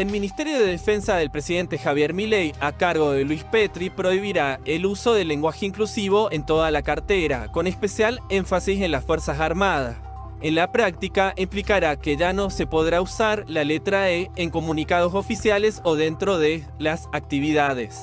El Ministerio de Defensa del presidente Javier Milei, a cargo de Luis Petri, prohibirá el uso del lenguaje inclusivo en toda la cartera, con especial énfasis en las Fuerzas Armadas. En la práctica, implicará que ya no se podrá usar la letra E en comunicados oficiales o dentro de las actividades.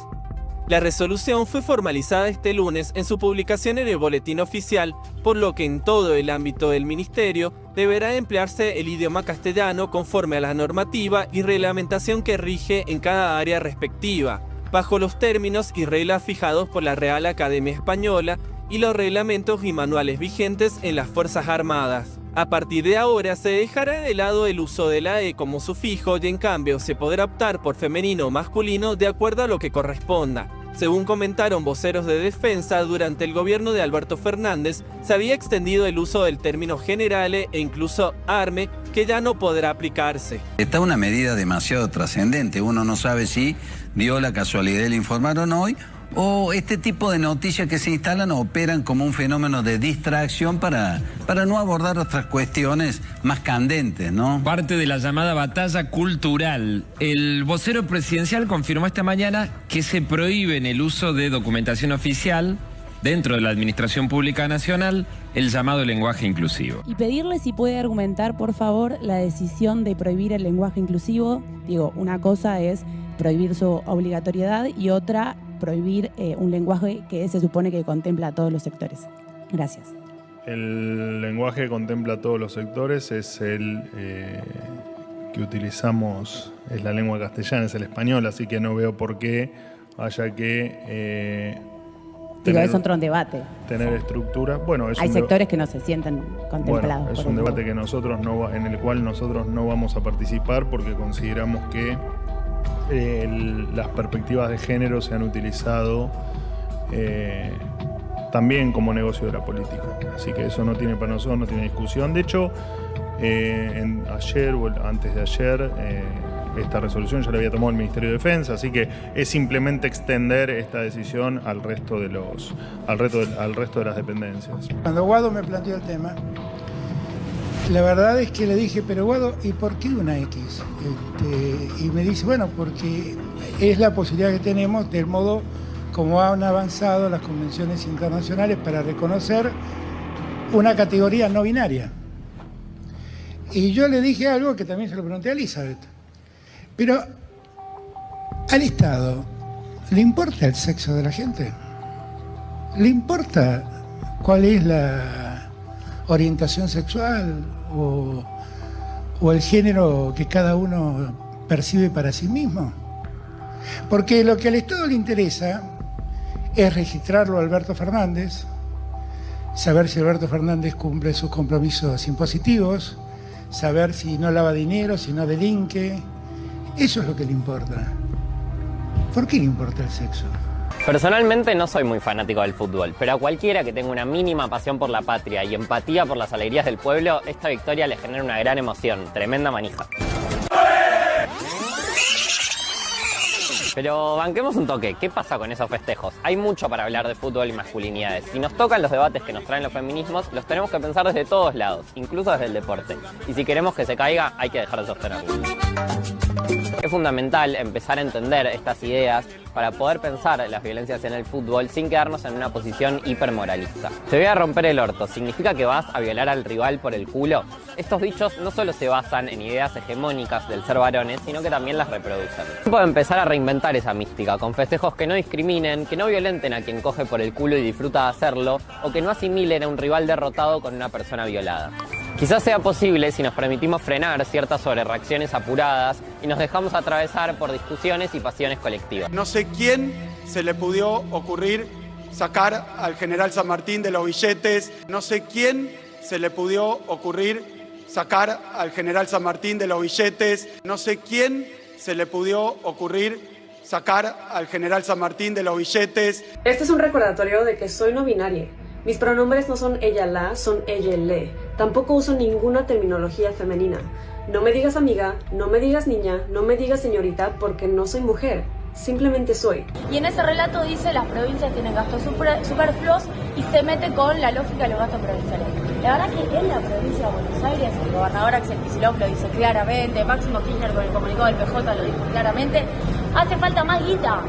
La resolución fue formalizada este lunes en su publicación en el Boletín Oficial, por lo que en todo el ámbito del Ministerio deberá emplearse el idioma castellano conforme a la normativa y reglamentación que rige en cada área respectiva, bajo los términos y reglas fijados por la Real Academia Española y los reglamentos y manuales vigentes en las Fuerzas Armadas. A partir de ahora se dejará de lado el uso de la E como sufijo y en cambio se podrá optar por femenino o masculino de acuerdo a lo que corresponda. Según comentaron voceros de defensa, durante el gobierno de Alberto Fernández se había extendido el uso del término generale e incluso arme, que ya no podrá aplicarse. Está una medida demasiado trascendente, uno no sabe si dio la casualidad y le informaron hoy, o este tipo de noticias que se instalan operan como un fenómeno de distracción para no abordar otras cuestiones más candentes, ¿no? Parte de la llamada batalla cultural. El vocero presidencial confirmó esta mañana que se prohíbe en el uso de documentación oficial dentro de la Administración Pública Nacional el llamado lenguaje inclusivo. Y pedirle si puede argumentar, por favor, la decisión de prohibir el lenguaje inclusivo. Digo, una cosa es prohibir su obligatoriedad y otra prohibir un lenguaje que se supone que contempla a todos los sectores. Gracias. El lenguaje que contempla a todos los sectores es el que utilizamos, es la lengua castellana, es el español, así que no veo por qué haya que digo, es otro debate. Tener estructura. Bueno, hay sectores que no se sienten contemplados. Bueno, es un debate que nosotros en el cual nosotros no vamos a participar porque consideramos que las perspectivas de género se han utilizado también como negocio de la política. Así que eso no tiene para nosotros, no tiene discusión. De hecho, ayer o antes de ayer, esta resolución ya la había tomado el Ministerio de Defensa, así que es simplemente extender esta decisión al resto de las dependencias. Cuando Guado me planteó el tema, la verdad es que le dije, pero Guado, ¿y por qué una X? Y me dice, bueno, porque es la posibilidad que tenemos del modo como han avanzado las convenciones internacionales para reconocer una categoría no binaria. Y yo le dije algo que también se lo pregunté a Elizabeth. Pero, ¿al Estado le importa el sexo de la gente? ¿Le importa cuál es la orientación sexual o el género que cada uno percibe para sí mismo? Porque lo que al Estado le interesa es registrarlo a Alberto Fernández, saber si Alberto Fernández cumple sus compromisos impositivos, saber si no lava dinero, si no delinque. Eso es lo que le importa. ¿Por qué le importa el sexo? Personalmente no soy muy fanático del fútbol, pero a cualquiera que tenga una mínima pasión por la patria y empatía por las alegrías del pueblo, esta victoria le genera una gran emoción, tremenda manija. Pero banquemos un toque, ¿qué pasa con esos festejos? Hay mucho para hablar de fútbol y masculinidades. Si nos tocan los debates que nos traen los feminismos, los tenemos que pensar desde todos lados, incluso desde el deporte. Y si queremos que se caiga, hay que dejar de sostenerlo. Es fundamental empezar a entender estas ideas para poder pensar las violencias en el fútbol sin quedarnos en una posición hipermoralista. Te voy a romper el orto, ¿significa que vas a violar al rival por el culo? Estos dichos no solo se basan en ideas hegemónicas del ser varones, sino que también las reproducen. Puedo empezar a reinventar esa mística, con festejos que no discriminen, que no violenten a quien coge por el culo y disfruta de hacerlo, o que no asimilen a un rival derrotado con una persona violada. Quizás sea posible si nos permitimos frenar ciertas sobrereacciones apuradas y nos dejamos atravesar por discusiones y pasiones colectivas. No sé quién se le pudo ocurrir sacar al general San Martín de los billetes. No sé quién se le pudo ocurrir sacar al general San Martín de los billetes. No sé quién se le pudo ocurrir sacar al general San Martín de los billetes. Este es un recordatorio de que soy no binaria. Mis pronombres no son ella-la, son ella-le. Tampoco uso ninguna terminología femenina. No me digas amiga, no me digas niña, no me digas señorita, porque no soy mujer. simplemente soy. Y en ese relato dice las provincias tienen gastos superfluos y se mete con la lógica de los gastos provinciales. La verdad que en la provincia de Buenos Aires, el gobernador Axel Kicillof lo dice claramente, Máximo Kirchner con el comunicado del PJ lo dijo claramente, hace falta más guita.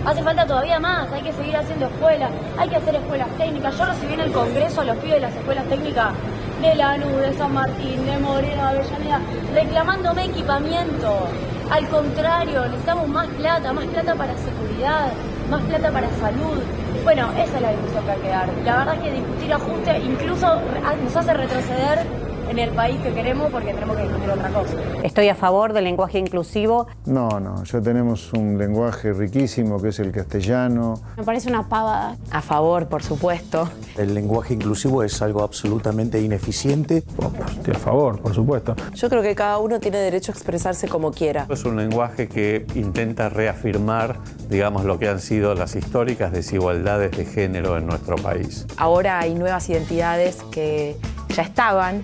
Hace falta todavía más, hay que seguir haciendo escuelas, hay que hacer escuelas técnicas. Yo recibí en el Congreso a los pibes de las escuelas técnicas de Lanús, de San Martín, de Moreno, de Avellaneda, reclamándome equipamiento. Al contrario, necesitamos más plata para seguridad, más plata para salud. Bueno, esa es la discusión que hay que dar. La verdad es que discutir ajuste incluso nos hace retroceder en el país que queremos porque tenemos que discutir otra cosa. Estoy a favor del lenguaje inclusivo. No, ya tenemos un lenguaje riquísimo que es el castellano. Me parece una pavada. A favor, por supuesto. El lenguaje inclusivo es algo absolutamente ineficiente. Estoy a favor, por supuesto. Yo creo que cada uno tiene derecho a expresarse como quiera. Es un lenguaje que intenta reafirmar, digamos, lo que han sido las históricas desigualdades de género en nuestro país. Ahora hay nuevas identidades que ya estaban,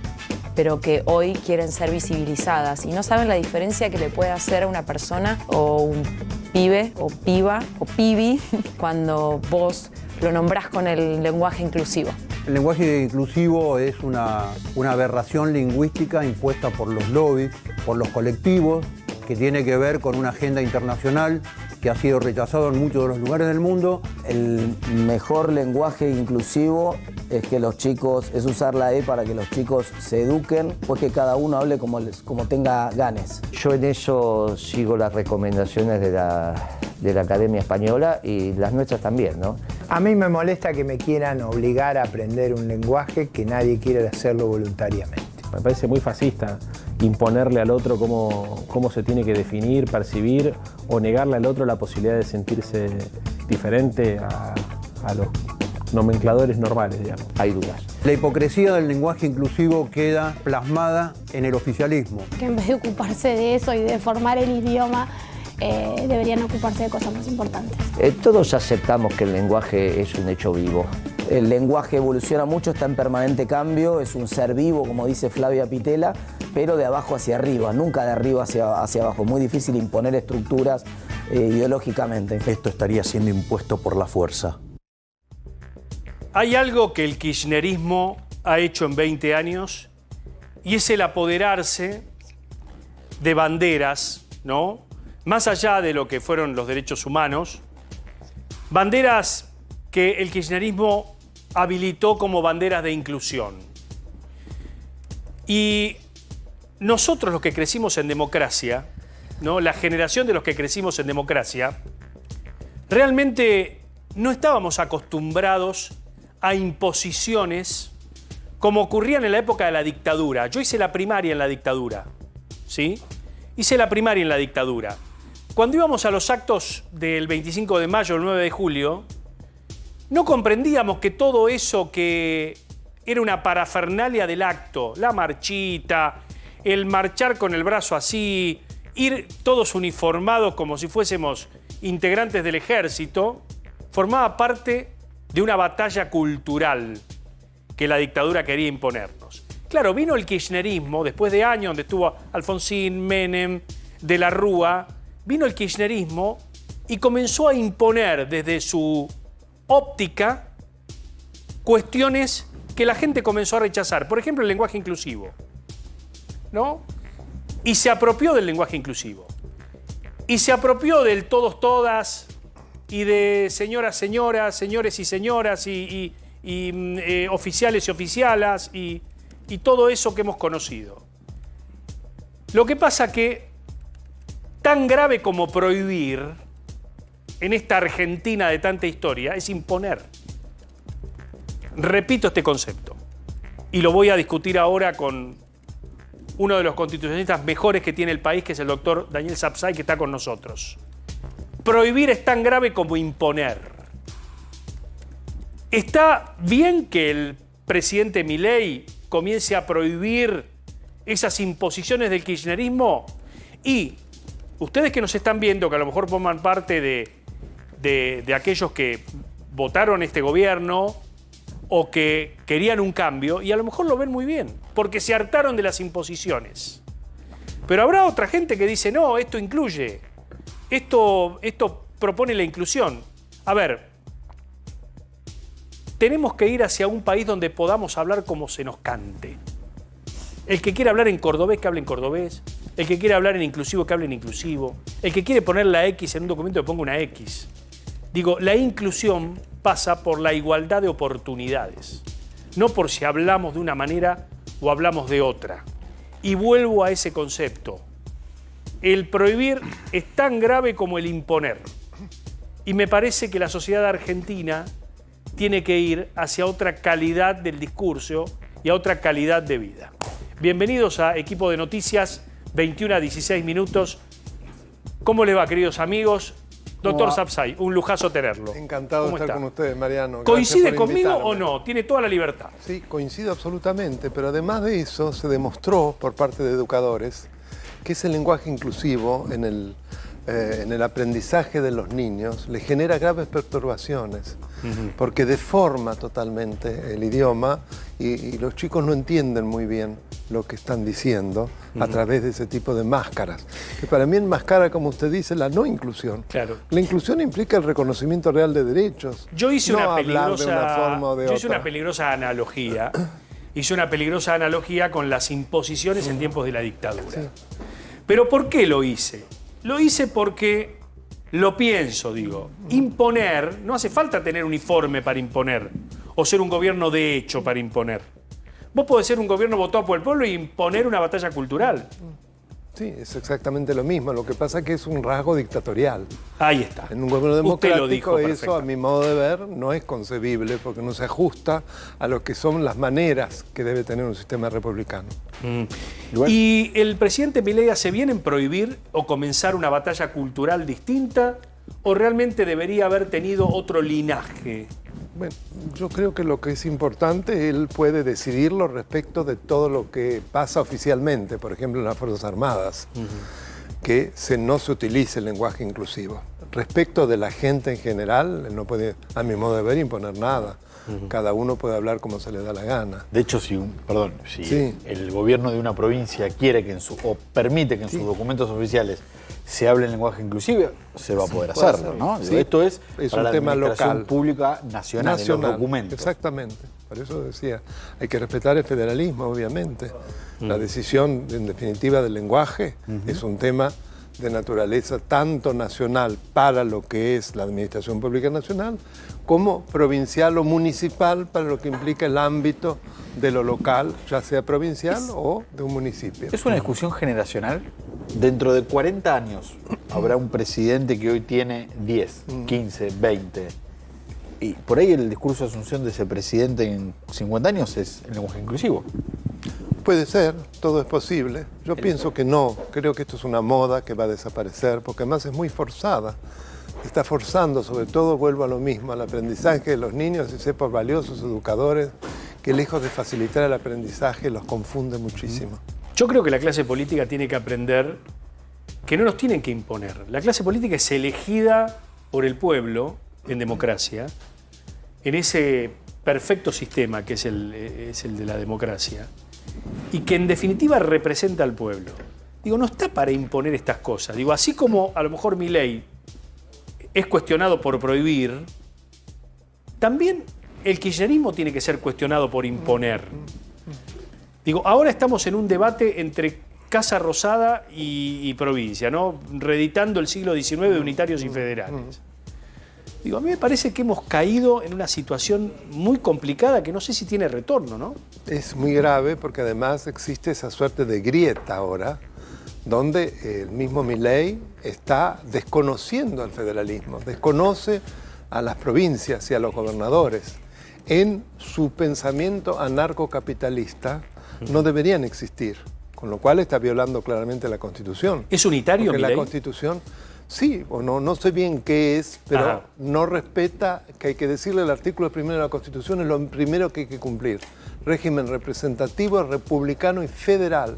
pero que hoy quieren ser visibilizadas y no saben la diferencia que le puede hacer a una persona o un pibe o piba o pibi cuando vos lo nombrás con el lenguaje inclusivo. El lenguaje inclusivo es una aberración lingüística impuesta por los lobbies, por los colectivos, que tiene que ver con una agenda internacional que ha sido rechazado en muchos de los lugares del mundo. El mejor lenguaje inclusivo es que los chicos, es usar la E para que los chicos se eduquen, pues que cada uno hable como tenga ganas. Yo en eso sigo las recomendaciones de la Academia Española y las nuestras también, ¿no? A mí me molesta que me quieran obligar a aprender un lenguaje que nadie quiere hacerlo voluntariamente. Me parece muy fascista imponerle al otro cómo se tiene que definir, percibir o negarle al otro la posibilidad de sentirse diferente a los nomencladores normales, digamos. Hay dudas. La hipocresía del lenguaje inclusivo queda plasmada en el oficialismo. Que en vez de ocuparse de eso y de formar el idioma, deberían ocuparse de cosas más importantes. Todos aceptamos que el lenguaje es un hecho vivo. El lenguaje evoluciona mucho, está en permanente cambio, es un ser vivo, como dice Flavia Pitela, pero de abajo hacia arriba, nunca de arriba hacia abajo. Muy difícil imponer estructuras ideológicamente. Esto estaría siendo impuesto por la fuerza. Hay algo que el kirchnerismo ha hecho en 20 años y es el apoderarse de banderas, ¿no? Más allá de lo que fueron los derechos humanos, banderas que el kirchnerismo habilitó como banderas de inclusión. Y nosotros los que crecimos en democracia, ¿no? La generación de los que crecimos en democracia, realmente no estábamos acostumbrados a imposiciones como ocurrían en la época de la dictadura. Yo hice la primaria en la dictadura, ¿sí? Hice la primaria en la dictadura. Cuando íbamos a los actos del 25 de mayo, el 9 de julio, no comprendíamos que todo eso que era una parafernalia del acto, la marchita, el marchar con el brazo así, ir todos uniformados como si fuésemos integrantes del ejército, formaba parte de una batalla cultural que la dictadura quería imponernos. Claro, vino el kirchnerismo, después de años donde estuvo Alfonsín, Menem, de la Rúa, vino el kirchnerismo y comenzó a imponer desde su óptica cuestiones que la gente comenzó a rechazar. Por ejemplo, el lenguaje inclusivo, ¿no? Y se apropió del lenguaje inclusivo. Y se apropió del todos, todas, y de señoras, señoras, señores y señoras, y oficiales y oficialas, y todo eso que hemos conocido. Lo que pasa que, tan grave como prohibir, en esta Argentina de tanta historia, es imponer. Repito este concepto, y lo voy a discutir ahora con uno de los constitucionalistas mejores que tiene el país, que es el doctor Daniel Sapsay, que está con nosotros. Prohibir es tan grave como imponer. ¿Está bien que el presidente Milei comience a prohibir esas imposiciones del kirchnerismo? Y ustedes que nos están viendo, que a lo mejor forman parte de aquellos que votaron este gobierno o que querían un cambio, y a lo mejor lo ven muy bien, porque se hartaron de las imposiciones. Pero habrá otra gente que dice, no, esto incluye. esto propone la inclusión. A ver, tenemos que ir hacia un país donde podamos hablar como se nos cante. El que quiera hablar en cordobés, que hable en cordobés. El que quiera hablar en inclusivo, que hable en inclusivo. El que quiere poner la X en un documento, que ponga una X. Digo, la inclusión pasa por la igualdad de oportunidades. No por si hablamos de una manera o hablamos de otra. Y vuelvo a ese concepto. El prohibir es tan grave como el imponer. Y me parece que la sociedad argentina tiene que ir hacia otra calidad del discurso y a otra calidad de vida. Bienvenidos a Equipo de Noticias, 21 a 16 minutos. ¿Cómo les va, queridos amigos? Doctor Sapsay, un lujazo tenerlo. Encantado de estar con ustedes, Mariano. ¿Coincide conmigo o no? Tiene toda la libertad. Sí, coincido absolutamente, pero además de eso se demostró por parte de educadores que ese lenguaje inclusivo en el aprendizaje de los niños le genera graves perturbaciones, porque deforma totalmente el idioma y los chicos no entienden muy bien lo que están diciendo a través de ese tipo de máscaras, que para mí enmascara, como usted dice, la no inclusión. Claro. La inclusión implica el reconocimiento real de derechos. Yo hice no una hablar de una forma o de yo hice otra. una peligrosa analogía. Hice una peligrosa analogía con las imposiciones en tiempos de la dictadura. Sí. ¿Pero por qué lo hice? Lo hice porque lo pienso, digo. Imponer, no hace falta tener uniforme para imponer o ser un gobierno de hecho para imponer. Vos podés ser un gobierno votado por el pueblo e imponer una batalla cultural. Sí, es exactamente lo mismo. Lo que pasa es que es un rasgo dictatorial. Ahí está. En un gobierno democrático Usted lo dijo eso, a mi modo de ver, no es concebible porque no se ajusta a lo que son las maneras que debe tener un sistema republicano. ¿Y el presidente Milei hace bien en prohibir o comenzar una batalla cultural distinta o realmente debería haber tenido otro linaje? Bueno, yo creo que lo que es importante, él puede decidirlo respecto de todo lo que pasa oficialmente, por ejemplo en las Fuerzas Armadas, que no se utilice el lenguaje inclusivo. Respecto de la gente en general, él no puede, a mi modo de ver, imponer nada. Cada uno puede hablar como se le da la gana. De hecho, si el gobierno de una provincia quiere que o permite que en sus documentos oficiales se hable en lenguaje inclusivo, se va a poder hacerlo, ¿no? Sí, esto es un tema local. Pública nacional, en los documentos. Exactamente. Por eso decía, hay que respetar el federalismo, obviamente. La decisión, en definitiva, del lenguaje es un tema de naturaleza tanto nacional para lo que es la administración pública nacional, como provincial o municipal para lo que implica el ámbito de lo local, ya sea provincial o de un municipio. ¿Es una discusión generacional? Dentro de 40 años habrá un presidente que hoy tiene 10, 15, 20. Y por ahí el discurso de asunción de ese presidente en 50 años es el lenguaje inclusivo. Puede ser, todo es posible. Yo pienso que no, creo que esto es una moda que va a desaparecer, porque además es muy forzada. Está forzando, sobre todo, vuelvo a lo mismo, al aprendizaje de los niños y sé por valiosos educadores que lejos de facilitar el aprendizaje los confunde muchísimo. Yo creo que la clase política tiene que aprender que no nos tienen que imponer. La clase política es elegida por el pueblo en democracia, en ese perfecto sistema que es el de la democracia, y que en definitiva representa al pueblo. Digo, no está para imponer estas cosas. Digo, así como a lo mejor Milei es cuestionado por prohibir, también el kirchnerismo tiene que ser cuestionado por imponer. Digo, ahora estamos en un debate entre Casa Rosada y provincia, ¿no? Reeditando el siglo XIX de unitarios y federales. Digo, a mí me parece que hemos caído en una situación muy complicada que no sé si tiene retorno, ¿no? Es muy grave porque además existe esa suerte de grieta ahora, donde el mismo Milei está desconociendo al federalismo, desconoce a las provincias y a los gobernadores. En su pensamiento anarcocapitalista no deberían existir, con lo cual está violando claramente la Constitución. ¿Es unitario, Milei? Milei? La Constitución, sí o no sé bien qué es, pero no respeta, que hay que decirle el artículo primero de la Constitución, es lo primero que hay que cumplir. Régimen representativo, republicano y federal.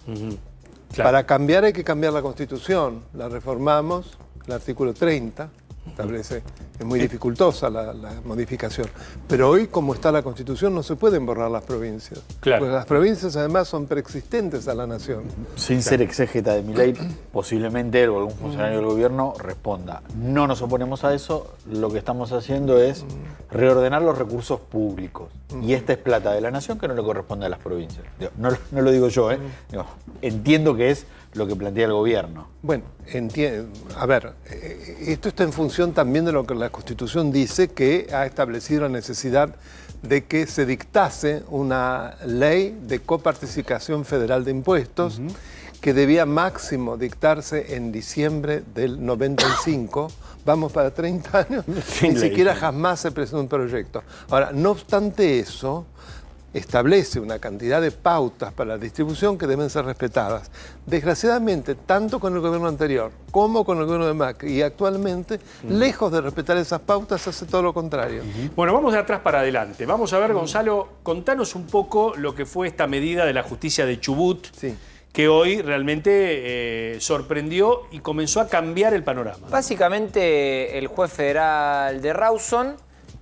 Claro. Para cambiar hay que cambiar la Constitución. La reformamos, el artículo 30 establece Es muy dificultosa la modificación. Pero hoy, como está la Constitución, no se pueden borrar las provincias. Claro. Porque las provincias, además, son preexistentes a la nación. Sin ser exégeta de mi ley, posiblemente él o algún funcionario del gobierno responda: no nos oponemos a eso, lo que estamos haciendo es reordenar los recursos públicos. Y esta es plata de la nación que no le corresponde a las provincias. Digo, no lo digo yo, digo, entiendo que es lo que plantea el gobierno. Bueno, a ver, esto está en función también de lo que la Constitución dice, que ha establecido la necesidad de que se dictase una ley de coparticipación federal de impuestos que debía máximo dictarse en diciembre del 95. Vamos para 30 años, ni siquiera jamás se presentó un proyecto. Ahora, no obstante eso, establece una cantidad de pautas para la distribución que deben ser respetadas. Desgraciadamente, tanto con el gobierno anterior como con el gobierno de Macri y actualmente, lejos de respetar esas pautas, hace todo lo contrario. Bueno, vamos de atrás para adelante. Vamos a ver, Gonzalo, contanos un poco lo que fue esta medida de la justicia de Chubut, que hoy realmente sorprendió y comenzó a cambiar el panorama. Básicamente, el juez federal de Rawson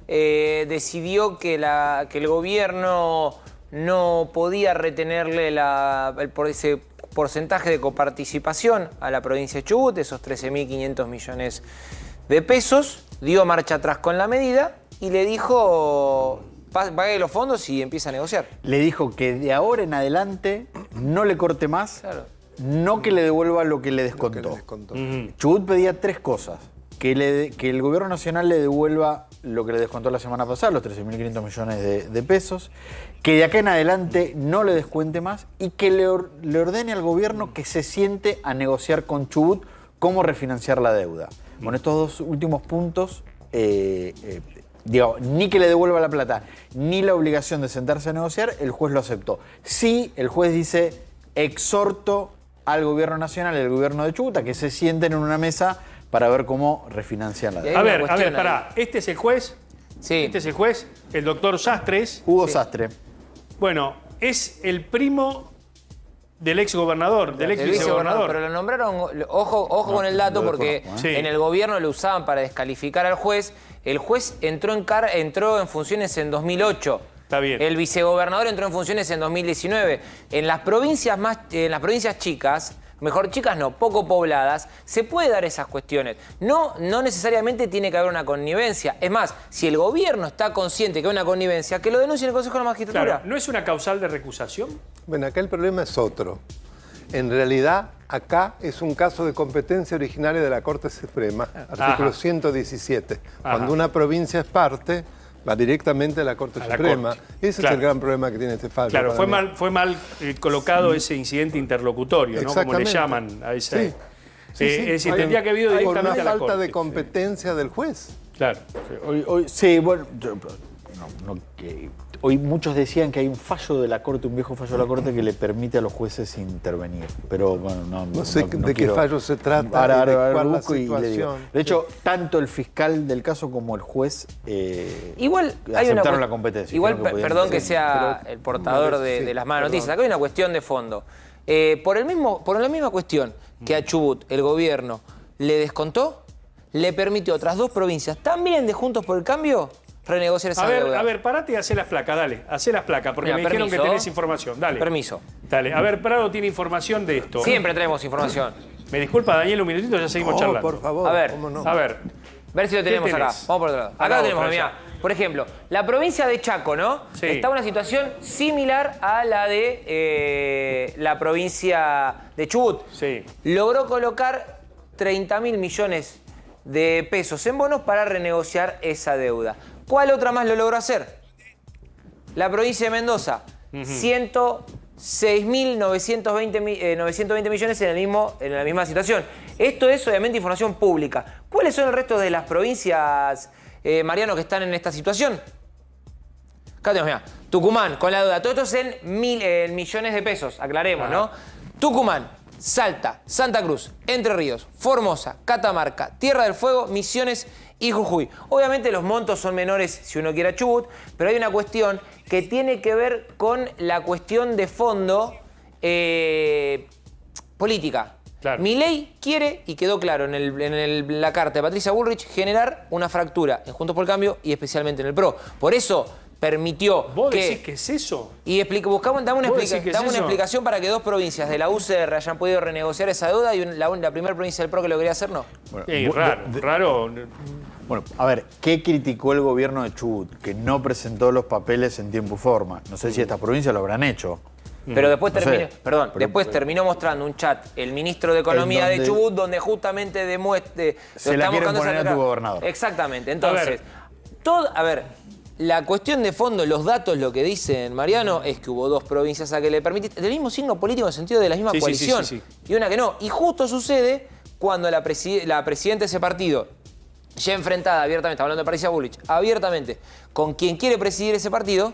decidió que el gobierno no podía retenerle ese porcentaje de coparticipación a la provincia de Chubut, esos 13.500 millones de pesos, dio marcha atrás con la medida y le dijo: pague los fondos y empieza a negociar. Le dijo que de ahora en adelante no le corte más, no que le devuelva lo que le descontó. Chubut pedía 3 cosas: que el gobierno nacional le devuelva lo que le descontó la semana pasada, los 13.500 millones de pesos, que de acá en adelante no le descuente más y que le ordene al gobierno que se siente a negociar con Chubut cómo refinanciar la deuda. Con estos dos últimos puntos, ni que le devuelva la plata, ni la obligación de sentarse a negociar, el juez lo aceptó. Sí, el juez dice: exhorto al gobierno nacional y al gobierno de Chubut a que se sienten en una mesa para ver cómo refinancian la deuda. A ver, pará. ¿Este es el juez? Sí. ¿Este es el juez? El doctor Sastres. Hugo Sastre. Bueno, es el primo del ex gobernador, del ex vicegobernador. Pero lo nombraron, ojo con el dato, porque en el gobierno lo usaban para descalificar al juez. El juez entró en funciones en 2008. Está bien. El vicegobernador entró en funciones en 2019. En las provincias chicas, mejor chicas no, poco pobladas, se puede dar esas cuestiones. No necesariamente tiene que haber una connivencia. Es más, si el gobierno está consciente que hay una connivencia, que lo denuncie en el Consejo de la Magistratura. Claro, ¿no es una causal de recusación? Bueno, acá el problema es otro. En realidad, acá es un caso de competencia originaria de la Corte Suprema, artículo 117. Cuando una provincia es parte, va directamente a la Corte Suprema. Ese es el gran problema que tiene este fallo. Claro, fue mal colocado ese incidente interlocutorio, ¿no? Como le llaman a ese. Es decir, tendría que haber ido directamente a la Corte. Por una falta de competencia del juez. Claro. Hoy muchos decían que hay un fallo de la Corte, un viejo fallo de la Corte que le permite a los jueces intervenir. Pero bueno, no sé de qué fallo se trata. Ahora busco y le digo. De hecho, tanto el fiscal del caso como el juez igual aceptaron la competencia. Igual, perdón que sea el portador de las malas noticias. Acá hay una cuestión de fondo. Por la misma cuestión que a Chubut el gobierno le descontó, le permitió a otras 2 provincias, también de Juntos por el Cambio, renegociar esa deuda. A ver, parate y hacé las placas, dale. Hacé las placas, porque me dijeron que tenés información. Dale. Permiso. Dale. A ver, Prado tiene información de esto. Siempre tenemos información. Me disculpa, Daniel, un minutito, ya seguimos charlando. Por favor. A ver, ¿cómo no? A ver. Ver si lo tenemos acá. Vamos por otro lado. Acá lo tenemos, mirá. Por ejemplo, la provincia de Chaco, ¿no? Sí. Está en una situación similar a la de la provincia de Chubut. Sí. Logró colocar 30.000 millones de pesos en bonos para renegociar esa deuda. ¿Cuál otra más lo logró hacer? La provincia de Mendoza. 106.920 millones en la misma situación. Esto es obviamente información pública. ¿Cuáles son el resto de las provincias, Mariano, que están en esta situación? Acá tenemos, mirá, Tucumán, con la deuda. Todo esto es en millones de pesos, aclaremos, ¿no? Tucumán, Salta, Santa Cruz, Entre Ríos, Formosa, Catamarca, Tierra del Fuego, Misiones y Jujuy. Obviamente los montos son menores si uno quiere a Chubut, pero hay una cuestión que tiene que ver con la cuestión de fondo política. Claro. Milei quiere, y quedó claro en la carta de Patricia Bullrich, generar una fractura en Juntos por el Cambio y especialmente en el PRO. Por eso permitió ¿Vos que... decís que es eso? Y dame una explicación para que 2 provincias de la UCR hayan podido renegociar esa deuda y la primera provincia del PRO que lo quería hacer no. Bueno, raro. Bueno, a ver, ¿qué criticó el gobierno de Chubut? Que no presentó los papeles en tiempo y forma. No sé si estas provincias lo habrán hecho. Pero después No sé. terminó mostrando un chat el ministro de Economía de Chubut donde justamente demuestre... Se la quieren poner a tu gobernador. Exactamente. Entonces, la cuestión de fondo, los datos, lo que dicen, Mariano, es que hubo 2 provincias a que le permitiste, del mismo signo político en el sentido de la misma coalición, y una que no. Y justo sucede cuando la presidenta de ese partido, ya enfrentada abiertamente, estamos hablando de Patricia Bullrich, abiertamente, con quien quiere presidir ese partido,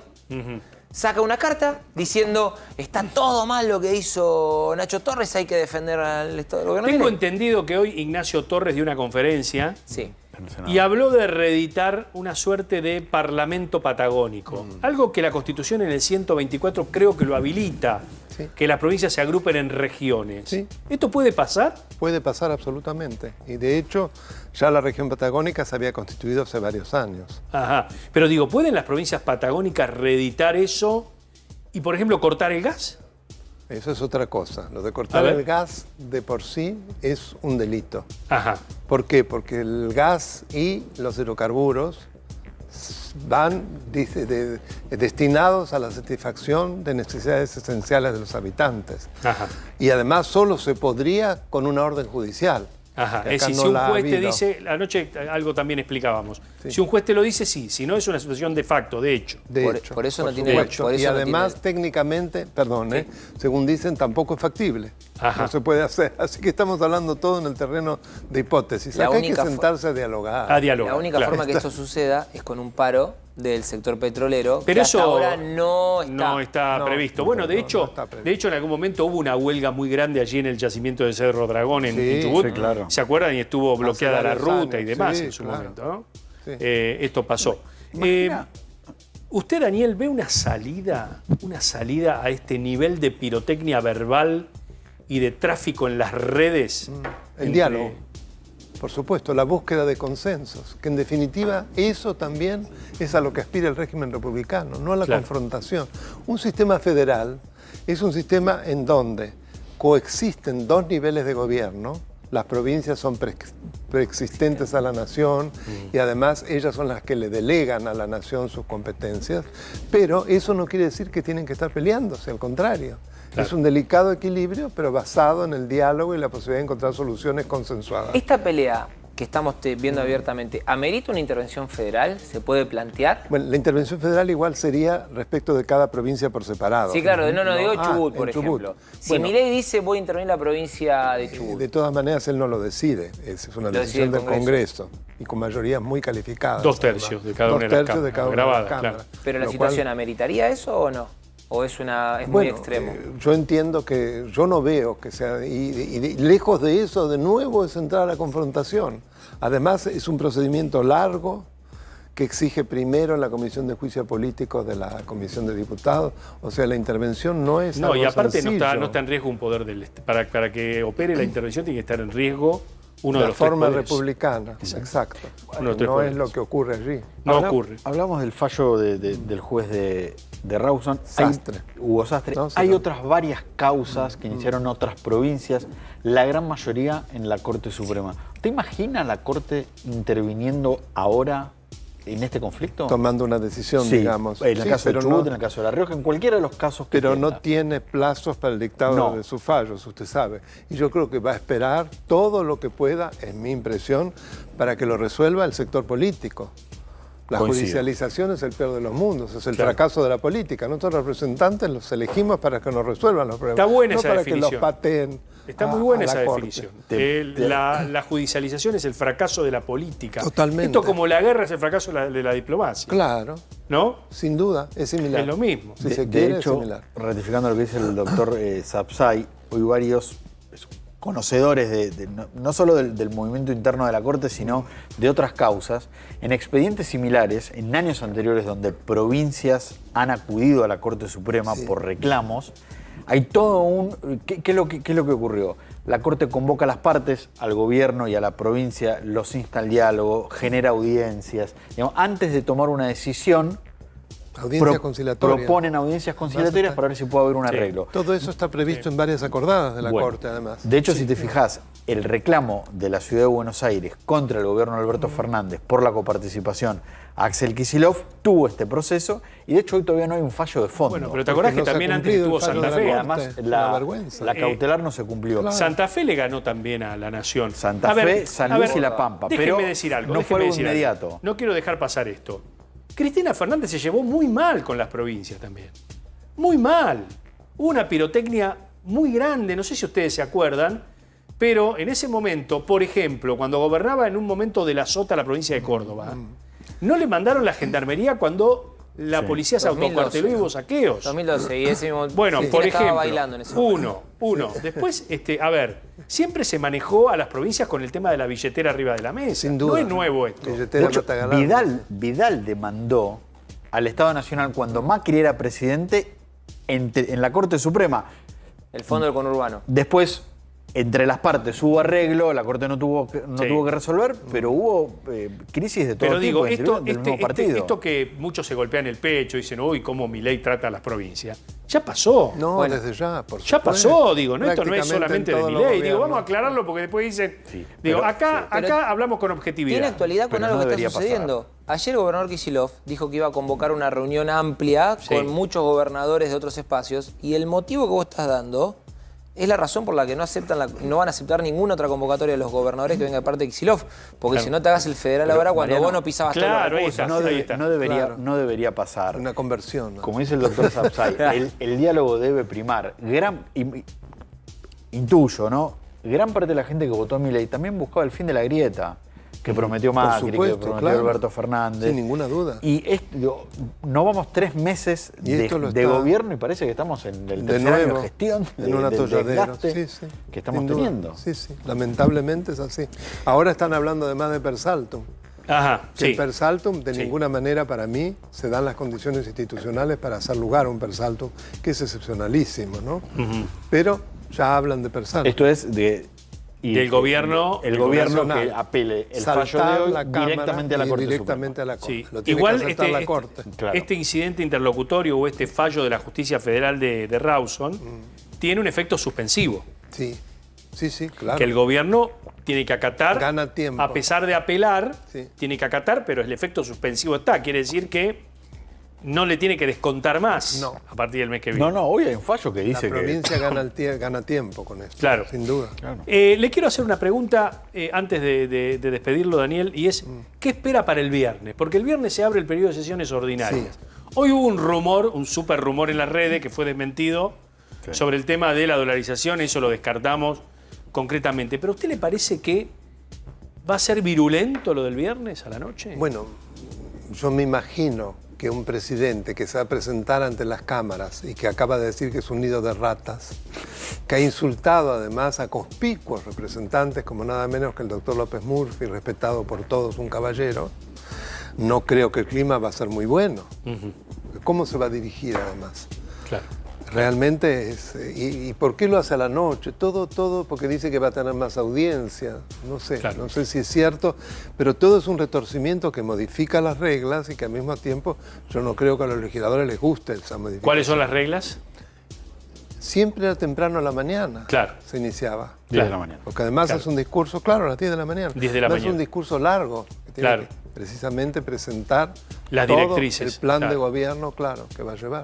saca una carta diciendo, está todo mal lo que hizo Nacho Torres, hay que defender al Estado del gobierno. Tengo entendido que hoy Ignacio Torres dio una conferencia sí. y habló de reeditar una suerte de parlamento patagónico. Algo que la Constitución en el 124 creo que lo habilita, que las provincias se agrupen en regiones. Sí. ¿Esto puede pasar? Puede pasar absolutamente. Y de hecho, ya la región patagónica se había constituido hace varios años. Ajá. Pero digo, ¿pueden las provincias patagónicas reeditar eso y, por ejemplo, cortar el gas? Eso es otra cosa. Lo de cortar el gas de por sí es un delito. Ajá. ¿Por qué? Porque el gas y los hidrocarburos van destinados a la satisfacción de necesidades esenciales de los habitantes. Ajá. Y además solo se podría con una orden judicial. Ajá. Es decir, si un juez te dice, anoche algo también explicábamos, si un juez te lo dice, sí, si no es una situación de facto, de hecho. Por eso no tiene derecho. Y además técnicamente, según dicen, tampoco es factible. Ajá. No se puede hacer. Así que estamos hablando todo en el terreno de hipótesis. Acá hay que sentarse a dialogar. La única forma que esto suceda es con un paro del sector petrolero, pero que eso hasta ahora no está previsto. Bueno, de hecho, en algún momento hubo una huelga muy grande allí en el yacimiento de Cerro Dragón en Chubut. Sí, claro. ¿Se acuerdan? Y estuvo bloqueada la ruta y demás sí, en su claro. momento, ¿no? Sí. Esto pasó. ¿Usted, Daniel, ve una salida a este nivel de pirotecnia verbal y de tráfico en las redes? El diálogo. Por supuesto, la búsqueda de consensos, que en definitiva eso también es a lo que aspira el régimen republicano, no a la confrontación. Un sistema federal es un sistema en donde coexisten 2 niveles de gobierno, las provincias son preexistentes a la nación y además ellas son las que le delegan a la nación sus competencias, pero eso no quiere decir que tienen que estar peleándose, al contrario. Claro. Es un delicado equilibrio, pero basado en el diálogo y la posibilidad de encontrar soluciones consensuadas. Esta pelea que estamos viendo abiertamente, ¿amerita una intervención federal? ¿Se puede plantear? Bueno, la intervención federal igual sería respecto de cada provincia por separado. Sí, claro, digo Chubut, por ejemplo. Si Milei dice voy a intervenir la provincia de Chubut. De todas maneras, él no lo decide, es una decisión del Congreso y con mayorías muy calificadas. 2 tercios de cada una de las cámaras. Grabadas, claro. ¿Pero la situación ameritaría eso o no? ¿O es muy extremo? Yo entiendo que, yo no veo que sea, y lejos de eso, de nuevo es entrar a la confrontación. Además es un procedimiento largo que exige primero la Comisión de Juicio Político de la Comisión de Diputados. O sea, la intervención no es algo y aparte sencillo. no está en riesgo un poder del para que opere la intervención tiene que estar en riesgo uno de los forma 3 poderes. Republicana, exacto. Uno de los 3 no poderes. es lo que ocurre allí. Ocurre. Hablamos del fallo del juez de Rawson. Sastre. Hugo Sastre. Hay otras varias causas que iniciaron otras provincias, la gran mayoría en la Corte Suprema. ¿Te imaginas la Corte interviniendo ahora en este conflicto? Tomando una decisión, digamos. En el caso de Chubut, en el caso de La Rioja, en cualquiera de los casos que no tiene plazos para el dictado de sus fallos, usted sabe. Y yo creo que va a esperar todo lo que pueda, en mi impresión, para que lo resuelva el sector político. La judicialización es el peor de los mundos, es el fracaso de la política. Nosotros representantes los elegimos para que nos resuelvan los problemas. Está buena no esa para definición. Que los pateen. Está muy buena esa corte. definición. La judicialización es el fracaso de la política. Totalmente. Esto como la guerra es el fracaso de la diplomacia. Claro. ¿No? Sin duda, es similar. Es lo mismo. Si se de quiere, hecho, es similar. ratificando lo que dice el doctor Sapsay, hoy varios conocedores no solo del movimiento interno de la Corte, sino de otras causas, en expedientes similares, en años anteriores donde provincias han acudido a la Corte Suprema por reclamos, Hay todo un... ¿Qué es lo que ocurrió? La Corte convoca a las partes, al gobierno y a la provincia, los insta al diálogo, genera audiencias. Digamos, antes de tomar una decisión, proponen audiencias conciliatorias para ver si puede haber un arreglo. Todo eso está previsto en varias acordadas de la Corte, además. De hecho, si te fijas, el reclamo de la Ciudad de Buenos Aires contra el gobierno de Alberto Fernández por la coparticipación a Axel Kicillof tuvo este proceso y de hecho hoy todavía no hay un fallo de fondo. Bueno, pero te acordás que también antes estuvo Santa Fe. Además, la cautelar no se cumplió. Claro. Santa Fe le ganó también a la Nación. Santa Fe, San Luis y La Pampa. Déjenme decir algo. No fue algo inmediato. No quiero dejar pasar esto. Cristina Fernández se llevó muy mal con las provincias también. Muy mal. Hubo una pirotecnia muy grande, no sé si ustedes se acuerdan, pero en ese momento, por ejemplo, cuando gobernaba en un momento de la Sota la provincia de Córdoba, no le mandaron la gendarmería cuando la policía se autocuarteló y hubo saqueos. 2012, y ese mismo... Bueno, por ejemplo, bailando en ese uno. Después, a ver, siempre se manejó a las provincias con el tema de la billetera arriba de la mesa. Sin duda. No es nuevo esto. De hecho, Vidal demandó al Estado Nacional cuando Macri era presidente en la Corte Suprema. El fondo del conurbano. Después, entre las partes hubo arreglo, la Corte no tuvo que resolver, pero hubo crisis de todo tipo del mismo partido. Esto que muchos se golpean el pecho y dicen, uy, cómo Milei trata a las provincias. Ya pasó. No, desde ya, por supuesto. Ya pasó, digo, esto no es solamente de Milei. Digo, vamos a aclararlo porque después dicen, acá hablamos con objetividad. Tiene actualidad con algo que está sucediendo. Ayer el gobernador Kicillof dijo que iba a convocar una reunión amplia con muchos gobernadores de otros espacios y el motivo que vos estás dando es la razón por la que no van a aceptar ninguna otra convocatoria de los gobernadores que venga de parte de Kicillof. Porque si no te hagas el federal ahora cuando Mariano, vos no pisabas todo. No debería pasar. Una conversión, ¿no? Como dice el doctor Sapsay, el diálogo debe primar. Intuyo, ¿no? Gran parte de la gente que votó a Milei también buscaba el fin de la grieta que prometió Macri, que prometió Alberto Fernández. Sin ninguna duda. Y no vamos 3 meses de gobierno y parece que estamos en el tercer año de gestión en un atolladero que estamos teniendo. Sí, lamentablemente es así. Ahora están hablando además de Persaltum. Ajá, que el Persaltum, de ninguna manera para mí, se dan las condiciones institucionales para hacer lugar a un Persaltum, que es excepcionalísimo, ¿no? Pero ya hablan de Persaltum. Esto es del gobierno. El gobierno que apele el fallo de hoy directamente a la Corte directamente Suprema. A la Corte. Sí. Lo tiene Igual que aceptar la Corte. Este incidente interlocutorio o este fallo de la Justicia Federal de Rawson tiene un efecto suspensivo. Sí, claro. Que el gobierno tiene que acatar, gana tiempo. A pesar de apelar, tiene que acatar, pero el efecto suspensivo está. Quiere decir que no le tiene que descontar más a partir del mes que viene. No, hoy hay un fallo que dice que... La provincia gana tiempo con esto, claro. Sin duda. Claro. Le quiero hacer una pregunta antes de despedirlo, Daniel, y es, ¿qué espera para el viernes? Porque el viernes se abre el periodo de sesiones ordinarias. Sí. Hoy hubo un rumor, un súper rumor en las redes que fue desmentido sobre el tema de la dolarización, eso lo descartamos concretamente. ¿Pero a usted le parece que va a ser virulento lo del viernes a la noche? Bueno, yo me imagino que un presidente que se va a presentar ante las cámaras y que acaba de decir que es un nido de ratas, que ha insultado además a conspicuos representantes como nada menos que el doctor López Murphy, respetado por todos, un caballero, no creo que el clima va a ser muy bueno. ¿Cómo se va a dirigir además? Claro. Realmente es... ¿Y por qué lo hace a la noche? Todo porque dice que va a tener más audiencia. No sé, no sé si es cierto, pero todo es un retorcimiento que modifica las reglas y que al mismo tiempo yo no creo que a los legisladores les guste esa modificación. ¿Cuáles son las reglas? Siempre era temprano a la mañana. Claro. Se iniciaba. 10 de la mañana. Porque además es un discurso, a las 10 de la mañana. 10 de la mañana. Es un discurso largo. Que tiene que precisamente presentar las directrices. El plan de gobierno, que va a llevar.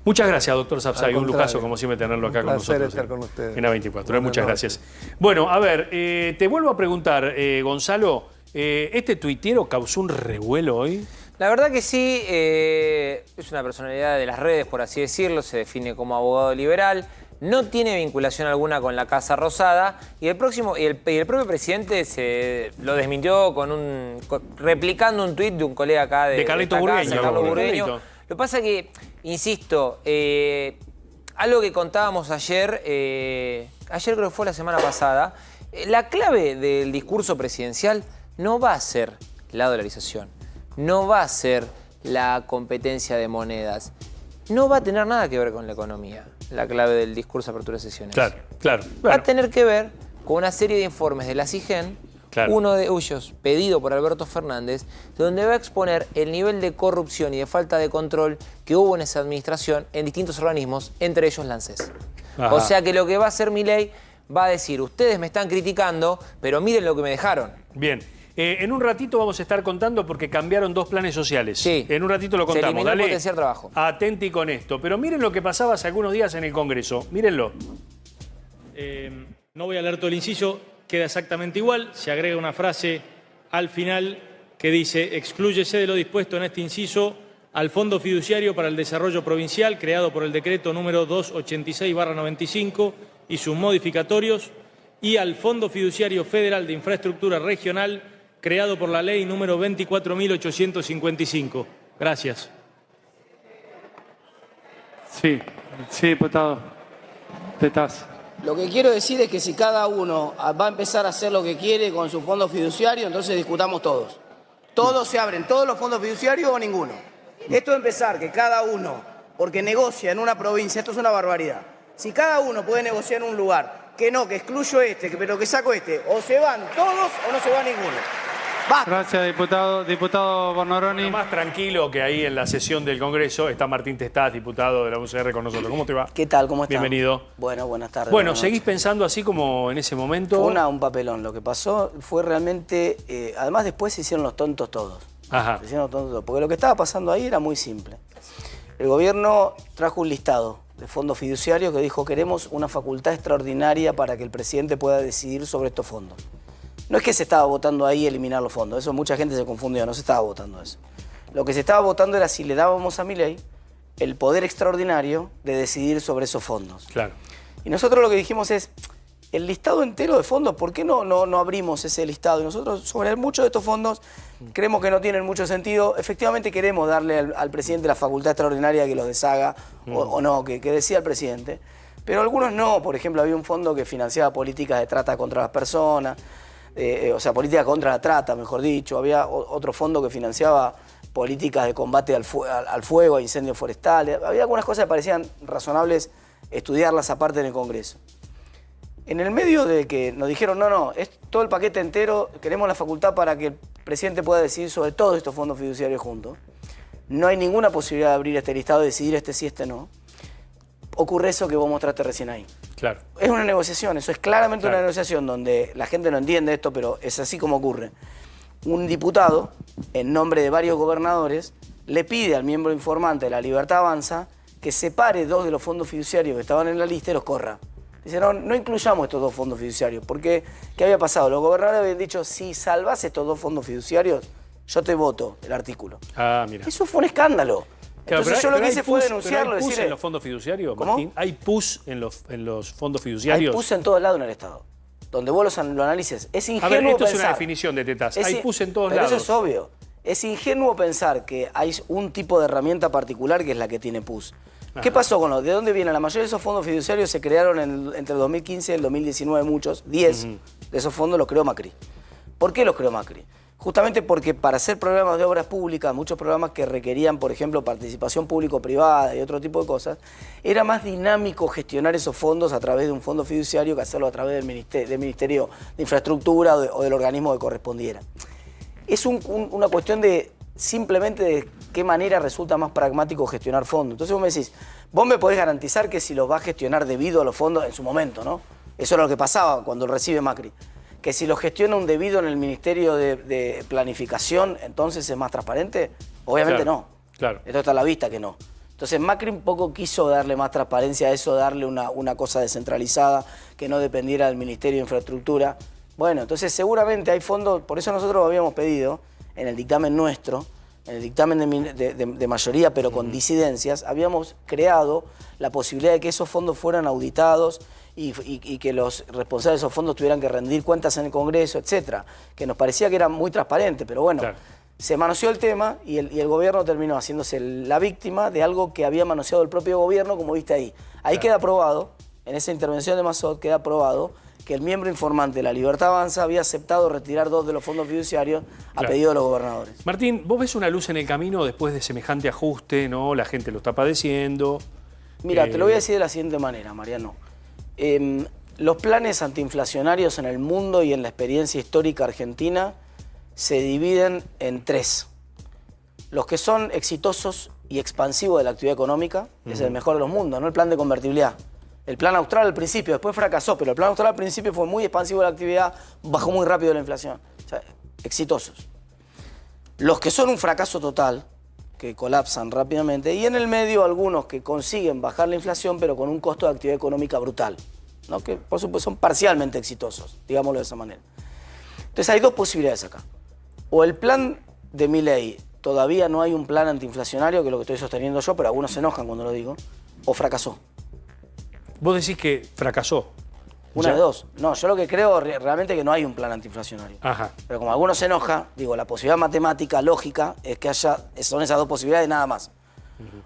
Muchas gracias, doctor Sapsay. Un lujazo, como siempre, tenerlo acá con nosotros. Un placer estar con ustedes. En A24. Muchas gracias. Bueno, a ver, te vuelvo a preguntar, Gonzalo, ¿este tuitero causó un revuelo hoy? La verdad que sí, es una personalidad de las redes, por así decirlo, se define como abogado liberal, no tiene vinculación alguna con la Casa Rosada y el propio presidente lo desmintió replicando un tuit de un colega acá de Carlos Burgueño. Lo que pasa es que, insisto, algo que contábamos ayer creo que fue la semana pasada, la clave del discurso presidencial no va a ser la dolarización. No va a ser la competencia de monedas. no va a tener nada que ver con la economía, la clave del discurso de apertura de sesiones. Claro. Va a tener que ver con una serie de informes de la CIGEN, uno de ellos pedido por Alberto Fernández, donde va a exponer el nivel de corrupción y de falta de control que hubo en esa administración en distintos organismos, entre ellos la ANSES. Ajá. O sea que lo que va a hacer Milei va a decir, ustedes me están criticando, pero miren lo que me dejaron. Bien. En un ratito vamos a estar contando porque cambiaron 2 planes sociales. Sí. En un ratito lo Se contamos. eliminó el Dale, potenciar trabajo. atenti con esto. Pero miren lo que pasaba hace algunos días en el Congreso. Mírenlo. No voy a leer todo el inciso, queda exactamente igual. Se agrega una frase al final que dice: exclúyese de lo dispuesto en este inciso al Fondo Fiduciario para el Desarrollo Provincial, creado por el decreto número 286/95 y sus modificatorios, y al Fondo Fiduciario Federal de Infraestructura Regional, creado por la ley número 24.855. Gracias. Sí, diputado. Tetaz. Lo que quiero decir es que si cada uno va a empezar a hacer lo que quiere con su fondo fiduciario, entonces discutamos todos. Todos se abren, todos los fondos fiduciarios o ninguno. Esto de empezar, que cada uno, porque negocia en una provincia, esto es una barbaridad. Si cada uno puede negociar en un lugar, que no, que excluyo este, pero que saco este, o se van todos o no se va ninguno. ¡Basta! Gracias, diputado. Diputado Bornoroni. Bueno, más tranquilo que ahí en la sesión del Congreso está Martín Testaz, diputado de la UCR con nosotros. ¿Cómo te va? ¿Qué tal? ¿Cómo estás? Bienvenido. Bueno, buenas tardes. Bueno, buenas ¿seguís noches. pensando así como en ese momento? Fue un papelón. Lo que pasó fue realmente... además después se hicieron los tontos todos. Ajá. Se hicieron los tontos todos. Porque lo que estaba pasando ahí era muy simple. El gobierno trajo un listado de fondos fiduciarios que dijo: queremos una facultad extraordinaria para que el presidente pueda decidir sobre estos fondos. No es que se estaba votando ahí eliminar los fondos, eso mucha gente se confundió, no se estaba votando eso. Lo que se estaba votando era si le dábamos a Milei el poder extraordinario de decidir sobre esos fondos. Claro. Y nosotros lo que dijimos es, el listado entero de fondos, ¿por qué no abrimos ese listado? Y nosotros sobre muchos de estos fondos creemos que no tienen mucho sentido. Efectivamente queremos darle al presidente la facultad extraordinaria que los deshaga o no, que decida el presidente. Pero algunos no. Por ejemplo, había un fondo que financiaba políticas de trata contra las personas, o sea, política contra la trata, mejor dicho. Había otro fondo que financiaba políticas de combate al fuego, a incendios forestales. Había algunas cosas que parecían razonables estudiarlas aparte en el Congreso. En el medio de que nos dijeron, no, es todo el paquete entero, queremos la facultad para que el presidente pueda decidir sobre todos estos fondos fiduciarios juntos. No hay ninguna posibilidad de abrir este listado, de decidir este sí, este no. Ocurre eso que vos mostraste recién ahí. Claro. Es una negociación, eso es claramente una negociación donde la gente no entiende esto, pero es así como ocurre. Un diputado, en nombre de varios gobernadores, le pide al miembro informante de La Libertad Avanza que separe 2 de los fondos fiduciarios que estaban en la lista y los corra. Dice, no incluyamos estos 2 fondos fiduciarios, porque ¿qué había pasado? Los gobernadores habían dicho, si salvás estos 2 fondos fiduciarios, yo te voto el artículo. Ah, mira. Eso fue un escándalo. Claro, Entonces yo lo que hice fue denunciarlo. ¿Hay PUS decirle, en los fondos fiduciarios, ¿Cómo? Martín? ¿Hay PUS en los fondos hay fiduciarios? PUS en todos lados en el Estado, donde vos lo analices. Es ingenuo A ver, esto pensar, es una definición de Tetaz. Es Hay in- PUS en todos pero lados. eso es obvio. Es ingenuo pensar que hay un tipo de herramienta particular que es la que tiene PUS. ¿Qué pasó con los? ¿De dónde vienen? La mayoría de esos fondos fiduciarios se crearon entre el 2015 y el 2019, muchos. 10 de esos fondos los creó Macri. ¿Por qué los creó Macri? Justamente porque para hacer programas de obras públicas, muchos programas que requerían, por ejemplo, participación público-privada y otro tipo de cosas, era más dinámico gestionar esos fondos a través de un fondo fiduciario que hacerlo a través del Ministerio de Infraestructura o del organismo que correspondiera. Es una cuestión de simplemente de qué manera resulta más pragmático gestionar fondos. Entonces vos me decís, vos me podés garantizar que si los va a gestionar debido a los fondos en su momento, ¿no? Eso era lo que pasaba cuando recibe Macri. Que si lo gestiona un debido en el Ministerio de Planificación, entonces es más transparente. Obviamente Claro, no. Claro. Esto está a la vista que no. Entonces Macri un poco quiso darle más transparencia a eso, darle una cosa descentralizada que no dependiera del Ministerio de Infraestructura. Bueno, entonces seguramente hay fondos, por eso nosotros habíamos pedido en el dictamen nuestro, en el dictamen de mayoría pero con disidencias, habíamos creado la posibilidad de que esos fondos fueran auditados y que los responsables de esos fondos tuvieran que rendir cuentas en el Congreso, etcétera, que nos parecía que era muy transparente, pero bueno, se manoseó el tema y el gobierno terminó haciéndose la víctima de algo que había manoseado el propio gobierno, como viste ahí. Ahí queda probado, en esa intervención de Massot queda probado que el miembro informante de La Libertad Avanza había aceptado retirar 2 de los fondos fiduciarios a pedido de los gobernadores. Martín, ¿vos ves una luz en el camino después de semejante ajuste, no? La gente lo está padeciendo. Mira, te lo voy a decir de la siguiente manera, Mariano. Los planes antiinflacionarios en el mundo y en la experiencia histórica argentina se dividen en 3. Los que son exitosos y expansivos de la actividad económica, es el mejor de los mundos, no el plan de convertibilidad. El plan austral al principio, después fracasó, pero el plan austral al principio fue muy expansivo de la actividad, bajó muy rápido la inflación. O sea, exitosos. Los que son un fracaso total, que colapsan rápidamente, y en el medio algunos que consiguen bajar la inflación, pero con un costo de actividad económica brutal, ¿no? Que por supuesto son parcialmente exitosos, digámoslo de esa manera. Entonces hay 2 posibilidades acá. O el plan de Milei, todavía no hay un plan antiinflacionario, que es lo que estoy sosteniendo yo, pero algunos se enojan cuando lo digo, o fracasó. Vos decís que fracasó. Una de 2. No, yo lo que creo realmente es que no hay un plan antiinflacionario. Ajá. Pero como algunos se enoja, digo, la posibilidad matemática, lógica, es que son esas 2 posibilidades nada más.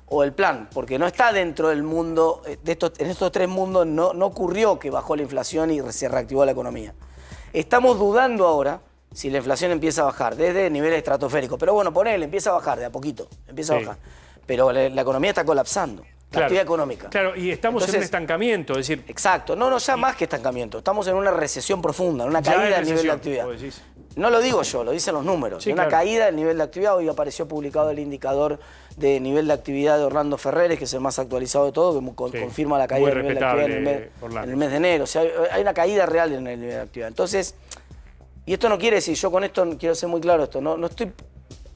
O el plan, porque no está dentro del mundo, en estos 3 mundos no ocurrió que bajó la inflación y se reactivó la economía. Estamos dudando ahora si la inflación empieza a bajar desde niveles estratosféricos. Pero bueno, ponele, empieza a bajar de a poquito, empieza a bajar. Pero la economía está colapsando. La actividad económica. Claro, y estamos en un estancamiento, es decir... Exacto, no, ya más que estancamiento. Estamos en una recesión profunda, en una caída del nivel de actividad. No lo digo yo, lo dicen los números. Una caída del nivel de actividad. Hoy apareció publicado el indicador de nivel de actividad de Orlando Ferreres, que es el más actualizado de todo, que confirma la caída del nivel de actividad en el mes de enero. O sea, hay una caída real en el nivel de actividad. Entonces, y esto no quiere decir, yo con esto quiero ser muy claro, no estoy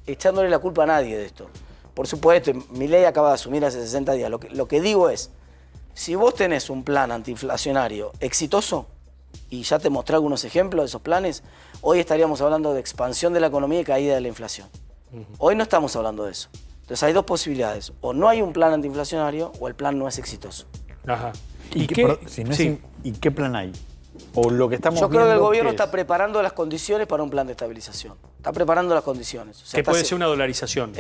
echándole la culpa a nadie de esto. Por supuesto, Milei acaba de asumir hace 60 días. Lo que digo es, si vos tenés un plan antiinflacionario exitoso, y ya te mostré algunos ejemplos de esos planes, hoy estaríamos hablando de expansión de la economía y caída de la inflación. Hoy no estamos hablando de eso. Entonces hay 2 posibilidades. O no hay un plan antiinflacionario o el plan no es exitoso. Ajá. ¿Y qué plan hay? O lo que estamos Yo creo que el gobierno está preparando las condiciones para un plan de estabilización. Está preparando las condiciones. O sea, que puede ser una dolarización.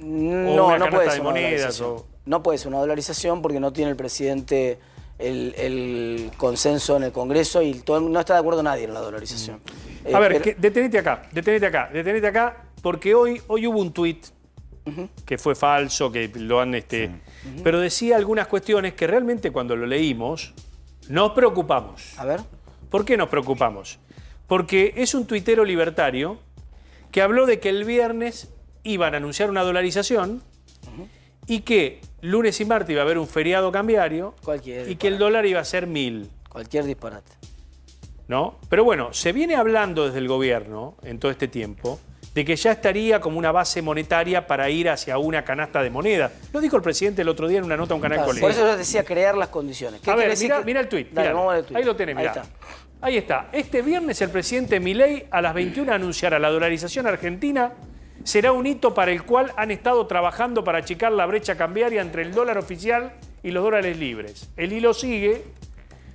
No puede ser una dolarización. No puede ser una dolarización porque no tiene el presidente el consenso en el Congreso y no está de acuerdo nadie en la dolarización. A ver, detenete acá, porque hoy hubo un tuit que fue falso, que lo han... Pero decía algunas cuestiones que realmente cuando lo leímos nos preocupamos. A ver. ¿Por qué nos preocupamos? Porque es un tuitero libertario que habló de que el viernes iban a anunciar una dolarización y que lunes y martes iba a haber un feriado cambiario y que el dólar iba a ser 1000. Cualquier disparate. ¿No? Pero bueno, se viene hablando desde el gobierno en todo este tiempo de que ya estaría como una base monetaria para ir hacia una canasta de moneda. Lo dijo el presidente el otro día en una nota a un canal colega. Por eso yo decía crear las condiciones. A ver, mira el tuit. Ahí lo tenés, mirá. Ahí está. Este viernes el presidente Milei a las 21 anunciará la dolarización argentina. Será un hito para el cual han estado trabajando para achicar la brecha cambiaria entre el dólar oficial y los dólares libres. El hilo sigue.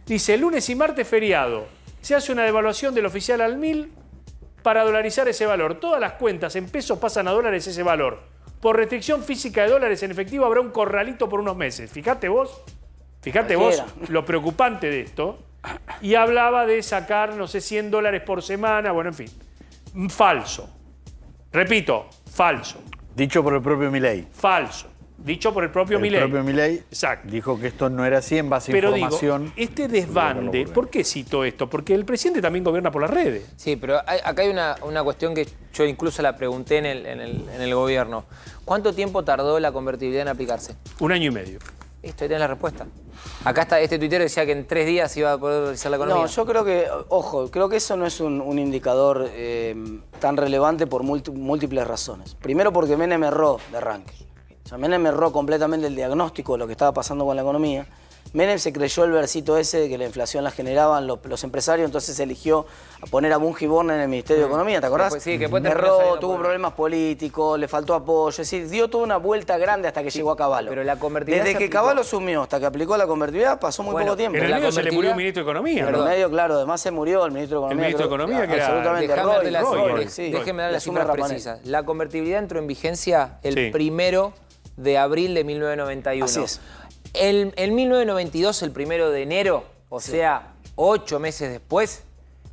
Dice, lunes y martes feriado. Se hace una devaluación del oficial al 1000 para dolarizar ese valor. Todas las cuentas en pesos pasan a dólares ese valor. Por restricción física de dólares en efectivo habrá un corralito por unos meses. Fíjate vos lo preocupante de esto. Y hablaba de sacar, no sé, $100 por semana. Bueno, en fin. Falso. Repito, falso. Dicho por el propio Milei. Falso. Dicho por el propio Milei. El propio Milei Exacto. Dijo que esto no era así en base a pero información. Digo, este desbande, ¿por qué cito esto? Porque el presidente también gobierna por las redes. Sí, pero acá hay una cuestión que yo incluso la pregunté en el gobierno. ¿Cuánto tiempo tardó la convertibilidad en aplicarse? 1 año y medio. Listo, ahí tenés la respuesta. Acá está, este tuitero decía que en 3 días iba a poder realizar la economía. No, yo creo que, ojo, creo que eso no es un indicador tan relevante por múltiples razones. Primero porque Menem erró de arranque. O sea, Menem erró completamente el diagnóstico de lo que estaba pasando con la economía. Menem se creyó el versito ese de que la inflación la generaban los empresarios, entonces eligió a poner a Bunge Born en el Ministerio de Economía, ¿te acordás? Sí, que erró, tuvo problemas políticos, le faltó apoyo, es decir, dio toda una vuelta grande hasta que llegó a Caballo. Pero la convertibilidad desde que Caballo asumió hasta que aplicó la convertibilidad pasó muy poco tiempo. En el medio se le murió el ministro de Economía. En el medio, claro, además se murió el ministro de Economía. El ministro de Economía, que era... Absolutamente, déjeme dar las cifras precisas. La convertibilidad entró en vigencia el 1 de abril de 1991. Así es. En 1992, el 1 de enero, o sea, 8 meses después,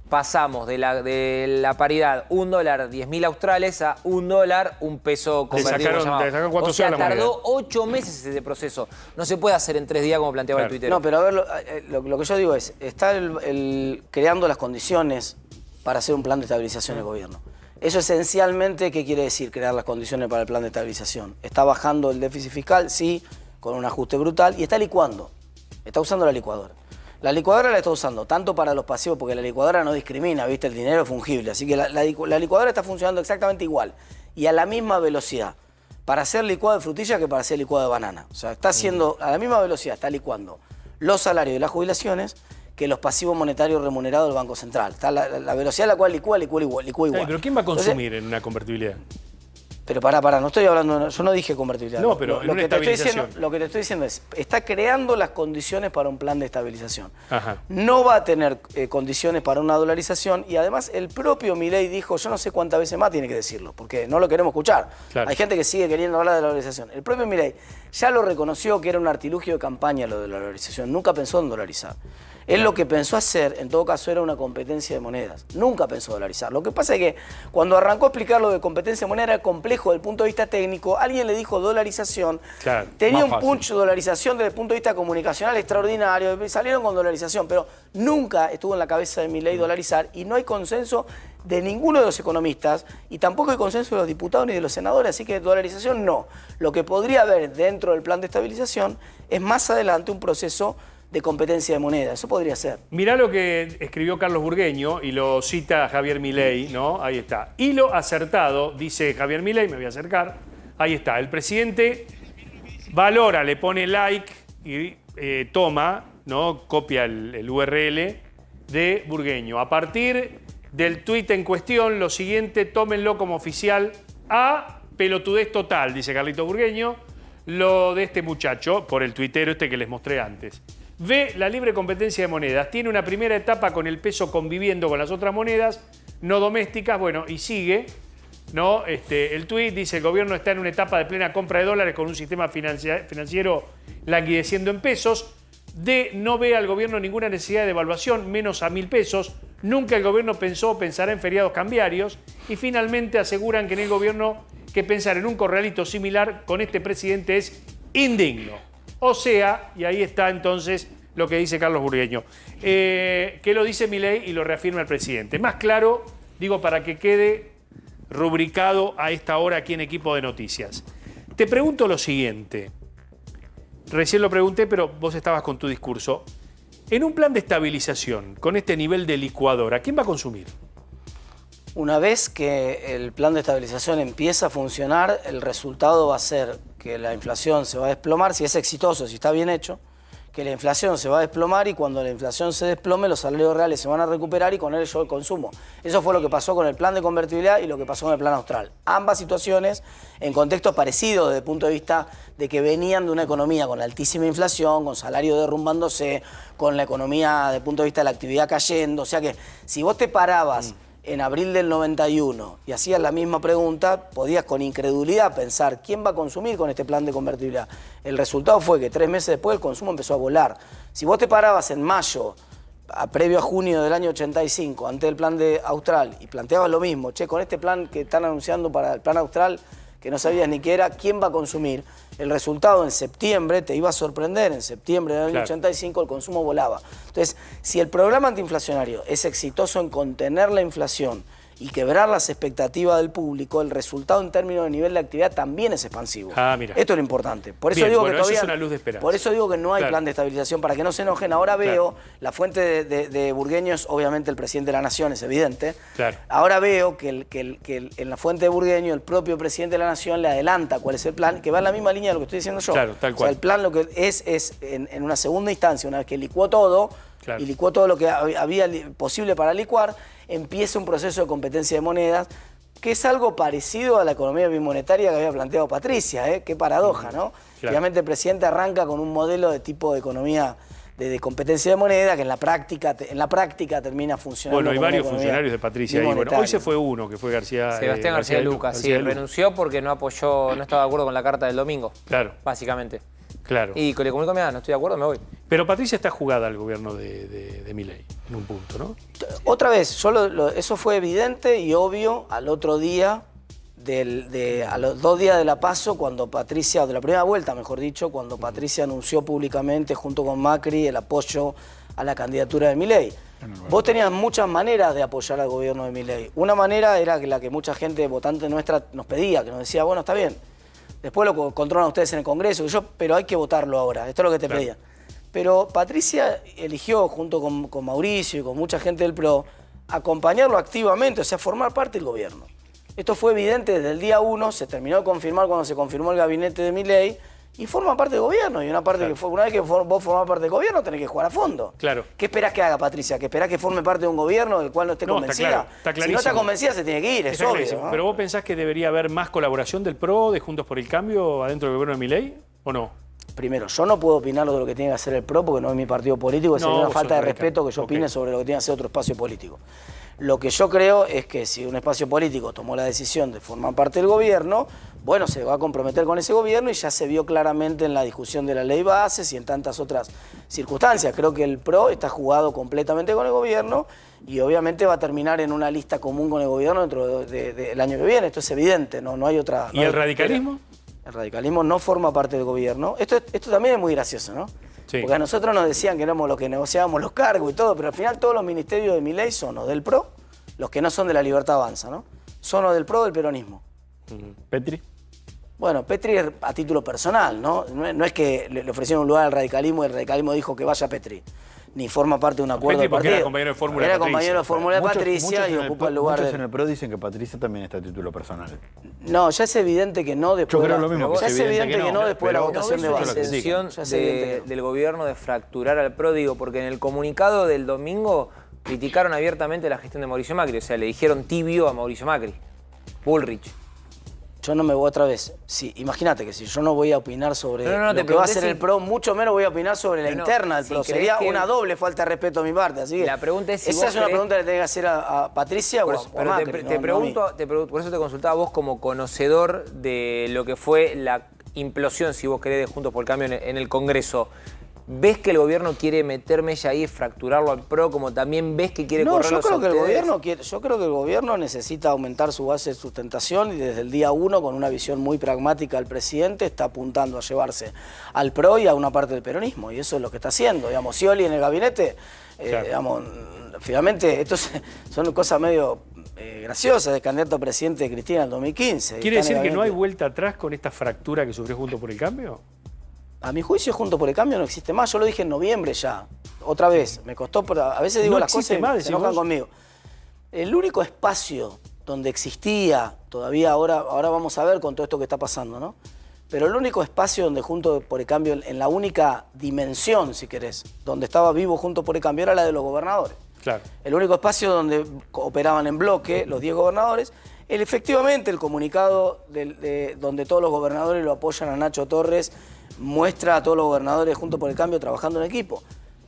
pasamos de la paridad $1, 10.000 australes, a $1, un peso convertido. Le sacaron 4 o sea, soles a la tardó 8 meses ese proceso. No se puede hacer en 3 días como planteaba el tuitero. No, pero a ver, lo que yo digo es, está creando las condiciones para hacer un plan de estabilización del gobierno. Eso esencialmente, ¿qué quiere decir crear las condiciones para el plan de estabilización? Está bajando el déficit fiscal, sí, con un ajuste brutal, y está licuando. Está usando la licuadora. La licuadora la está usando tanto para los pasivos, porque la licuadora no discrimina, ¿viste? El dinero es fungible. Así que la licuadora está funcionando exactamente igual y a la misma velocidad para hacer licuado de frutilla que para hacer licuado de banana. O sea, está haciendo a la misma velocidad, está licuando los salarios y las jubilaciones que los pasivos monetarios remunerados del Banco Central. Está la velocidad a la cual licúa igual. Pero ¿quién va a consumir en una convertibilidad? Pero pará, no estoy hablando, yo no dije convertibilidad. No, pero en una estabilización. Lo que te estoy diciendo es, está creando las condiciones para un plan de estabilización. Ajá. No va a tener condiciones para una dolarización y además el propio Milei dijo, yo no sé cuántas veces más tiene que decirlo, porque no lo queremos escuchar. Claro. Hay gente que sigue queriendo hablar de la dolarización. El propio Milei ya lo reconoció que era un artilugio de campaña lo de la dolarización, nunca pensó en dolarizar. Él lo que pensó hacer, en todo caso, era una competencia de monedas. Nunca pensó dolarizar. Lo que pasa es que cuando arrancó a explicar lo de competencia de moneda era complejo desde el punto de vista técnico. Alguien le dijo dolarización. Claro, tenía un punch dolarización desde el punto de vista comunicacional extraordinario. Salieron con dolarización, pero nunca estuvo en la cabeza de Milei dolarizar y no hay consenso de ninguno de los economistas y tampoco hay consenso de los diputados ni de los senadores, así que dolarización no. Lo que podría haber dentro del plan de estabilización es más adelante un proceso de competencia de moneda, eso podría ser. Mirá lo que escribió Carlos Burgueño y lo cita Javier Milei, ¿no? Ahí está. Hilo acertado, dice Javier Milei, me voy a acercar. Ahí está, el presidente valora, le pone like y toma, ¿no? Copia el URL de Burgueño. A partir del tuit en cuestión, lo siguiente, tómenlo como oficial a pelotudez total, dice Carlito Burgueño, lo de este muchacho, por el tuitero este que les mostré antes. Ve la libre competencia de monedas. Tiene una primera etapa con el peso conviviendo con las otras monedas no domésticas. Bueno, y sigue, ¿no? El tuit dice, el gobierno está en una etapa de plena compra de dólares con un sistema financiero languideciendo en pesos. D, no ve al gobierno ninguna necesidad de devaluación, menos a 1.000 pesos. Nunca el gobierno pensó o pensará en feriados cambiarios. Y finalmente aseguran que en el gobierno que pensar en un corralito similar con este presidente es indigno. O sea, y ahí está entonces lo que dice Carlos Burgueño, que lo dice Milei y lo reafirma el presidente. Más claro, digo, para que quede rubricado a esta hora aquí en Equipo de Noticias. Te pregunto lo siguiente, recién lo pregunté, pero vos estabas con tu discurso. En un plan de estabilización, con este nivel de licuadora, ¿quién va a consumir? Una vez que el plan de estabilización empieza a funcionar, el resultado va a ser que la inflación se va a desplomar, si es exitoso, si está bien hecho, que la inflación se va a desplomar y cuando la inflación se desplome los salarios reales se van a recuperar y con ello el consumo. Eso fue lo que pasó con el plan de convertibilidad y lo que pasó con el plan austral. Ambas situaciones en contextos parecidos desde el punto de vista de que venían de una economía con altísima inflación, con salario derrumbándose, con la economía desde el punto de vista de la actividad cayendo. O sea que si vos te parabas en abril del 91 y hacías la misma pregunta, podías con incredulidad pensar ¿quién va a consumir con este plan de convertibilidad? El resultado fue que 3 meses después el consumo empezó a volar. Si vos te parabas en mayo, previo a junio del año 85, antes del plan de austral, y planteabas lo mismo, che, con este plan que están anunciando para el plan austral, que no sabías ni qué era, ¿quién va a consumir? El resultado en septiembre te iba a sorprender, en septiembre del año 85 el consumo volaba. Entonces, si el programa antiinflacionario es exitoso en contener la inflación y quebrar las expectativas del público, el resultado en términos de nivel de actividad también es expansivo. Mira. Esto es lo importante. Por eso Bien, digo bueno, que todavía, eso es una luz de esperanza. por eso digo que no hay Claro. plan de estabilización, para que no se enojen. Ahora veo, la fuente de Burgueño es obviamente el presidente de la Nación, es evidente. Claro. Ahora veo que en la fuente de Burgueño el propio presidente de la Nación le adelanta cuál es el plan, que va en la misma línea de lo que estoy diciendo yo. Claro, tal O cual. sea, el plan lo que es en una segunda instancia, una vez que licuó todo, Claro. y licuó todo lo que había posible para licuar, empieza un proceso de competencia de monedas, que es algo parecido a la economía bimonetaria que había planteado Patricia, qué paradoja, ¿no? Claro. Finalmente el presidente arranca con un modelo de tipo de economía de competencia de moneda que en la práctica termina funcionando. Bueno, hay como una varios economía funcionarios de Patricia ahí. Bueno, hoy bimonetaria. se fue uno, que fue García. Sebastián García Luca, sí, Luca. renunció porque no apoyó, no estaba de acuerdo con la carta del domingo. Claro. Básicamente. Claro. Y le comunico, mira, no estoy de acuerdo, me voy. Pero Patricia está jugada al gobierno de Milei, en un punto, ¿no? Otra vez, eso fue evidente y obvio al otro día, a los 2 días de la PASO, cuando Patricia, de la primera vuelta, mejor dicho, cuando Patricia anunció públicamente, junto con Macri, el apoyo a la candidatura de Milei. Vos tenías muchas maneras de apoyar al gobierno de Milei. Una manera era la que mucha gente votante nuestra nos pedía, que nos decía, bueno, está bien, después lo controlan ustedes en el Congreso, pero hay que votarlo ahora, esto es lo que te pedían. Pero Patricia eligió, junto con Mauricio y con mucha gente del PRO, acompañarlo activamente, o sea, formar parte del gobierno. Esto fue evidente desde el día 1, se terminó de confirmar cuando se confirmó el gabinete de Milei, y forma parte del gobierno. Y una vez que vos formás parte del gobierno, tenés que jugar a fondo. Claro. ¿Qué esperás que haga Patricia? ¿Que esperás que forme parte de un gobierno del cual no esté convencida? Está claro, está clarísimo. Si no está convencida, se tiene que ir, es obvio, ¿no? Pero vos pensás que debería haber más colaboración del PRO, de Juntos por el Cambio, adentro del gobierno de Milei, ¿o no? Primero, yo no puedo opinar de lo que tiene que hacer el PRO porque no es mi partido político, sería una falta de respeto que yo opine sobre lo que tiene que hacer otro espacio político. Lo que yo creo es que si un espacio político tomó la decisión de formar parte del gobierno, bueno, se va a comprometer con ese gobierno y ya se vio claramente en la discusión de la ley bases y en tantas otras circunstancias. Creo que el PRO está jugado completamente con el gobierno y obviamente va a terminar en una lista común con el gobierno dentro del año que viene. Esto es evidente, no hay otra... ¿Y el radicalismo? El radicalismo no forma parte del gobierno. Esto también es muy gracioso, ¿no? Sí. Porque a nosotros nos decían que éramos los que negociábamos los cargos y todo, pero al final todos los ministerios de Milei son o del PRO, los que no son de la Libertad Avanza, ¿no? Son o del PRO o del peronismo. ¿Petri? Bueno, Petri es a título personal, ¿no? No es que le ofrecieron un lugar al radicalismo y el radicalismo dijo que vaya Petri. Ni forma parte de un acuerdo del partido. Era compañero de fórmula de Patricia. Era compañero de fórmula de Patricia y ocupa el lugar de... Muchos en el PRO dicen que Patricia también está a título personal. No, ya es evidente que no después... Yo creo lo mismo. Ya es evidente que no después de la votación de base. ¿No ves la intención del gobierno de fracturar al PRO? Digo, porque en el comunicado del domingo criticaron abiertamente la gestión de Mauricio Macri. O sea, le dijeron tibio a Mauricio Macri. Bullrich. Yo no me voy otra vez. Imagínate que si yo no voy a opinar sobre lo que va a hacer el PRO, mucho menos voy a opinar sobre la interna del PRO. Sería una doble falta de respeto a mi parte. Así que la pregunta es si esa es una pregunta que le tenés que hacer a Patricia o a Macri. Por eso te consultaba vos como conocedor de lo que fue la implosión, si vos querés, de Juntos por el Cambio en el Congreso. ¿Ves que el gobierno quiere meterme ya ahí y fracturarlo al PRO, como también ves que quiere correrlo a ustedes? Yo creo que el gobierno necesita aumentar su base de sustentación y desde el día 1, con una visión muy pragmática del presidente, está apuntando a llevarse al PRO y a una parte del peronismo. Y eso es lo que está haciendo. Digamos, Scioli en el gabinete, digamos, finalmente, esto son cosas medio graciosas, de candidato a presidente de Cristina en el 2015. ¿Quiere decir que no hay vuelta atrás con esta fractura que sufrió Juntos por el Cambio? A mi juicio, Juntos por el Cambio no existe más. Yo lo dije en noviembre ya. Otra vez. Me costó, pero a veces digo las cosas y se enojan conmigo. El único espacio donde existía, todavía ahora vamos a ver con todo esto que está pasando, ¿no? Pero el único espacio donde Juntos por el Cambio, en la única dimensión, si querés, donde estaba vivo Juntos por el Cambio era la de los gobernadores. Claro. El único espacio donde operaban en bloque los 10 gobernadores. Efectivamente, el comunicado donde todos los gobernadores lo apoyan a Nacho Torres muestra a todos los gobernadores Juntos por el Cambio trabajando en equipo.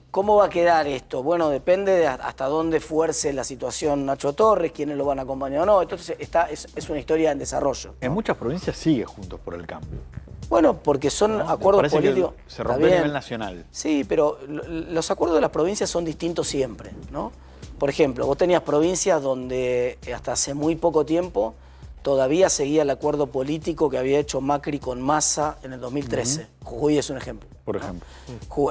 ¿Cómo va a quedar esto? Bueno, depende de hasta dónde fuerce la situación Nacho Torres, quiénes lo van a acompañar o no. Entonces es una historia en desarrollo, ¿no? En muchas provincias sigue Juntos por el Cambio. Bueno, porque son acuerdos políticos. Se rompe a nivel nacional. Sí, pero los acuerdos de las provincias son distintos siempre, ¿no? Por ejemplo, vos tenías provincias donde hasta hace muy poco tiempo todavía seguía el acuerdo político que había hecho Macri con Massa en el 2013. Jujuy es un ejemplo. Por ejemplo.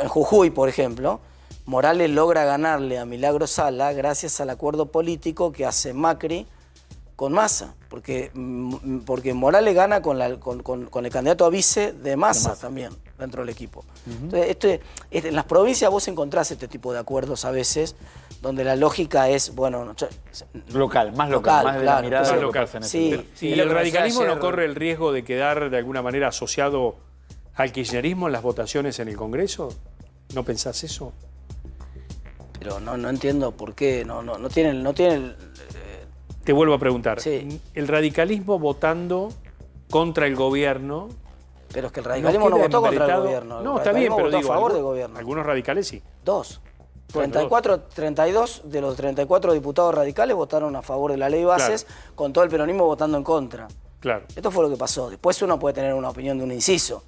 En Jujuy, por ejemplo, Morales logra ganarle a Milagro Sala gracias al acuerdo político que hace Macri con Massa. Porque Morales gana con el candidato a vice de Massa también dentro del equipo. Entonces, en las provincias vos encontrás este tipo de acuerdos a veces, donde la lógica es, bueno... Local, más local, más de la mirada más de local. Sí. ¿Y el radicalismo no corre el riesgo de quedar de alguna manera asociado al kirchnerismo en las votaciones en el Congreso? ¿No pensás eso? Pero no entiendo por qué, no tienen Te vuelvo a preguntar. Sí. El radicalismo votando contra el gobierno... Pero es que el radicalismo no votó contra el gobierno. No, está bien, pero votó digo, a favor del gobierno. Algunos radicales sí. 32 de los 34 diputados radicales votaron a favor de la ley bases, con todo el peronismo votando en contra. Claro. Esto fue lo que pasó. Después uno puede tener una opinión de un inciso,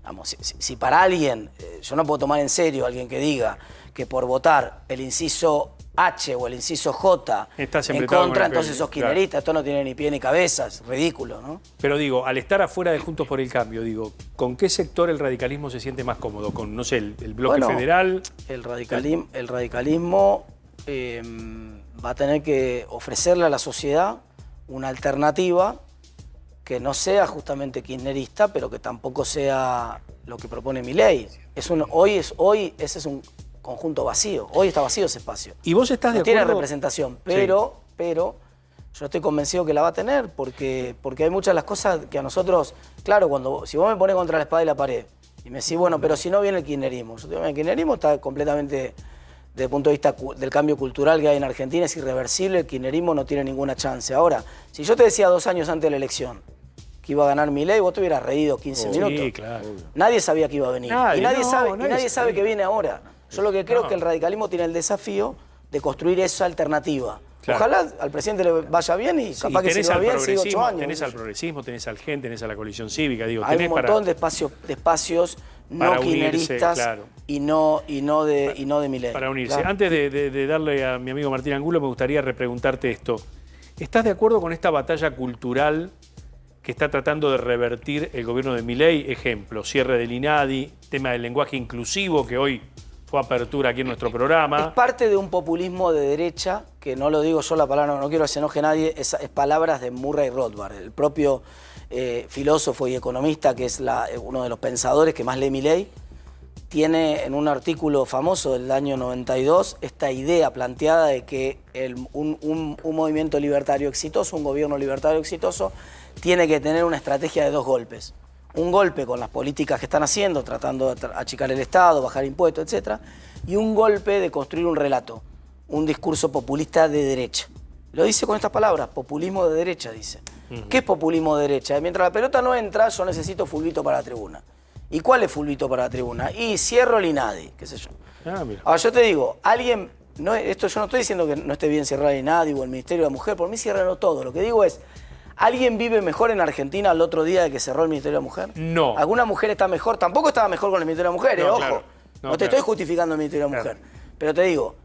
Vamos, si para alguien, yo no puedo tomar en serio a alguien que diga que por votar el inciso H o el inciso J en contra, entonces sos kirchnerista. Esto no tiene ni pie ni cabeza, es ridículo, ¿no? Pero digo, al estar afuera de Juntos por el Cambio, digo, ¿con qué sector el radicalismo se siente más cómodo? ¿Con, no sé, el bloque federal? El radicalismo va a tener que ofrecerle a la sociedad una alternativa que no sea justamente kirchnerista, pero que tampoco sea lo que propone Milei. Hoy ese es un conjunto vacío. Hoy está vacío ese espacio. ¿Y vos estás de acuerdo? No tiene representación, pero yo estoy convencido que la va a tener, porque hay muchas de las cosas que a nosotros, claro, si vos me pones contra la espada y la pared y me decís, bueno, pero si no viene el kirchnerismo. Yo te digo, el kirchnerismo está completamente, desde el punto de vista del cambio cultural que hay en Argentina, es irreversible, el kirchnerismo no tiene ninguna chance. Ahora, si yo te decía 2 años antes de la elección que iba a ganar Milei, vos te hubieras reído 15 minutos. Sí, claro. Nadie sabía que iba a venir. Y nadie sabe que viene ahora. Yo lo que creo es que el radicalismo tiene el desafío de construir esa alternativa. Claro. Ojalá al presidente le vaya bien y capaz que si le va bien sigue 8 años. Tenés al progresismo, tenés al GEN, tenés a la coalición cívica. Digo, hay un montón de espacios no kirchneristas y no de Milei. Para unirse. Claro. Antes de darle a mi amigo Martín Angulo, me gustaría repreguntarte esto. ¿Estás de acuerdo con esta batalla cultural que está tratando de revertir el gobierno de Milei? Ejemplo, cierre del INADI, tema del lenguaje inclusivo, que hoy fue apertura aquí en nuestro programa. Es parte de un populismo de derecha, que no lo digo yo la palabra, no quiero que se enoje nadie, es palabras de Murray Rothbard, el propio filósofo y economista, que es uno de los pensadores que más lee Milei, tiene en un artículo famoso del año 92 esta idea planteada de que un movimiento libertario exitoso, un gobierno libertario exitoso, tiene que tener una estrategia de 2 golpes. Un golpe con las políticas que están haciendo, tratando de achicar el Estado, bajar impuestos, etc. Y un golpe de construir un relato, un discurso populista de derecha. Lo dice con estas palabras, populismo de derecha, dice. ¿Qué es populismo de derecha? Mientras la pelota no entra, yo necesito fulbito para la tribuna. ¿Y cuál es fulbito para la tribuna? Y cierro el INADI, qué sé yo. Ahora yo te digo, alguien, yo no estoy diciendo que no esté bien cerrar el INADI o el Ministerio de la Mujer, por mí ciérrenlo todo. Lo que digo es, ¿alguien vive mejor en Argentina el otro día de que cerró el Ministerio de la Mujer? No. ¿Alguna mujer está mejor? Tampoco estaba mejor con el Ministerio de la Mujer, ojo. Claro. No te estoy justificando el Ministerio de la Mujer. Pero te digo,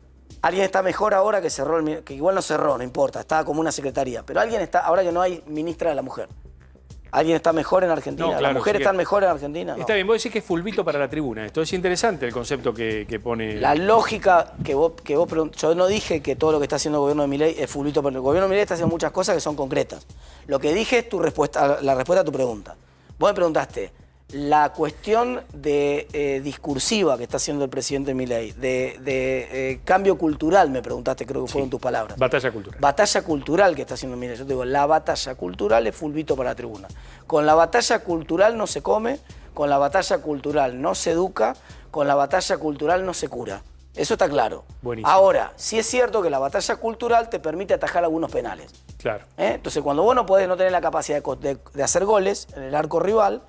alguien está mejor ahora que cerró, que igual no cerró, no importa, estaba como una secretaría. Pero alguien está, ahora que no hay ministra de la Mujer, ¿alguien está mejor en Argentina? No, claro, ¿Las mujeres están mejor en Argentina? Está bien, vos decís que es fulbito para la tribuna. Esto es interesante el concepto que pone... La lógica que vos yo no dije que todo lo que está haciendo el gobierno de Milei es fulbito, pero el gobierno de Milei está haciendo muchas cosas que son concretas. Lo que dije es la respuesta a tu pregunta. Vos me preguntaste, la cuestión discursiva que está haciendo el presidente Milei, de cambio cultural, me preguntaste, creo que fueron tus palabras. Batalla cultural. Batalla cultural que está haciendo Milei. Yo te digo, la batalla cultural es fulbito para la tribuna. Con la batalla cultural no se come, con la batalla cultural no se educa, con la batalla cultural no se cura. Eso está claro. Buenísimo. Ahora, sí es cierto que la batalla cultural te permite atajar algunos penales. Claro. Entonces, cuando vos no tenés la capacidad de hacer goles en el arco rival,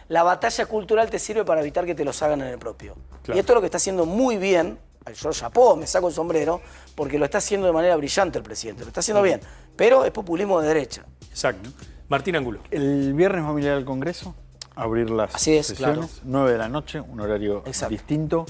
la batalla cultural te sirve para evitar que te los hagan en el propio. Claro. Y esto es lo que está haciendo muy bien, yo chapó, me saco el sombrero, porque lo está haciendo de manera brillante el presidente, lo está haciendo bien, pero es populismo de derecha. Exacto. Martín Angulo. El viernes va a venir al Congreso, a abrir las sesiones, claro. 9 de la noche, un horario distinto.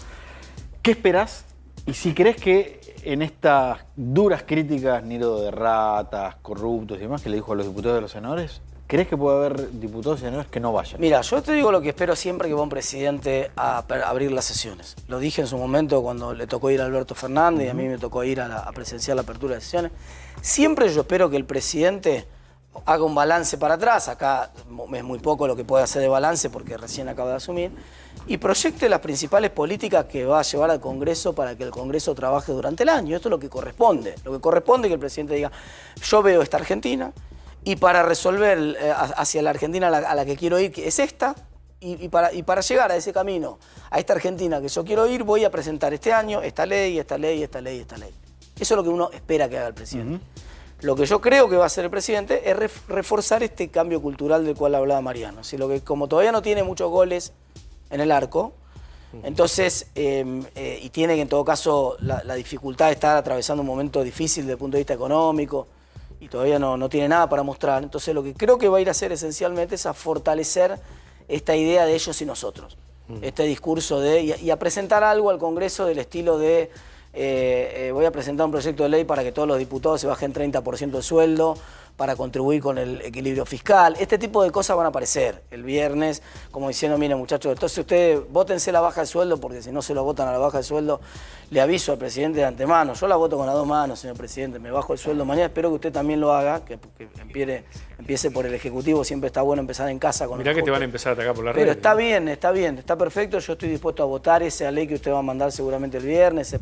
¿Qué esperás? Y si crees que en estas duras críticas, Niro de ratas, corruptos y demás, que le dijo a los diputados y a los senadores, ¿crees que puede haber diputados y senadores que no vayan? Mira, yo te digo lo que espero siempre que va un presidente a abrir las sesiones. Lo dije en su momento cuando le tocó ir a Alberto Fernández y a mí me tocó ir a presenciar la apertura de sesiones. Siempre yo espero que el presidente haga un balance para atrás. Acá es muy poco lo que puede hacer de balance porque recién acaba de asumir. Y proyecte las principales políticas que va a llevar al Congreso para que el Congreso trabaje durante el año. Esto es lo que corresponde. Lo que corresponde es que el presidente diga, yo veo esta Argentina y para resolver hacia la Argentina a la que quiero ir, que es esta, y para llegar a ese camino, a esta Argentina que yo quiero ir, voy a presentar este año esta ley, esta ley, esta ley, esta ley. Eso es lo que uno espera que haga el presidente. Lo que yo creo que va a hacer el presidente es reforzar este cambio cultural del cual hablaba Mariano. Si como todavía no tiene muchos goles en el arco, entonces, y tiene que en todo caso la dificultad de estar atravesando un momento difícil desde el punto de vista económico, y todavía no tiene nada para mostrar, entonces lo que creo que va a ir a hacer esencialmente es a fortalecer esta idea de ellos y nosotros. Este discurso de... Y a presentar algo al Congreso del estilo de... voy a presentar un proyecto de ley para que todos los diputados se bajen 30% el sueldo, para contribuir con el equilibrio fiscal. Este tipo de cosas van a aparecer el viernes, como diciendo, miren muchachos, entonces ustedes vótense la baja de sueldo, porque si no se lo votan a la baja de sueldo, le aviso al presidente de antemano, yo la voto con las 2 manos, señor presidente, me bajo el sueldo mañana, espero que usted también lo haga, que empiece por el Ejecutivo, siempre está bueno empezar en casa con Mirá que te van a empezar a atacar por la red. Pero está bien, está perfecto, yo estoy dispuesto a votar esa ley que usted va a mandar seguramente el viernes,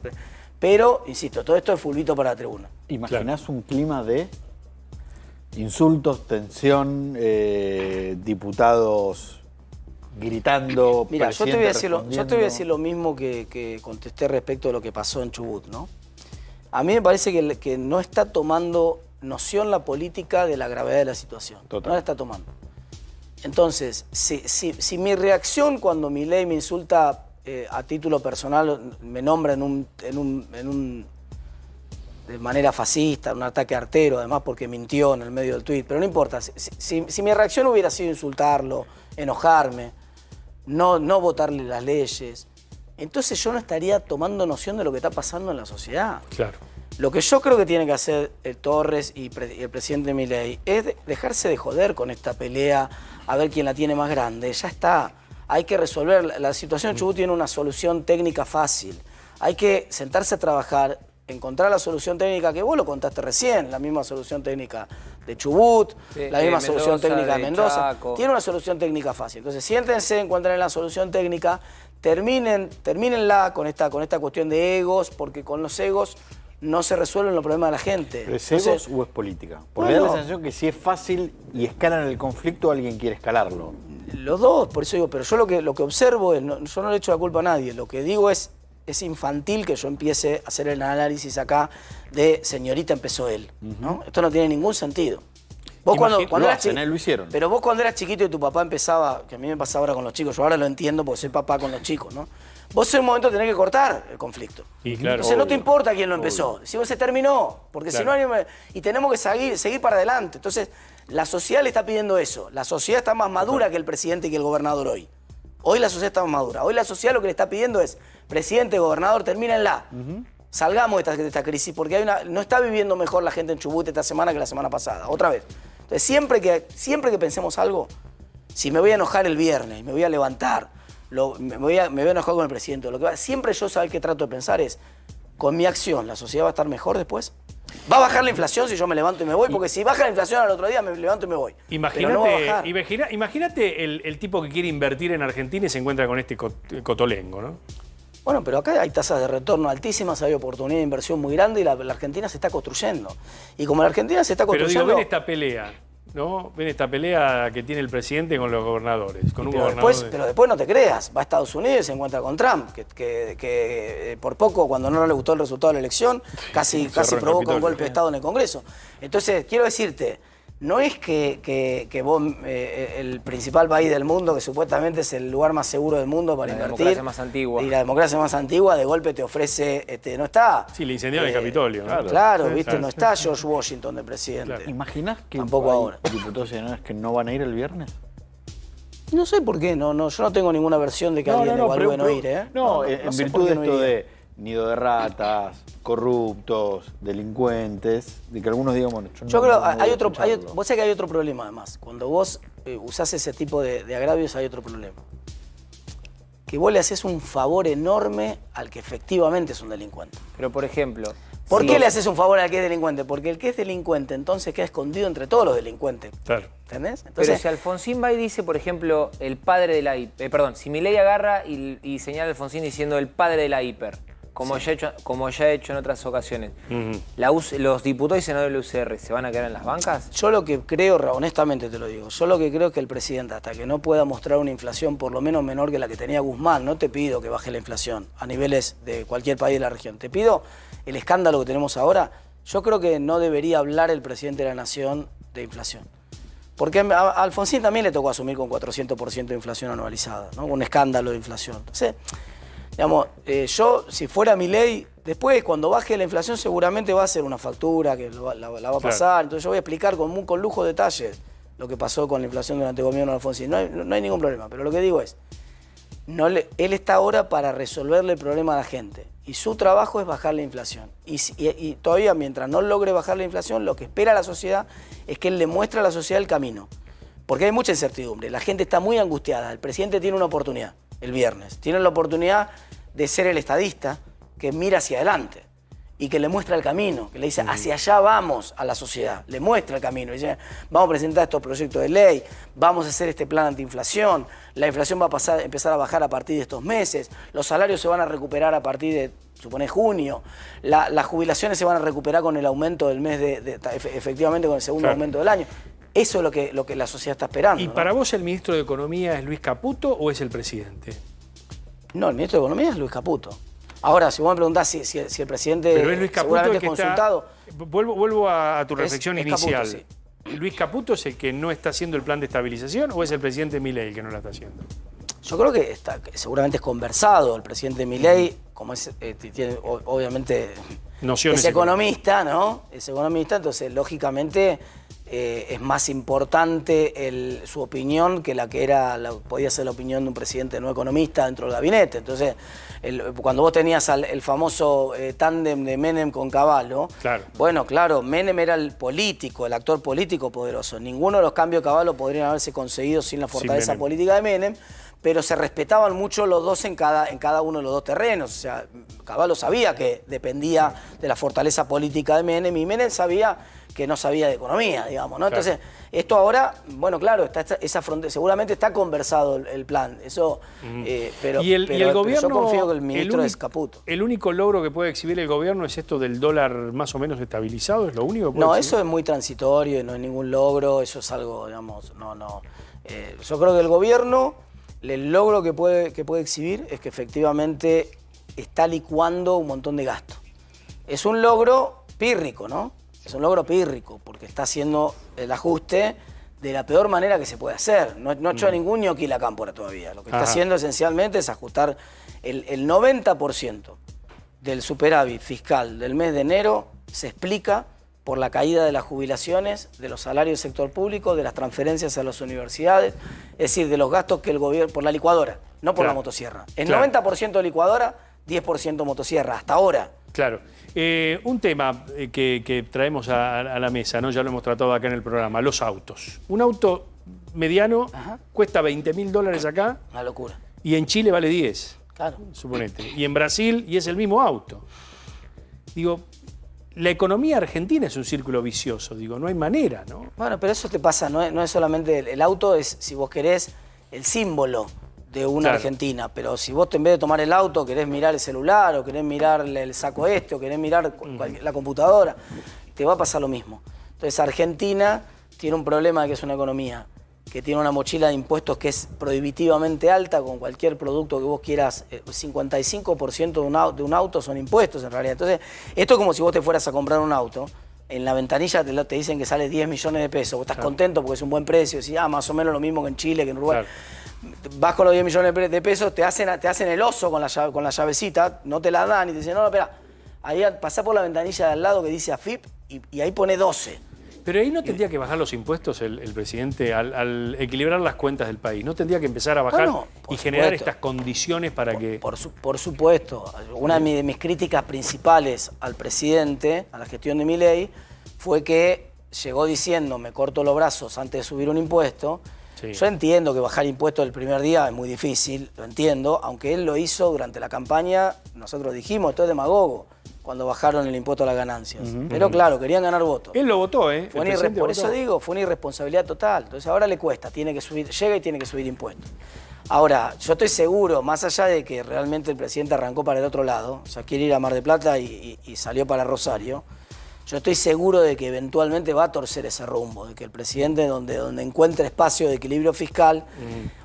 pero, insisto, todo esto es fulbito para la tribuna. ¿Imaginás un clima de insultos, tensión, diputados gritando? Mira, yo te voy a decir lo mismo que contesté respecto de lo que pasó en Chubut, ¿no? A mí me parece que no está tomando noción la política de la gravedad de la situación. Total. No la está tomando. Entonces, si mi reacción cuando Milei me insulta a título personal, me nombra de manera fascista, un ataque artero, además porque mintió en el medio del tuit, pero no importa. Si mi reacción hubiera sido insultarlo, enojarme, no votarle las leyes, entonces yo no estaría tomando noción de lo que está pasando en la sociedad. Claro. Lo que yo creo que tiene que hacer Torres y el presidente Milei es dejarse de joder con esta pelea, a ver quién la tiene más grande. Ya está. Hay que resolver. La situación de Chubut tiene una solución técnica fácil. Hay que sentarse a trabajar, encontrar la solución técnica que vos lo contaste recién, la misma solución técnica de Chubut, la misma solución técnica de Mendoza. Tiene una solución técnica fácil. Entonces siéntense, encuentren la solución técnica, termínenla con esta cuestión de egos, porque con los egos no se resuelven los problemas de la gente. ¿Pero es egos o es política? Porque da la sensación que si es fácil y escalan el conflicto, alguien quiere escalarlo. Los dos, por eso digo, pero yo lo que observo es, yo no le echo la culpa a nadie, lo que digo es infantil que yo empiece a hacer el análisis acá de señorita empezó él, ¿no? Esto no tiene ningún sentido. Vos cuando eras chiquito, lo hicieron. Pero vos cuando eras chiquito y tu papá empezaba, que a mí me pasa ahora con los chicos, yo ahora lo entiendo porque soy papá con los chicos, ¿no? Vos en un momento tenés que cortar el conflicto. Y claro, entonces no te importa quién lo empezó, si vos se terminó, porque si no y tenemos que seguir para adelante. Entonces la sociedad le está pidiendo eso, la sociedad está más madura que el presidente y que el gobernador hoy. Hoy la sociedad está más madura. Hoy la sociedad lo que le está pidiendo es, presidente, gobernador, termínenla. Salgamos de esta crisis, porque no está viviendo mejor la gente en Chubut esta semana que la semana pasada. Otra vez. Entonces, siempre que pensemos algo, si me voy a enojar el viernes, me voy a levantar, me voy a enojar con el presidente, siempre yo saber qué trato de pensar es, con mi acción, ¿la sociedad va a estar mejor después? ¿Va a bajar la inflación si yo me levanto y me voy? Porque si baja la inflación al otro día me levanto y me voy. Imagínate el tipo que quiere invertir en Argentina y se encuentra con este cotolengo, ¿no? Bueno, pero acá hay tasas de retorno altísimas, hay oportunidad de inversión muy grande y la Argentina se está construyendo. Y como la Argentina se está construyendo... Pero digo, ven esta pelea, ¿no? Ven esta pelea que tiene el presidente con los gobernadores, con un gobernador. Pero después no te creas, va a Estados Unidos y se encuentra con Trump, que por poco, cuando no le gustó el resultado de la elección, casi provoca un golpe de Estado en el Congreso. Entonces, quiero decirte, no es que vos, el principal país del mundo, que supuestamente es el lugar más seguro del mundo para invertir. La democracia más antigua. Y la democracia más antigua, de golpe te ofrece, no está. Sí, le incendiaron el Capitolio. Claro, viste, no está George Washington de presidente. Claro. ¿Imaginás que tampoco ahora diputados y senadores que no van a ir el viernes? No sé por qué, yo no tengo ninguna versión de que alguien evalúe no ir, ¿eh? No, en virtud de esto de nido de ratas, corruptos, delincuentes, de que algunos digan, bueno, yo creo, vos sabés que hay otro problema además. Cuando vos usás ese tipo de agravios hay otro problema. Que vos le haces un favor enorme al que efectivamente es un delincuente. Pero por ejemplo... ¿Por qué le haces un favor al que es delincuente? Porque el que es delincuente entonces queda escondido entre todos los delincuentes. Claro. ¿Entendés? Entonces, pero si Alfonsín va y dice, por ejemplo, el padre de la hiper... perdón, si Milei agarra y señala a Alfonsín diciendo el padre de la hiper... Como ya he hecho en otras ocasiones. ¿Los diputados y senadores del UCR se van a quedar en las bancas? Yo lo que creo, honestamente te lo digo, yo lo que creo es que el presidente, hasta que no pueda mostrar una inflación por lo menos menor que la que tenía Guzmán, no te pido que baje la inflación a niveles de cualquier país de la región, te pido el escándalo que tenemos ahora, yo creo que no debería hablar el presidente de la Nación de inflación. Porque a Alfonsín también le tocó asumir con 400% de inflación anualizada, ¿no? Un escándalo de inflación. Entonces, digamos, yo, si fuera Milei, después cuando baje la inflación seguramente va a hacer una factura que la va a pasar. Entonces yo voy a explicar con lujo de detalles. lo que pasó con la inflación durante el gobierno de Alfonsín. No hay ningún problema, pero lo que digo es, él está ahora para resolverle el problema a la gente y su trabajo es bajar la inflación. Y todavía mientras no logre bajar la inflación, lo que espera la sociedad es que él le muestre a la sociedad el camino. Porque hay mucha incertidumbre, la gente está muy angustiada, el presidente tiene una oportunidad el viernes, tiene la oportunidad de ser el estadista que mira hacia adelante y que le muestra el camino, que le dice hacia allá vamos a la sociedad, le muestra el camino, dice vamos a presentar estos proyectos de ley, vamos a hacer este plan antiinflación, la inflación va a empezar a bajar a partir de estos meses, los salarios se van a recuperar a partir de, supone, junio, las jubilaciones se van a recuperar con el aumento del mes efectivamente con el segundo aumento del año. Eso es lo que la sociedad está esperando. ¿Y para vos el ministro de Economía es Luis Caputo o es el presidente? No, el ministro de Economía es Luis Caputo. Ahora, si vos me preguntás si el presidente pero es Luis Caputo seguramente es consultado... Vuelvo a tu reflexión inicial. Caputo, sí. ¿Luis Caputo es el que no está haciendo el plan de estabilización o es el presidente Milei el que no la está haciendo? Yo creo que seguramente es conversado. El presidente Milei, como tiene obviamente... Nociones es economista, ¿no? Es economista, entonces lógicamente... es más importante su opinión que la que podía ser la opinión de un presidente no economista dentro del gabinete. Entonces, cuando vos tenías el famoso tándem de Menem con Cavallo, bueno, claro, Menem era el político, el actor político poderoso. Ninguno de los cambios de Cavallo podrían haberse conseguido sin la fortaleza política de Menem, pero se respetaban mucho los dos en cada uno de los dos terrenos. O sea, Cavallo sabía que dependía de la fortaleza política de Menem y Menem sabía que no sabía de economía, digamos, ¿no? Entonces, esto ahora, bueno, claro, esa frontera, seguramente está conversado el plan, eso, pero el gobierno, yo confío que el ministro es Caputo. ¿El único logro que puede exhibir el gobierno es esto del dólar más o menos estabilizado? ¿Es lo único que puede exhibir? Eso es muy transitorio y no es ningún logro, eso es algo, digamos, yo creo que el gobierno, el logro que puede exhibir es que efectivamente está licuando un montón de gastos. Es un logro pírrico, ¿no? Es un logro pírrico, porque está haciendo el ajuste de la peor manera que se puede hacer. No ha hecho ningún ñoqui la cámpora todavía. Lo que está haciendo esencialmente es ajustar el 90% del superávit fiscal del mes de enero se explica por la caída de las jubilaciones, de los salarios del sector público, de las transferencias a las universidades, es decir, de los gastos que el gobierno, por la licuadora, no por la motosierra. El 90% licuadora, 10% motosierra, hasta ahora. Claro. Un tema que traemos a la mesa, ¿no? Ya lo hemos tratado acá en el programa, los autos. Un auto mediano cuesta $20.000 acá. Una locura. Y en Chile vale 10. Claro. Suponete. Y en Brasil, y es el mismo auto. Digo, la economía argentina es un círculo vicioso, digo, no hay manera, ¿no? Bueno, pero eso te pasa, no es solamente el auto, es, si vos querés, el símbolo de una Argentina, pero si vos en vez de tomar el auto querés mirar el celular o querés mirar el saco o querés mirar la computadora, te va a pasar lo mismo. Entonces Argentina tiene un problema de que es una economía que tiene una mochila de impuestos que es prohibitivamente alta con cualquier producto que vos quieras. 55% de un auto son impuestos en realidad. Entonces esto es como si vos te fueras a comprar un auto, en la ventanilla te dicen que sale 10 millones de pesos, vos estás contento porque es un buen precio, decís, más o menos lo mismo que en Chile, que en Uruguay. Vas con los 10 millones de pesos, te hacen el oso con la llavecita, no te la dan y te dicen, no, espera, ahí pasá por la ventanilla de al lado que dice AFIP y ahí pone 12. Pero ahí no tendría que bajar los impuestos el presidente al equilibrar las cuentas del país. ¿No tendría que empezar a bajar y generar estas condiciones para que...? Por supuesto. Una de mis críticas principales al presidente, a la gestión de Milei, fue que llegó diciendo, me corto los brazos antes de subir un impuesto. Sí. Yo entiendo que bajar impuestos el primer día es muy difícil, lo entiendo, aunque él lo hizo durante la campaña, nosotros dijimos, esto es demagogo, cuando bajaron el impuesto a las ganancias. Pero claro, querían ganar votos. Él lo votó, ¿eh? Por eso digo, fue una irresponsabilidad total. Entonces ahora le cuesta, tiene que subir, llega y tiene que subir impuestos. Ahora, yo estoy seguro, más allá de que realmente el presidente arrancó para el otro lado, o sea, quiere ir a Mar del Plata y salió para Rosario, yo estoy seguro de que eventualmente va a torcer ese rumbo, de que el presidente donde encuentre espacio de equilibrio fiscal,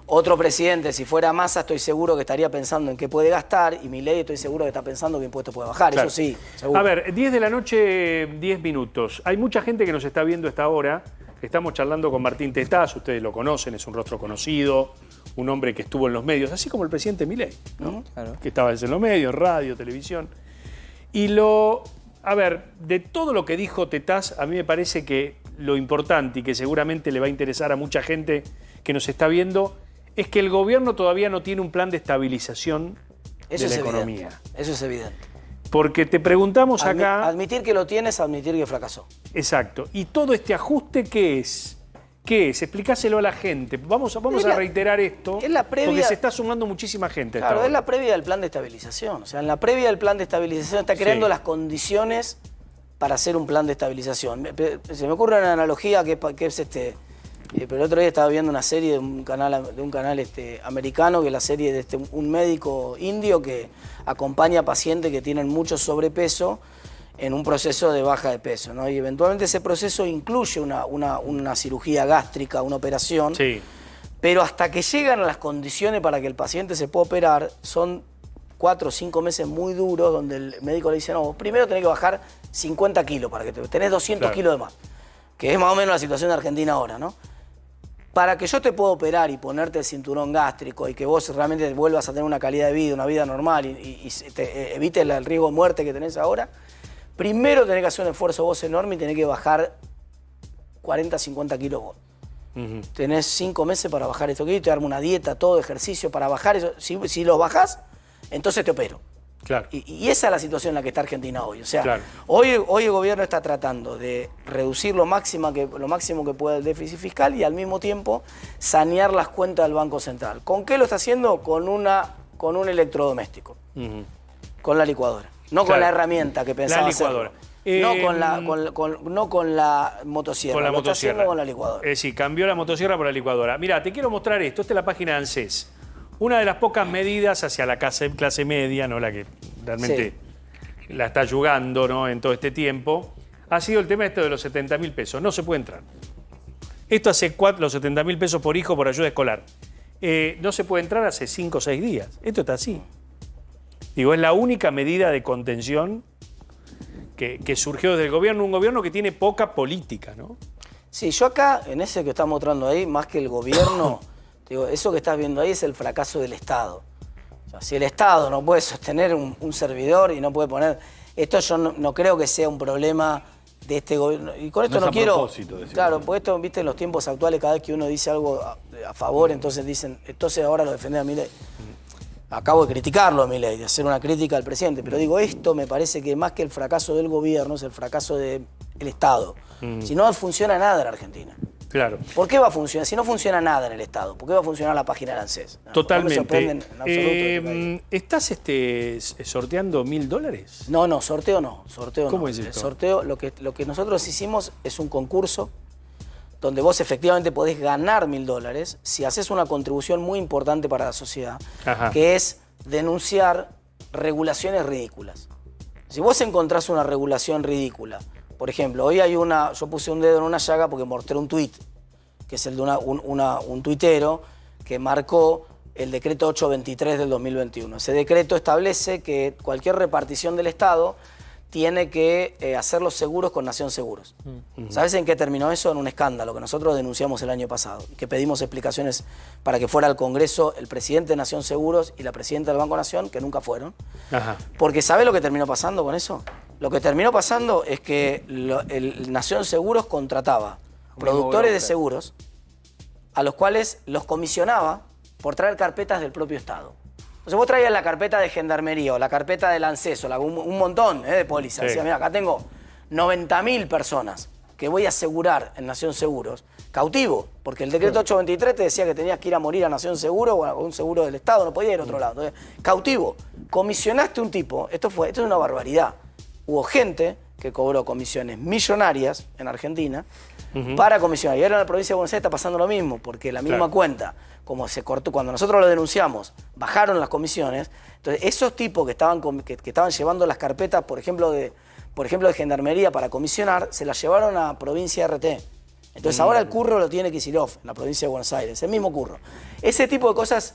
otro presidente, si fuera Massa, estoy seguro que estaría pensando en qué puede gastar, y Milei estoy seguro que está pensando qué impuestos puede bajar, claro. Eso sí, seguro. A ver, 10 de la noche, 10 minutos. Hay mucha gente que nos está viendo a esta hora. Estamos charlando con Martín Tetaz, ustedes lo conocen, es un rostro conocido, un hombre que estuvo en los medios, así como el presidente Milei, ¿no? Claro. Que estaba en los medios, radio, televisión. A ver, de todo lo que dijo Tetaz, a mí me parece que lo importante y que seguramente le va a interesar a mucha gente que nos está viendo, es que el gobierno todavía no tiene un plan de estabilización de la economía. Eso es evidente. Porque te preguntamos acá... Admitir que lo tienes, admitir que fracasó. Exacto. ¿Y todo este ajuste qué es? ¿Qué es? Explícaselo a la gente. Vamos a reiterar esto, es la previa, porque se está sumando muchísima gente. Claro, es la previa del plan de estabilización. O sea, en la previa del plan de estabilización está creando las condiciones para hacer un plan de estabilización. Se me ocurre una analogía que es pero el otro día estaba viendo una serie de un canal americano, que es la serie de un médico indio que acompaña a pacientes que tienen mucho sobrepeso en un proceso de baja de peso, ¿no? Y eventualmente ese proceso incluye una cirugía gástrica, una operación, pero hasta que llegan a las condiciones para que el paciente se pueda operar, son 4 o 5 meses muy duros, donde el médico le dice, no, vos primero tenés que bajar 50 kilos, para que tenés 200 kilos de más, que es más o menos la situación de Argentina ahora, ¿no? Para que yo te pueda operar y ponerte el cinturón gástrico y que vos realmente vuelvas a tener una calidad de vida, una vida normal y te evites el riesgo de muerte que tenés ahora, primero tenés que hacer un esfuerzo vos enorme y tenés que bajar 40, 50 kilos vos. Tenés 5 meses para bajar esto kilos, te armo una dieta, todo ejercicio para bajar eso. Si los bajás, entonces te opero. Claro. Y esa es la situación en la que está Argentina hoy. O sea, hoy el gobierno está tratando de reducir lo máximo que pueda el déficit fiscal y al mismo tiempo sanear las cuentas del Banco Central. ¿Con qué lo está haciendo? Con un electrodoméstico. Con la licuadora. No con la herramienta que pensaba hacerlo. No con la motosierra. Con la lo motosierra. Está haciendo con la licuadora. Sí, cambió la motosierra por la licuadora. Mira, te quiero mostrar esto. Esta es la página de ANSES. Una de las pocas medidas hacia la clase media, ¿no? La que realmente la está ayudando, ¿no? En todo este tiempo, ha sido el tema de los 70.000 pesos. No se puede entrar. Esto hace los 70.000 pesos por hijo por ayuda escolar. No se puede entrar hace 5 o 6 días. Esto está así. Digo, es la única medida de contención que surgió desde el gobierno, un gobierno que tiene poca política, ¿no? Sí, yo acá, en ese que está mostrando ahí, más que el gobierno... Digo, eso que estás viendo ahí es el fracaso del Estado. O sea, si el Estado no puede sostener un servidor y no puede poner... Esto yo no creo que sea un problema de este gobierno. Y con esto no quiero... Claro, porque esto, viste, en los tiempos actuales, cada vez que uno dice algo a favor, entonces dicen, entonces ahora lo defendés a Milei. Acabo de criticarlo a Milei, de hacer una crítica al presidente, pero digo, esto me parece que más que el fracaso del gobierno es el fracaso del Estado. Si no funciona nada en Argentina. Claro. ¿Por qué va a funcionar? Si no funciona nada en el Estado, ¿por qué va a funcionar la página de ANSES? Totalmente. No me sorprenden en absoluto. ¿Estás sorteando $1.000? No, sorteo no. ¿Cómo es esto? El sorteo, lo que nosotros hicimos es un concurso donde vos efectivamente podés ganar $1.000 si haces una contribución muy importante para la sociedad, que es denunciar regulaciones ridículas. Si vos encontrás una regulación ridícula, por ejemplo, hoy hay yo puse un dedo en una llaga porque mostré un tuit, que es el de un tuitero que marcó el decreto 823 del 2021. Ese decreto establece que cualquier repartición del Estado tiene que hacer los seguros con Nación Seguros. ¿Sabes en qué terminó eso? En un escándalo que nosotros denunciamos el año pasado y que pedimos explicaciones para que fuera al Congreso el presidente de Nación Seguros y la presidenta del Banco Nación, que nunca fueron. Porque ¿sabes lo que terminó pasando con eso? Lo que terminó pasando es que el Nación Seguros contrataba productores de seguros a los cuales los comisionaba por traer carpetas del propio Estado. Entonces vos traías la carpeta de Gendarmería o la carpeta del ANSES o un montón de pólizas. Decía, mira, acá tengo 90.000 personas que voy a asegurar en Nación Seguros, cautivo, porque el decreto 823 te decía que tenías que ir a morir a Nación Seguro o a un seguro del Estado, no podías ir a otro lado. Entonces, cautivo, comisionaste un tipo, esto es una barbaridad. Hubo gente que cobró comisiones millonarias en Argentina para comisionar. Y ahora en la provincia de Buenos Aires está pasando lo mismo, porque la misma cuenta, como se cortó, cuando nosotros lo denunciamos, bajaron las comisiones. Entonces, esos tipos que estaban llevando las carpetas, por ejemplo, de Gendarmería para comisionar, se las llevaron a provincia RT. Entonces, ahora el curro lo tiene Kicillof, en la provincia de Buenos Aires, el mismo curro. Ese tipo de cosas,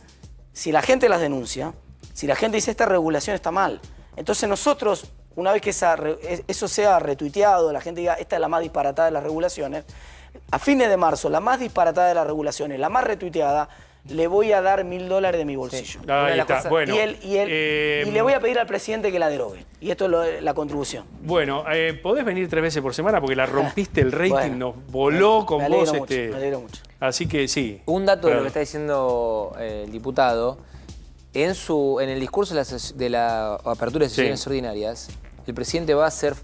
si la gente las denuncia, si la gente dice esta regulación está mal, entonces nosotros, una vez que eso sea retuiteado, la gente diga esta es la más disparatada de las regulaciones, a fines de marzo, la más disparatada de las regulaciones, la más retuiteada, le voy a dar $1000 de mi bolsillo. Ahí está. Bueno, y le voy a pedir al presidente que la derogue. Y esto es la contribución. Bueno, podés venir 3 veces por semana porque la rompiste el rating, nos voló con vos. Me alegro mucho. Así que sí. Un dato de lo que está diciendo el diputado, en el discurso de la apertura de sesiones ordinarias, el presidente va a hacer,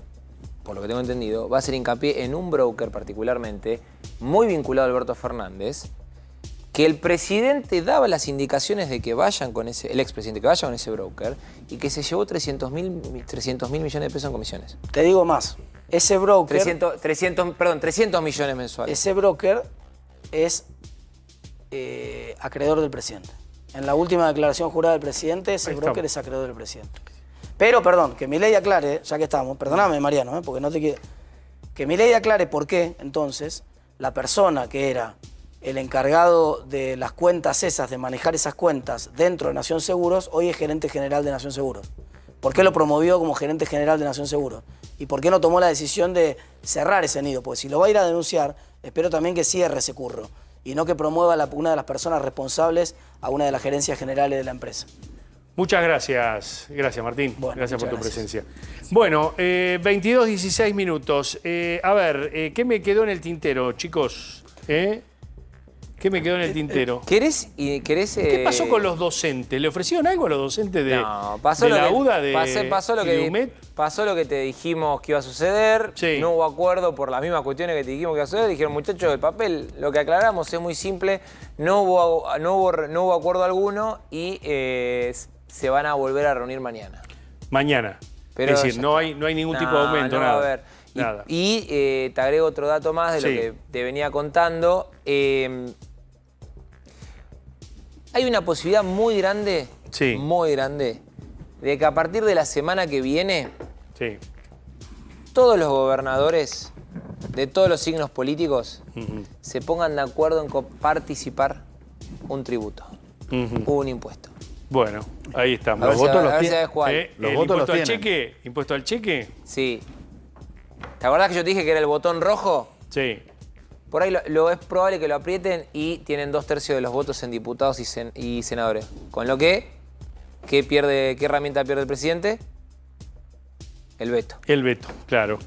por lo que tengo entendido, va a hacer hincapié en un broker particularmente, muy vinculado a Alberto Fernández, que el presidente daba las indicaciones de que vayan con el expresidente, que vaya con ese broker, y que se llevó 300 mil millones de pesos en comisiones. Te digo más, ese broker... 300 millones mensuales. Ese broker es acreedor del presidente. En la última declaración jurada del presidente, ese broker es acreedor del presidente. Pero, perdón, que Milei aclare, ya que estamos, perdóname Mariano, porque no te quiero... Que Milei aclare por qué, entonces, la persona que era el encargado de las cuentas esas, de manejar esas cuentas dentro de Nación Seguros, hoy es gerente general de Nación Seguros. ¿Por qué lo promovió como gerente general de Nación Seguros? ¿Y por qué no tomó la decisión de cerrar ese nido? Porque si lo va a ir a denunciar, espero también que cierre ese curro y no que promueva una de las personas responsables a una de las gerencias generales de la empresa. Muchas gracias. Gracias, Martín. Bueno, gracias por tu gracias. presencia. Bueno, 22:16 minutos. A ver, ¿qué me quedó en el tintero, chicos? ¿Qué me quedó en el tintero? ¿Qué pasó con los docentes? ¿Le ofrecieron algo a los docentes de la UDA, pasó lo que te dijimos que iba a suceder. Sí. No hubo acuerdo por las mismas cuestiones que te dijimos que iba a suceder. Dijeron, muchachos, el papel, lo que aclaramos es muy simple. No hubo acuerdo alguno y se van a volver a reunir mañana. Mañana. Pero es decir, no hay ningún tipo de aumento, no nada. Va a haber. Nada. Y te agrego otro dato más de lo que te venía contando. Hay una posibilidad muy grande, de que a partir de la semana que viene, todos los gobernadores de todos los signos políticos se pongan de acuerdo en participar un tributo, un impuesto. Bueno, ahí estamos. Los votos los tienen. ¿El impuesto al cheque? ¿Impuesto al cheque? Sí. ¿Te acordás que yo te dije que era el botón rojo? Sí. Por ahí lo es probable que lo aprieten y tienen 2/3 de los votos en diputados y senadores. Con lo que, ¿qué herramienta pierde el presidente? El veto. El veto, claro.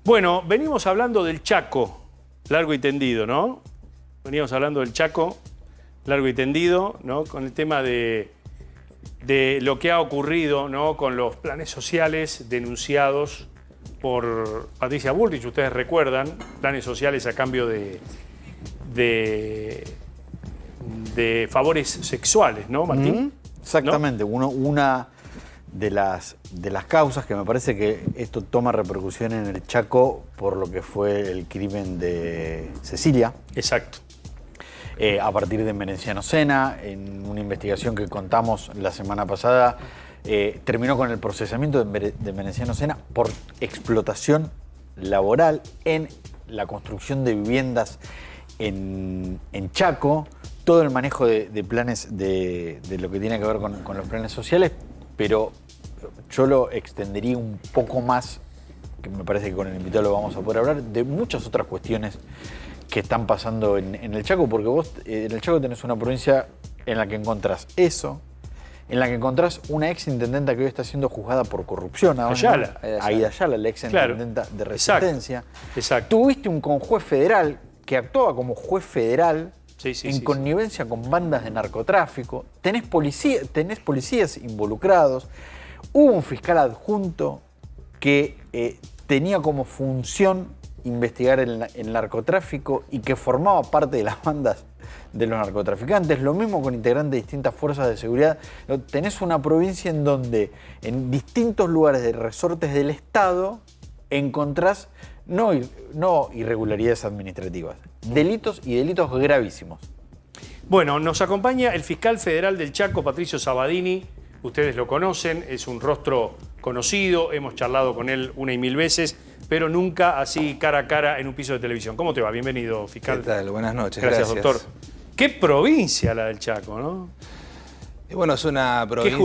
Bueno, venimos hablando del Chaco, largo y tendido, ¿no? Veníamos hablando del Chaco, largo y tendido, ¿no? Con el tema de lo que ha ocurrido, ¿no? Con los planes sociales denunciados por Patricia Bullrich. Ustedes recuerdan, planes sociales a cambio de favores sexuales, ¿no, Martín? Exactamente. ¿No? Una de las causas que me parece que esto toma repercusión en el Chaco por lo que fue el crimen de Cecilia. Exacto. A partir de Merenciano Sena, en una investigación que contamos la semana pasada, terminó con el procesamiento de Merenciano Sena por explotación laboral en la construcción de viviendas en Chaco, todo el manejo de planes de lo que tiene que ver con los planes sociales, pero yo lo extendería un poco más, que me parece que con el invitado lo vamos a poder hablar, de muchas otras cuestiones que están pasando en el Chaco, porque vos en el Chaco tenés una provincia en la que encontrás eso, en la que encontrás una ex intendenta que hoy está siendo juzgada por corrupción. Ayala. Aida Ayala, la ex intendenta de Resistencia. Exacto. Tuviste un conjuez federal que actuaba como juez federal en connivencia con bandas de narcotráfico. Tenés policías involucrados. Hubo un fiscal adjunto que tenía como función investigar el narcotráfico y que formaba parte de las bandas de los narcotraficantes. Lo mismo con integrantes de distintas fuerzas de seguridad. Tenés una provincia en donde en distintos lugares de resortes del Estado encontrás no irregularidades administrativas, delitos y delitos gravísimos. Bueno, nos acompaña el fiscal federal del Chaco, Patricio Sabadini. Ustedes lo conocen, es un rostro conocido, hemos charlado con él 1 y 1000 veces, pero nunca así cara a cara en un piso de televisión. ¿Cómo te va? Bienvenido, fiscal. ¿Qué tal? Buenas noches. Gracias, doctor. ¿Qué provincia la del Chaco, no? Y bueno, es una provincia... ¿Qué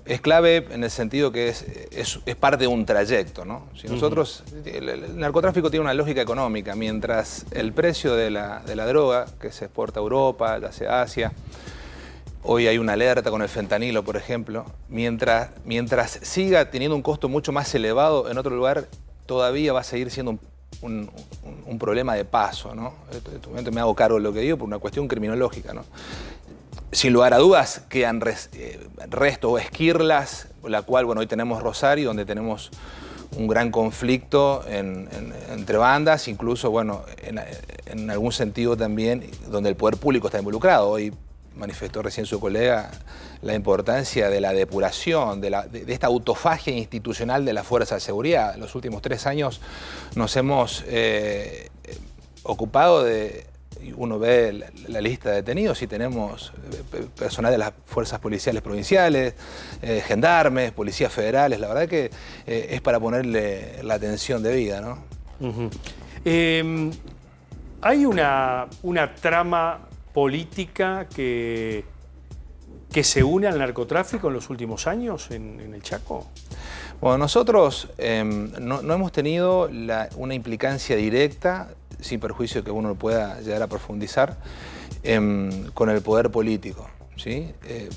es clave en el sentido que es parte de un trayecto, ¿no? Si nosotros, el narcotráfico tiene una lógica económica, mientras el precio de la droga que se exporta a Europa, ya sea Asia, hoy hay una alerta con el fentanilo, por ejemplo, mientras siga teniendo un costo mucho más elevado en otro lugar, todavía va a seguir siendo un problema de paso, ¿no? En este momento me hago cargo de lo que digo por una cuestión criminológica, ¿no? Sin lugar a dudas quedan restos o esquirlas, la cual, bueno, hoy tenemos Rosario, donde tenemos un gran conflicto entre bandas, incluso, bueno, en algún sentido también donde el poder público está involucrado. Hoy manifestó recién su colega la importancia de la depuración, de esta autofagia institucional de las fuerzas de seguridad. En los últimos 3 años nos hemos ocupado de... Uno ve la lista de detenidos y tenemos personal de las fuerzas policiales provinciales, gendarmes, policías federales. La verdad que es para ponerle la atención debida, ¿no? Hay una trama política que se une al narcotráfico en los últimos años en el Chaco. Bueno, nosotros no hemos tenido una implicancia directa, sin perjuicio que uno pueda llegar a profundizar, con el poder político, ¿sí?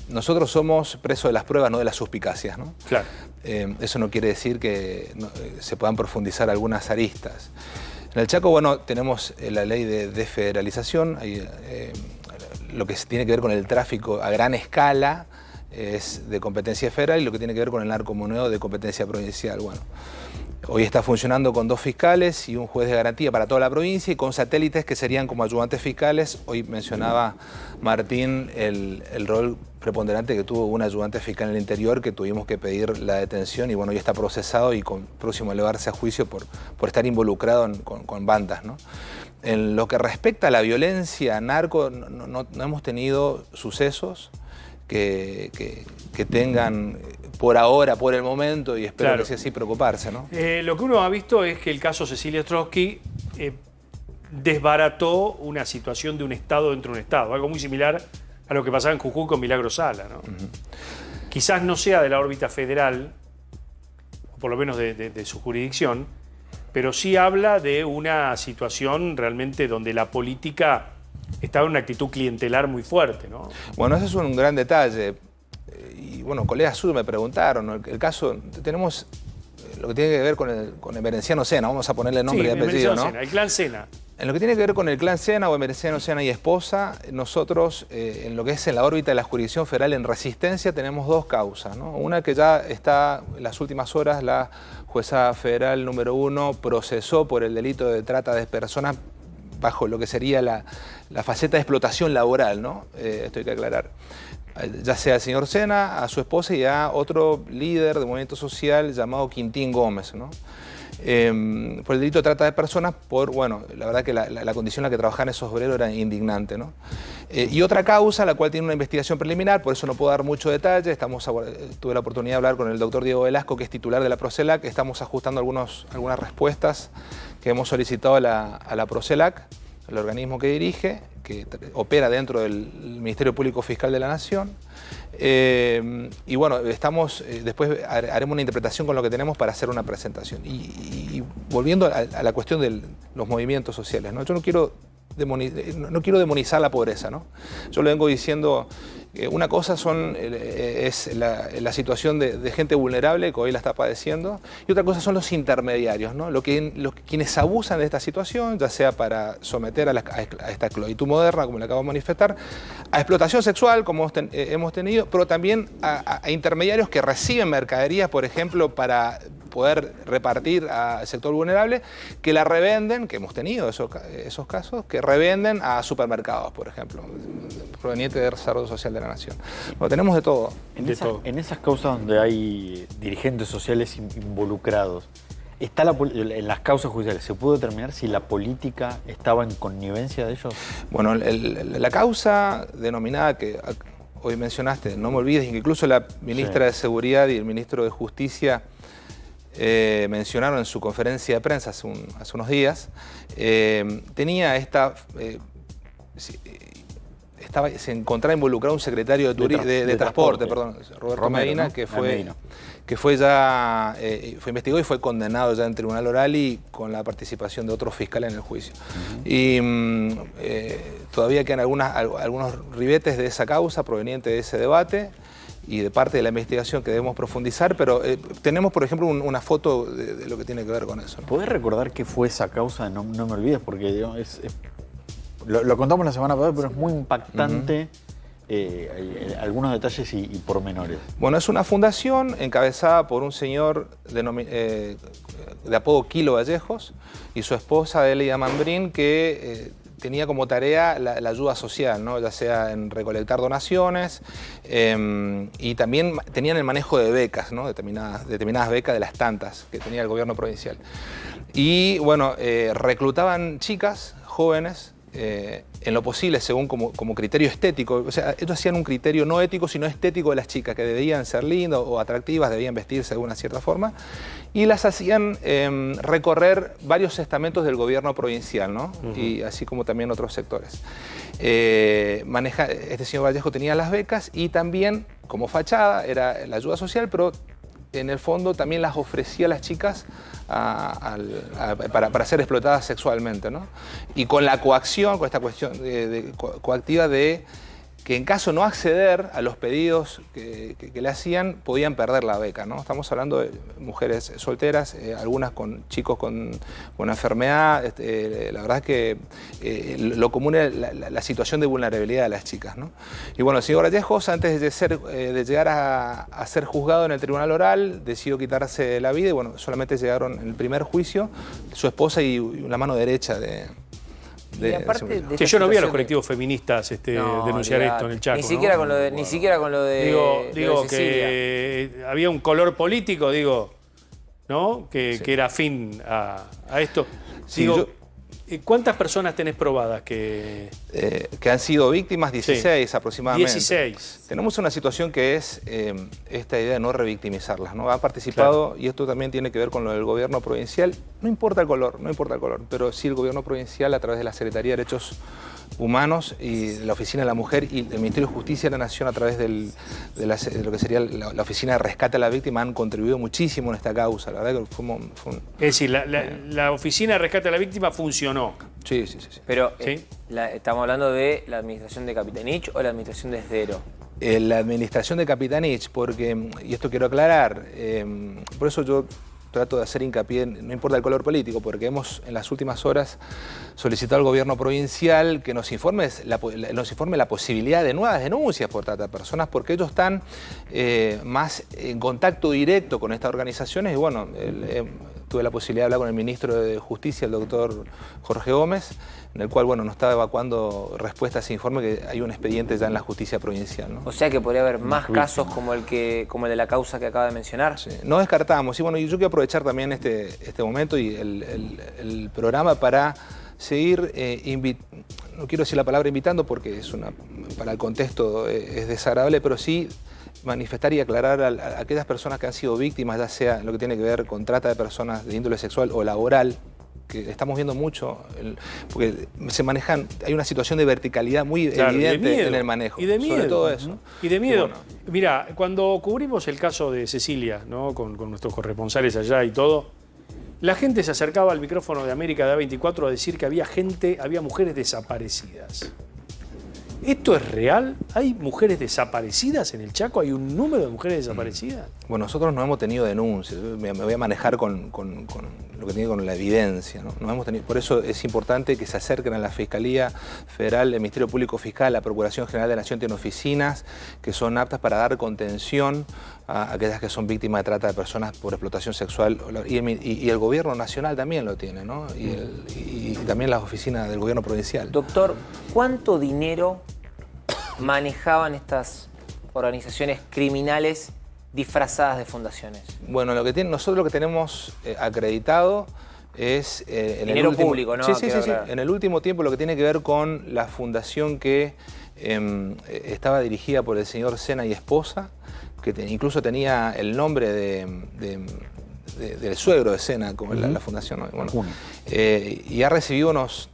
Nosotros somos presos de las pruebas, no de las suspicacias, ¿no? Claro. Eso no quiere decir que se puedan profundizar algunas aristas. En el Chaco, bueno, tenemos la ley de desfederalización, lo que tiene que ver con el tráfico a gran escala es de competencia federal y lo que tiene que ver con el narcomenudeo de competencia provincial. Bueno, hoy está funcionando con 2 fiscales y un juez de garantía para toda la provincia y con satélites que serían como ayudantes fiscales. Hoy mencionaba Martín el rol preponderante que tuvo un ayudante fiscal en el interior que tuvimos que pedir la detención y bueno, ya está procesado y próximo a elevarse a juicio por estar involucrado con bandas, ¿no? En lo que respecta a la violencia narco, no hemos tenido sucesos que tengan por ahora, por el momento, y espero que sea así, preocuparse, ¿no? Lo que uno ha visto es que el caso Cecilia Ostrowski desbarató una situación de un Estado dentro de un Estado, algo muy similar a lo que pasaba en Jujuy con Milagro Sala, ¿no? Quizás no sea de la órbita federal, o por lo menos de su jurisdicción, pero sí habla de una situación realmente donde la política estaba en una actitud clientelar muy fuerte, ¿no? Bueno, ese es un gran detalle. Y bueno, colegas suyos me preguntaron, ¿no? El caso, tenemos lo que tiene que ver con el Emerenciano Sena, vamos a ponerle nombre y apellido, ¿no? Sena, el clan Sena. En lo que tiene que ver con el clan Sena o Emerenciano Sena y esposa, nosotros en lo que es en la órbita de la jurisdicción federal en Resistencia tenemos 2 causas, ¿no? Una que ya está en las últimas horas, la jueza federal número 1 procesó por el delito de trata de personas bajo lo que sería la faceta de explotación laboral, ¿no? Esto hay que aclarar. Ya sea al señor Sena, a su esposa y a otro líder de movimiento social llamado Quintín Gómez, ¿no? Por el delito de trata de personas, bueno, la verdad que la condición en la que trabajaban esos obreros era indignante, ¿no? Y otra causa, la cual tiene una investigación preliminar, por eso no puedo dar mucho detalle, tuve la oportunidad de hablar con el doctor Diego Velasco, que es titular de la Procelac, estamos ajustando algunas respuestas que hemos solicitado a la Procelac, el organismo que dirige, que opera dentro del Ministerio Público Fiscal de la Nación. Y bueno, después haremos una interpretación con lo que tenemos para hacer una presentación. Y volviendo a la cuestión de los movimientos sociales, ¿no? Yo no quiero demonizar la pobreza, ¿no? Yo lo vengo diciendo, una cosa es la situación de gente vulnerable que hoy la está padeciendo y otra cosa son los intermediarios, ¿no? Quienes abusan de esta situación, ya sea para someter a esta esclavitud moderna, como le acabo de manifestar, a explotación sexual, como hemos tenido, pero también a intermediarios que reciben mercaderías, por ejemplo, para poder repartir al sector vulnerable, que la revenden, que hemos tenido esos casos, que revenden a supermercados, por ejemplo, proveniente del Desarrollo Social de la Nación. Lo tenemos de todo. En esas causas donde hay dirigentes sociales involucrados, en las causas judiciales, ¿se pudo determinar si la política estaba en connivencia de ellos? Bueno, la causa denominada que hoy mencionaste, no me olvides, que incluso la ministra de Seguridad y el ministro de Justicia mencionaron en su conferencia de prensa hace unos días, tenía se encontraba involucrado un secretario de transporte, Roberto Medina, ¿no? que fue ya fue investigado y fue condenado ya en tribunal oral y con la participación de otros fiscales en el juicio. Y todavía quedan algunos ribetes de esa causa provenientes de ese debate y de parte de la investigación que debemos profundizar, pero tenemos, por ejemplo, una foto de lo que tiene que ver con eso, ¿no? ¿Podés recordar qué fue esa causa? No me olvides, porque digamos, lo contamos la semana pasada, pero es muy impactante algunos detalles y pormenores. Bueno, es una fundación encabezada por un señor de apodo Kilo Vallejos y su esposa Elia Mambrín, que tenía como tarea la ayuda social, ¿no? Ya sea en recolectar donaciones y también tenían el manejo de becas, ¿no? determinadas becas de las tantas que tenía el gobierno provincial. Y bueno, reclutaban chicas jóvenes en lo posible según como criterio estético. O sea, ellos hacían un criterio no ético sino estético de las chicas, que debían ser lindas o atractivas, debían vestirse de una cierta forma, y las hacían recorrer varios estamentos del gobierno provincial, ¿no? Y así como también otros sectores. Este señor Vallejo tenía las becas y también como fachada era la ayuda social, pero en el fondo también las ofrecía a las chicas para ser explotadas sexualmente, ¿no? Y con la coacción, con esta cuestión coactiva de que en caso no acceder a los pedidos que le hacían, podían perder la beca, ¿no? Estamos hablando de mujeres solteras, algunas con chicos con una enfermedad. La verdad es que lo común es la situación de vulnerabilidad de las chicas, ¿no? Y bueno, el señor Vallejos, antes de llegar a ser juzgado en el tribunal oral, decidió quitarse la vida y bueno, solamente llegaron en el primer juicio su esposa y la mano derecha de... Que yo no vi a los colectivos feministas denunciar esto en el Chaco. Ni siquiera, ¿no? Ni siquiera con lo de Digo que había un color político, ¿no? Que era afín a esto. Sí, digo, ¿cuántas personas tenés probadas que han sido víctimas? 16 aproximadamente. 16. Tenemos una situación que es esta idea de no revictimizarlas, ¿no? Han participado, y esto también tiene que ver con lo del gobierno provincial, no importa el color, pero sí el gobierno provincial a través de la Secretaría de Derechos Humanos y la Oficina de la Mujer y el Ministerio de Justicia de la Nación a través de lo que sería la Oficina de Rescate a la Víctima han contribuido muchísimo en esta causa. La verdad que fue un... Es decir, la Oficina de Rescate a la Víctima funcionó. Sí. Pero ¿estamos hablando de la administración de Capitanich o la administración de Esdero? La administración de Capitanich, porque, y esto quiero aclarar, por eso yo trato de hacer hincapié, no importa el color político, porque hemos en las últimas horas solicitado al gobierno provincial que nos informe la posibilidad de nuevas denuncias por trata de personas, porque ellos están más en contacto directo con estas organizaciones y bueno, tuve la posibilidad de hablar con el ministro de Justicia, el doctor Jorge Gómez, en el cual bueno, nos está evacuando respuesta a ese informe que hay un expediente ya en la justicia provincial, ¿no? O sea que podría haber más casos como el de la causa que acaba de mencionar. Sí, no descartamos. Y bueno, yo quiero aprovechar también este momento y el programa para seguir, no quiero decir la palabra invitando porque para el contexto es desagradable, pero sí manifestar y aclarar a aquellas personas que han sido víctimas, ya sea en lo que tiene que ver con trata de personas de índole sexual o laboral, que estamos viendo mucho, porque hay una situación de verticalidad muy evidente en el manejo. Y de miedo. Sobre todo eso. Y de miedo. Bueno. Mira, cuando cubrimos el caso de Cecilia, ¿no? con nuestros corresponsales allá y todo, la gente se acercaba al micrófono de América de A24 a decir que había mujeres desaparecidas. ¿Esto es real? ¿Hay mujeres desaparecidas en el Chaco? ¿Hay un número de mujeres desaparecidas? Bueno, nosotros no hemos tenido denuncias. Me voy a manejar con lo que tiene con la evidencia, ¿no? No hemos tenido, por eso es importante que se acerquen a la Fiscalía Federal, el Ministerio Público Fiscal, la Procuración General de la Nación tiene oficinas que son aptas para dar contención a aquellas que son víctimas de trata de personas por explotación sexual. Y el Gobierno Nacional también lo tiene, ¿no? Y también las oficinas del Gobierno Provincial. Doctor, ¿cuánto dinero manejaban estas organizaciones criminales disfrazadas de fundaciones? Bueno, nosotros lo que tenemos acreditado es... dinero público, ¿no? Sí. En el último tiempo lo que tiene que ver con la fundación que estaba dirigida por el señor Sena y esposa, que incluso tenía el nombre de del suegro de Sena, como la fundación. Bueno, y ha recibido unos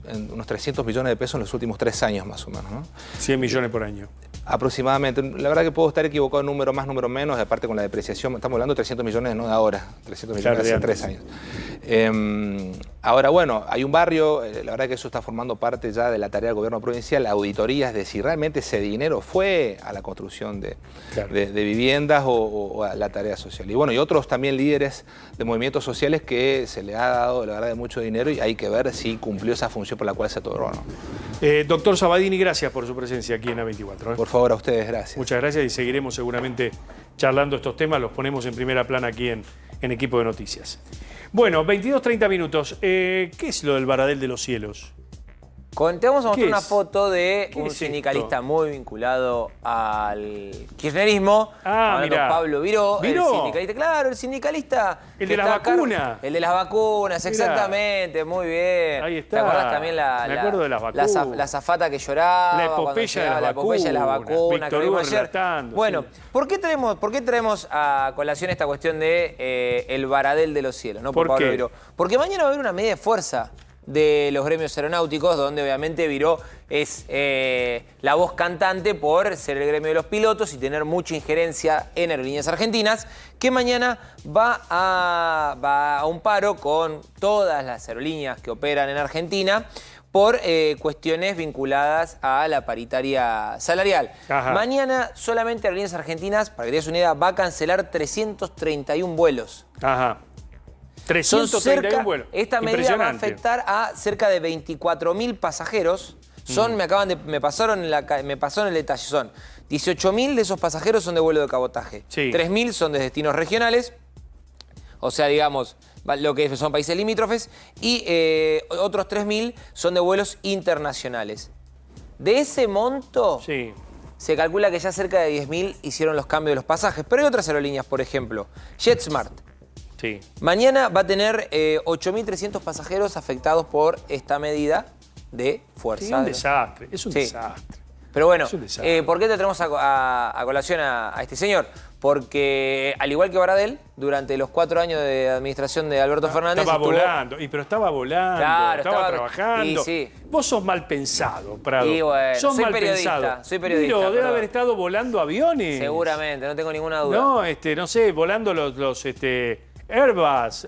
300 millones de pesos en los últimos 3 años más o menos, ¿no? 100 millones por año. Aproximadamente. La verdad que puedo estar equivocado en número más, número menos, aparte con la depreciación, estamos hablando de 300 millones no de ahora, 300 millones de hace 3 años. Ahora, bueno, hay un barrio, la verdad que eso está formando parte ya de la tarea del gobierno provincial, auditorías de si realmente ese dinero fue a la construcción de viviendas o a la tarea social. Y bueno, y otros también líderes de movimientos sociales que se le ha dado, la verdad, de mucho dinero y hay que ver si cumplió esa función por la cual se otorgó, ¿no? Doctor Sabatini, gracias por su presencia aquí en A24. Por favor, a ustedes, gracias. Muchas gracias y seguiremos seguramente charlando estos temas, los ponemos en primera plana aquí en Equipo de Noticias. Bueno, 22:30 minutos. ¿Qué es lo del Baradel de los Cielos? Te vamos a mostrar una es? foto de ¿Qué un es sindicalista muy vinculado al kirchnerismo. Mirá. Pablo Viró, el ¿Viró? sindicalista. Claro, el sindicalista. El que de las está a cargo- vacunas. El de las vacunas, Mirá. exactamente, muy bien. Ahí está. ¿Te acordás también Me acuerdo de las vacunas. la azafata que lloraba? La cuando epopeya de llegaba, las la epopeya de las vacunas. vacunas. Víctor que vimos Hugo ayer. relatando, Bueno, sí. ¿por qué traemos a colación esta cuestión de el Baradel de los Cielos? ¿No? ¿Por Pablo qué? Viró. Porque mañana va a haber una medida de fuerza de los gremios aeronáuticos, donde obviamente Viró es la voz cantante por ser el gremio de los pilotos y tener mucha injerencia en Aerolíneas Argentinas, que mañana va a un paro con todas las aerolíneas que operan en Argentina por cuestiones vinculadas a la paritaria salarial. Ajá. Mañana solamente Aerolíneas Argentinas, para que te des una idea, va a cancelar 331 vuelos. Ajá. Son 331 vuelos. Esta medida va a Impresionante. afectar a cerca de 24.000 pasajeros. Me pasaron el detalle, son 18.000 de esos pasajeros son de vuelo de cabotaje. Sí. 3.000 son de destinos regionales, o sea, digamos, lo que son países limítrofes, y otros 3.000 son de vuelos internacionales. De ese monto, se calcula que ya cerca de 10.000 hicieron los cambios de los pasajes. Pero hay otras aerolíneas, por ejemplo, JetSmart. Sí. Mañana va a tener 8.300 pasajeros afectados por esta medida de fuerza. Sí, un desastre, es un desastre. Pero bueno, Es un desastre. ¿por qué te traemos a colación a este señor? Porque, al igual que Baradel, durante los 4 años de administración de Alberto Fernández... Estaba estuvo- volando, pero estaba volando, Claro, estaba trabajando. y sí. Vos sos mal pensado, Prado. Y bueno, sos soy mal periodista, pensado. soy periodista, Miro, debe perdón. haber estado volando aviones. Seguramente, no tengo ninguna duda. No, no sé, volando los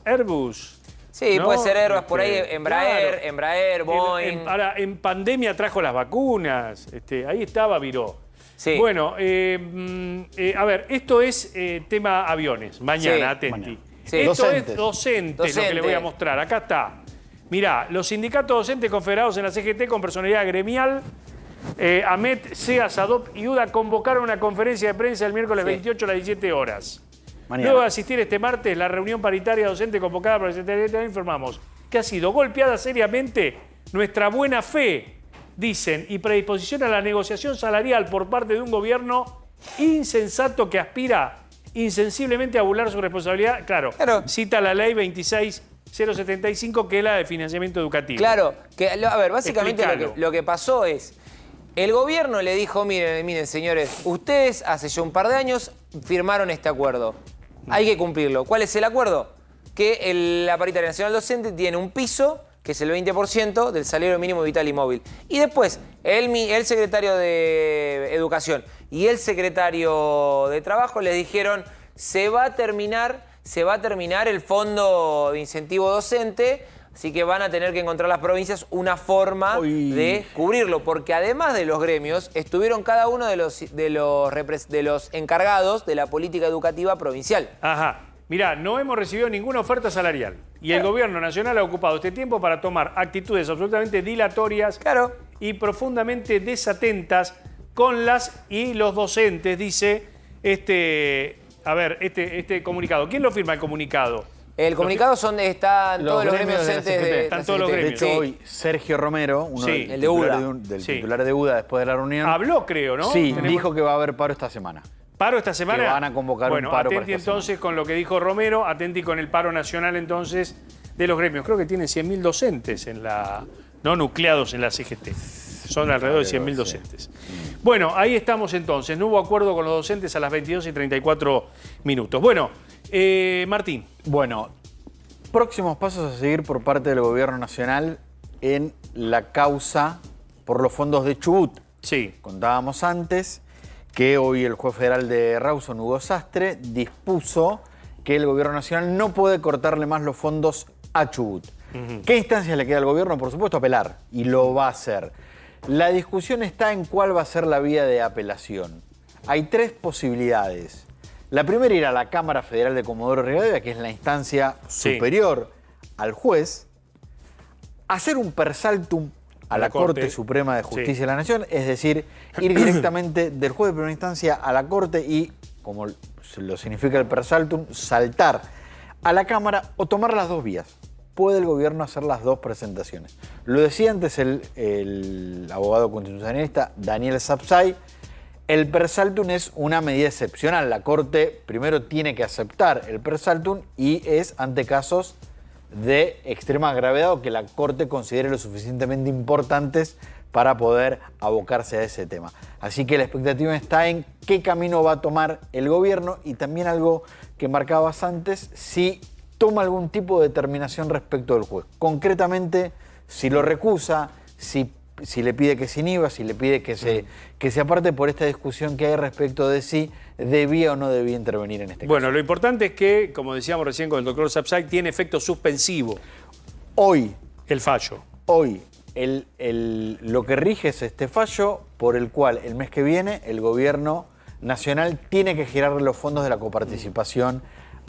Airbus. Sí, ¿no? puede ser Airbus, por ahí Embraer, claro. Embraer, Boeing. Ahora, en pandemia trajo las vacunas. Ahí estaba Viró. Sí. Bueno, a ver, esto es tema aviones. Mañana, Sí. atenti. Mañana. Sí. Esto Docentes. es docentes, lo que le voy a mostrar. Acá está. Mirá, los sindicatos docentes confederados en la CGT con personalidad gremial, AMET, SEA, SADOP y UDA convocaron una conferencia de prensa el miércoles 28 a las 17 horas. Mañana. Luego de asistir este martes la reunión paritaria docente convocada por el Secretario, informamos que ha sido golpeada seriamente nuestra buena fe, dicen, y predisposición a la negociación salarial por parte de un gobierno insensato que aspira insensiblemente a burlar su responsabilidad. Claro, cita la ley 26075, que es la de financiamiento educativo. Claro, que, a ver, básicamente Explícalo. lo que pasó es, el gobierno le dijo, miren señores, ustedes hace ya un par de años firmaron este acuerdo, hay que cumplirlo. ¿Cuál es el acuerdo? Que la Paritaria Nacional Docente tiene un piso, que es el 20% del salario mínimo vital y móvil. Y después, el secretario de Educación y el secretario de Trabajo les dijeron, se va a terminar el fondo de incentivo docente, así que van a tener que encontrar las provincias una forma de cubrirlo, porque además de los gremios, estuvieron cada uno de los encargados de la política educativa provincial. Ajá. Mirá, no hemos recibido ninguna oferta salarial. Y el gobierno nacional ha ocupado este tiempo para tomar actitudes absolutamente dilatorias y profundamente desatentas con las y los docentes, dice este comunicado. ¿Quién lo firma el comunicado? El comunicado están todos los gremios de la docentes CGT. de Están todos los De gremios. hecho, hoy Sergio Romero, uno Sí. del El de UDA. del Sí. titular de UDA después de la reunión, Habló, creo, ¿no? Sí, Tenemos- dijo que va a haber paro esta semana. ¿Paro esta semana? Que van a convocar bueno, un paro para atenti esta entonces con lo que dijo Romero, atenti con el paro nacional entonces de los gremios. Creo que tienen 100.000 docentes no nucleados en la CGT. Son alrededor de 100.000 docentes. Bueno, ahí estamos entonces. No hubo acuerdo con los docentes a las 22:34 minutos. Bueno, Martín. Bueno, próximos pasos a seguir por parte del Gobierno Nacional en la causa por los fondos de Chubut. Sí. Contábamos antes que hoy el juez federal de Rawson, Hugo Sastre, dispuso que el Gobierno Nacional no puede cortarle más los fondos a Chubut. ¿Qué instancias le queda al Gobierno? Por supuesto, apelar, y lo va a hacer. La discusión está en cuál va a ser la vía de apelación. Hay tres posibilidades. La primera, ir a la Cámara Federal de Comodoro Rivadavia, que es la instancia superior al juez, hacer un persaltum a la Corte Suprema de Justicia de la Nación, es decir, ir directamente del juez de primera instancia a la Corte y, como lo significa el persaltum, saltar a la Cámara o tomar las dos vías. Puede el Gobierno hacer las dos presentaciones. Lo decía antes el abogado constitucionalista Daniel Sapsay. El persaltum es una medida excepcional. La Corte primero tiene que aceptar el persaltum y es ante casos de extrema gravedad o que la Corte considere lo suficientemente importantes para poder abocarse a ese tema. Así que la expectativa está en qué camino va a tomar el Gobierno y también algo que marcabas antes, si toma algún tipo de determinación respecto del juez. Concretamente, si lo recusa, si le pide que se inhiba, si le pide que se aparte por esta discusión que hay respecto de si debía o no debía intervenir en este caso. Bueno, lo importante es que, como decíamos recién con el doctor Sapsay, tiene efecto suspensivo. Hoy. El fallo. Hoy. Lo que rige es este fallo por el cual el mes que viene el Gobierno Nacional tiene que girarle los fondos de la coparticipación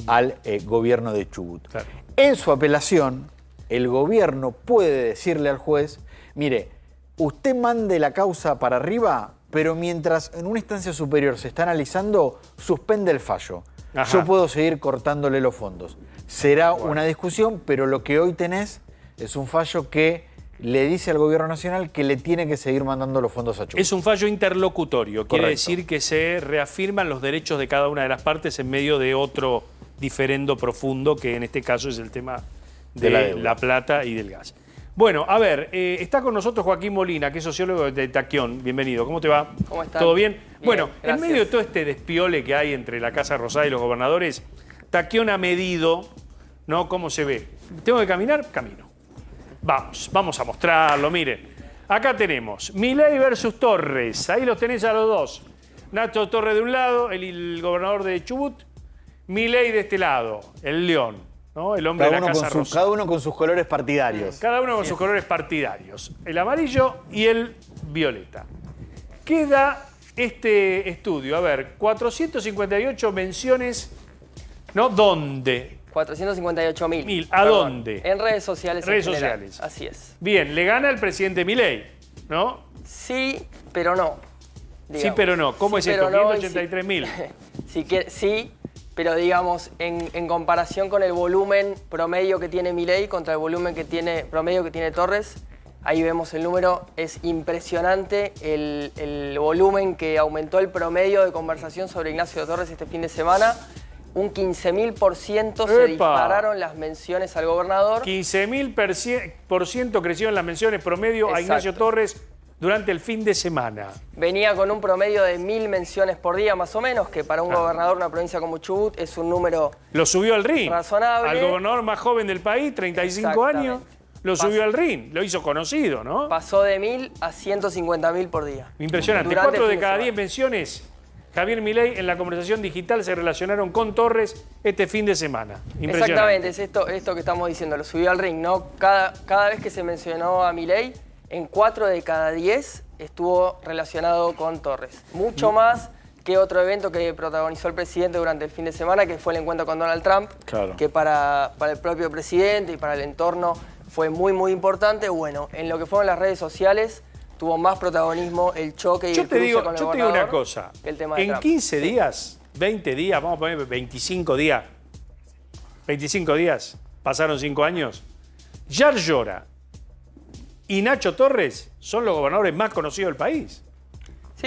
al Gobierno de Chubut. Claro. En su apelación, el Gobierno puede decirle al juez, mire, usted mande la causa para arriba, pero mientras en una instancia superior se está analizando, suspende el fallo. Ajá. Yo puedo seguir cortándole los fondos. Será una discusión, pero lo que hoy tenés es un fallo que le dice al Gobierno Nacional que le tiene que seguir mandando los fondos a Chubut. Es un fallo interlocutorio. Correcto. Quiere decir que se reafirman los derechos de cada una de las partes en medio de otro diferendo profundo, que en este caso es el tema de la plata y del gas. Bueno, a ver, está con nosotros Joaquín Molina, que es sociólogo de Taquión. Bienvenido, ¿cómo te va? ¿Cómo estás? ¿Todo bien? Bueno, gracias. En medio de todo este despiole que hay entre la Casa Rosada y los gobernadores, Taquión ha medido, ¿no? ¿Cómo se ve? ¿Tengo que caminar? Camino. Vamos a mostrarlo, miren. Acá tenemos Milei versus Torres, ahí los tenés a los dos. Nacho Torres de un lado, el gobernador de Chubut, Milei de este lado, el León, ¿no? El hombre de la Casa Rosada. Cada uno con sus colores partidarios. Cada uno con sus colores partidarios. El amarillo y el violeta. ¿Qué da este estudio? A ver, 458 menciones, ¿no? ¿Dónde? 458.000. ¿A dónde? En redes sociales. Redes sociales. Así es. Bien, le gana el presidente Milei, ¿no? Sí, pero no. Digamos. Sí, pero no. ¿Cómo es esto? 583.000. Sí, pero digamos, en comparación con el volumen promedio que tiene Milei contra el volumen promedio que tiene Torres, ahí vemos el número, es impresionante el volumen que aumentó el promedio de conversación sobre Ignacio Torres este fin de semana. Un 15.000% se dispararon las menciones al gobernador. 15.000% crecieron las menciones promedio. Exacto. A Ignacio Torres durante el fin de semana. Venía con un promedio de 1.000 menciones por día más o menos, que para un gobernador de una provincia como Chubut es un número lo subió al ring. Razonable. Al gobernador más joven del país, 35 años, lo subió al ring. Lo hizo conocido, ¿no? Pasó de 1.000 a 150.000 por día. Impresionante. 4 de cada 10 menciones, Javier Milei en la conversación digital se relacionaron con Torres este fin de semana. Exactamente, es esto que estamos diciendo, lo subió al ring, ¿no? Cada vez que se mencionó a Milei, en 4 de cada 10 estuvo relacionado con Torres. Mucho más que otro evento que protagonizó el presidente durante el fin de semana, que fue el encuentro con Donald Trump, que para el propio presidente y para el entorno fue muy, muy importante. Bueno, en lo que fueron las redes sociales, tuvo más protagonismo el choque y el cruce con el gobernador. Yo te digo una cosa, el tema de en Trump. 15 días, 20 días, vamos a poner 25 días, pasaron 5 años, Yar Llora y Nacho Torres son los gobernadores más conocidos del país.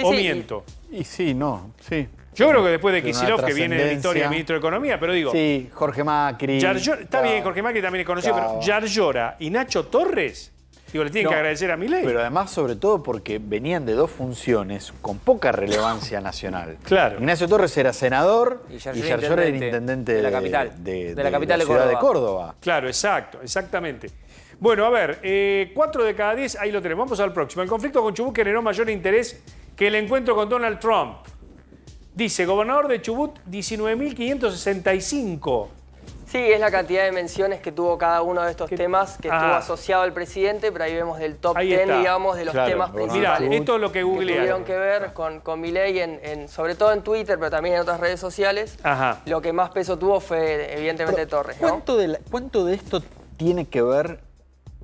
¿O miento? Y sí, no, sí. Yo creo que después de Kicillof, que viene de la historia, ministro de Economía, pero digo... Sí, Jorge Macri. Está bien, Jorge Macri también es conocido, pero Yar Llora y Nacho Torres Digo, le tienen que agradecer a Milei. Pero además, sobre todo, porque venían de dos funciones con poca relevancia nacional. Claro. Ignacio Torres era senador Y y Yarlora Yarlora era intendente de la capital. de De la capital de ciudad de Córdoba. Córdoba. Claro, exacto, exactamente. Bueno, a ver, 4 de cada 10, ahí lo tenemos. Vamos al próximo. El conflicto con Chubut generó mayor interés que el encuentro con Donald Trump. Dice, gobernador de Chubut, 19.565. Sí, es la cantidad de menciones que tuvo cada uno de estos temas que estuvo asociado al presidente, pero ahí vemos del top 10, digamos, de los temas principales. Mirá, esto es lo que googlearon. Tuvieron que ver con Milei, sobre todo en Twitter, pero también en otras redes sociales. Ajá. Lo que más peso tuvo fue, evidentemente, Torres, ¿no? ¿Cuánto de esto tiene que ver,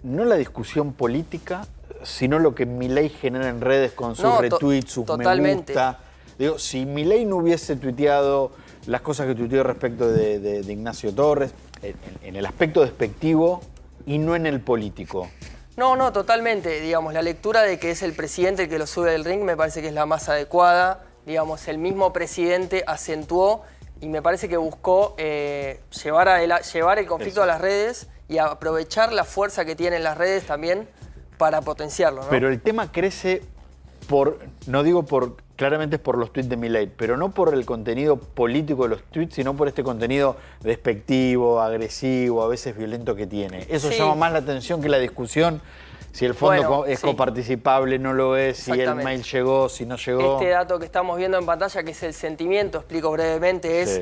no la discusión política, sino lo que Milei genera en redes con sus retweets, sus totalmente. me gusta? Digo, si Milei no hubiese tuiteado las cosas que tuiteó respecto de Ignacio Torres, en el aspecto despectivo y no en el político. No, totalmente. Digamos, la lectura de que es el presidente el que lo sube del ring me parece que es la más adecuada. Digamos, el mismo presidente acentuó y me parece que buscó llevar el conflicto a las redes y aprovechar la fuerza que tienen las redes también para potenciarlo, ¿no? Pero el tema crece claramente es por los tweets de Milei, pero no por el contenido político de los tweets, sino por este contenido despectivo, agresivo, a veces violento que tiene. Eso llama más la atención que la discusión, si el fondo es coparticipable, no lo es, si el mail llegó, si no llegó. Este dato que estamos viendo en pantalla, que es el sentimiento, explico brevemente, es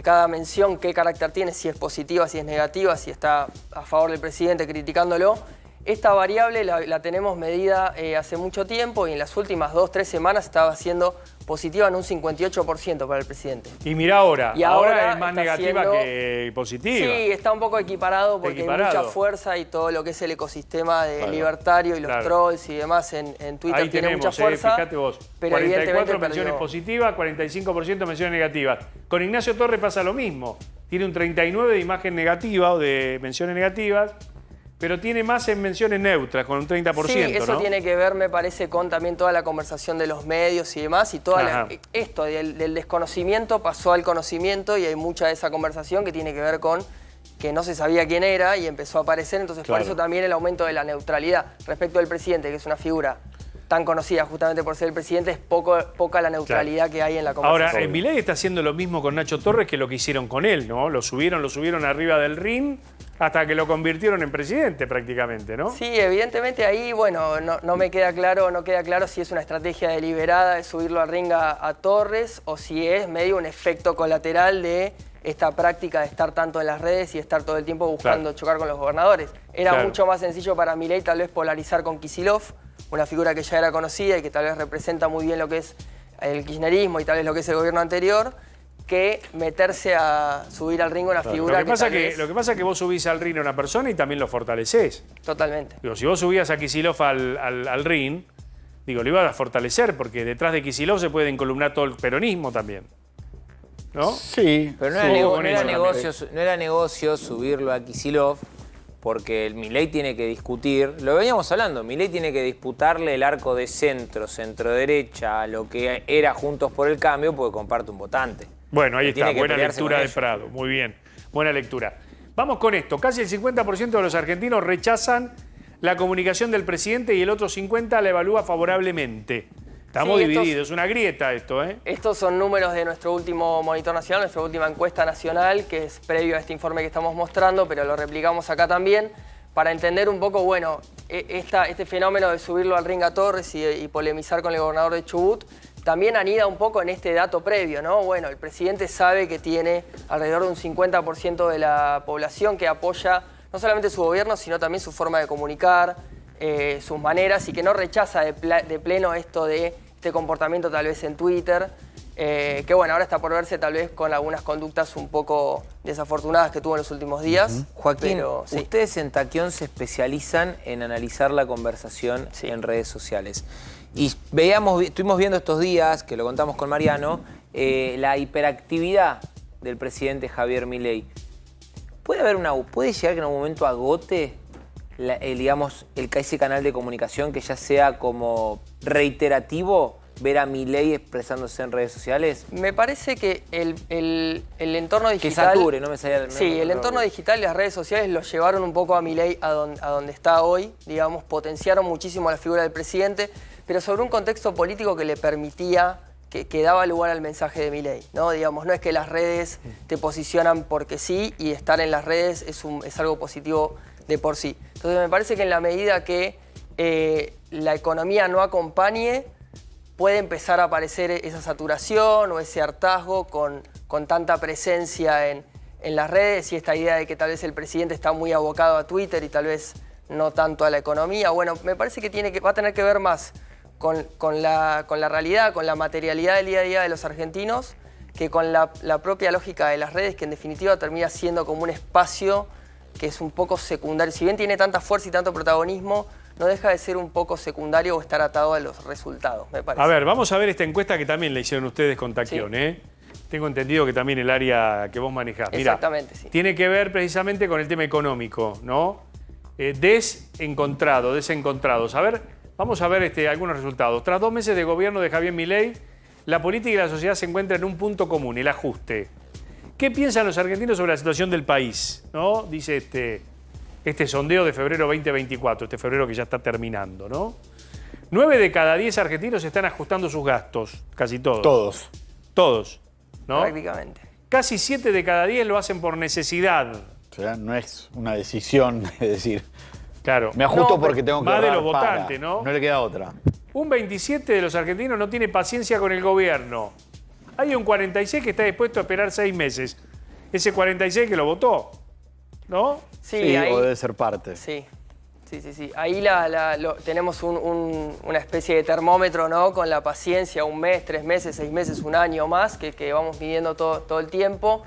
cada mención, qué carácter tiene, si es positiva, si es negativa, si está a favor del presidente criticándolo. Esta variable la tenemos medida hace mucho tiempo y en las últimas 2-3 semanas estaba siendo positiva en un 58% para el presidente. Y mira ahora, Y ahora es más negativa que positiva. Sí, está un poco equiparado porque hay mucha fuerza y todo lo que es el ecosistema de libertario y los trolls y demás en Twitter ahí tiene tenemos, mucha fuerza. Fíjate vos, pero 44 menciones positivas, 45% menciones negativas. Con Ignacio Torres pasa lo mismo. Tiene un 39 de imagen negativa o de menciones negativas, pero tiene más en menciones neutras, con un 30%, Sí, eso ¿no? tiene que ver, me parece, con también toda la conversación de los medios y demás, y esto del desconocimiento pasó al conocimiento y hay mucha de esa conversación que tiene que ver con que no se sabía quién era y empezó a aparecer, entonces por eso también el aumento de la neutralidad respecto del presidente, que es una figura tan conocida justamente por ser el presidente, es poca la neutralidad que hay en la conversación. Ahora, Milei está haciendo lo mismo con Nacho Torres que lo que hicieron con él, ¿no? Lo subieron arriba del ring hasta que lo convirtieron en presidente prácticamente, ¿no? Sí, evidentemente ahí, bueno, no me queda claro, si es una estrategia deliberada de subirlo al ring a Torres o si es medio un efecto colateral de esta práctica de estar tanto en las redes y estar todo el tiempo buscando chocar con los gobernadores. Era mucho más sencillo para Milei tal vez polarizar con Kicillof, una figura que ya era conocida y que tal vez representa muy bien lo que es el kirchnerismo y tal vez lo que es el gobierno anterior, que meterse a subir al ring una figura lo que pasa es que vos subís al ring a una persona y también lo fortalecés. Totalmente. Digo, si vos subías a Kicillof al ring, digo, lo ibas a fortalecer, porque detrás de Kicillof se puede encolumnar todo el peronismo también. ¿No? Sí. Pero no era negocio subirlo a Kicillof, porque el Milei tiene que discutir, lo veníamos hablando, Milei tiene que disputarle el arco de centro-derecha a lo que era Juntos por el Cambio, porque comparte un votante. Bueno, ahí está, Tiene que buena pelearse lectura con de ellos. Prado, muy bien, buena lectura. Vamos con esto, casi el 50% de los argentinos rechazan la comunicación del presidente y el otro 50% la evalúa favorablemente. Estamos divididos, es una grieta esto, ¿eh? Estos son números de nuestro último monitor nacional, nuestra última encuesta nacional, que es previo a este informe que estamos mostrando, pero lo replicamos acá también, para entender un poco, bueno, este fenómeno de subirlo al ring a Torres y polemizar con el gobernador de Chubut, también anida un poco en este dato previo, ¿no? Bueno, el presidente sabe que tiene alrededor de un 50% de la población que apoya no solamente su gobierno, sino también su forma de comunicar, sus maneras, y que no rechaza de pleno esto de este comportamiento tal vez en Twitter, que bueno, ahora está por verse tal vez con algunas conductas un poco desafortunadas que tuvo en los últimos días. Joaquín, pero, sí. ustedes en Taquión se especializan en analizar la conversación en redes sociales. Y estuvimos viendo estos días, que lo contamos con Mariano, la hiperactividad del presidente Javier Milei. ¿Puede llegar que en algún momento agote ese canal de comunicación que ya sea como reiterativo ver a Milei expresándose en redes sociales? Me parece que el entorno digital... Que sature, no me salía... Sí, el entorno digital y las redes sociales lo llevaron un poco a Milei a donde está hoy, digamos, potenciaron muchísimo la figura del presidente, pero sobre un contexto político que le permitía, que daba lugar al mensaje de Milei, ¿no? Digamos, no es que las redes te posicionan porque sí y estar en las redes es algo positivo de por sí. Entonces me parece que en la medida que la economía no acompañe, puede empezar a aparecer esa saturación o ese hartazgo con tanta presencia en las redes y esta idea de que tal vez el presidente está muy abocado a Twitter y tal vez no tanto a la economía. Bueno, me parece que va a tener que ver más con la realidad, con la materialidad del día a día de los argentinos, que con la propia lógica de las redes, que en definitiva termina siendo como un espacio que es un poco secundario. Si bien tiene tanta fuerza y tanto protagonismo, no deja de ser un poco secundario o estar atado a los resultados, me parece. A ver, vamos a ver esta encuesta que también la hicieron ustedes con Taquión, Sí. Tengo entendido que también el área que vos manejás. Mirá, Exactamente, sí. tiene que ver precisamente con el tema económico, ¿no? Desencontrados. A ver, vamos a ver algunos resultados. Tras 2 meses de gobierno de Javier Milei, la política y la sociedad se encuentran en un punto común, el ajuste. ¿Qué piensan los argentinos sobre la situación del país? ¿No? Dice este sondeo de febrero 2024, este febrero que ya está terminando, ¿no? 9 de cada 10 argentinos están ajustando sus gastos, casi todos. Todos, ¿no? Prácticamente. Casi 7 de cada 10 lo hacen por necesidad. O sea, no es una decisión, es decir, claro, me ajusto porque tengo que más de ahorrar los para. votantes, ¿no? No le queda otra. Un 27 de los argentinos no tiene paciencia con el gobierno. Hay un 46 que está dispuesto a esperar 6 meses. Ese 46 que lo votó, ¿no? Sí, ahí, o debe ser parte. Sí. Ahí tenemos una especie de termómetro, ¿no? Con la paciencia, 1 mes, 3 meses, 6 meses, 1 año más, que vamos midiendo todo el tiempo.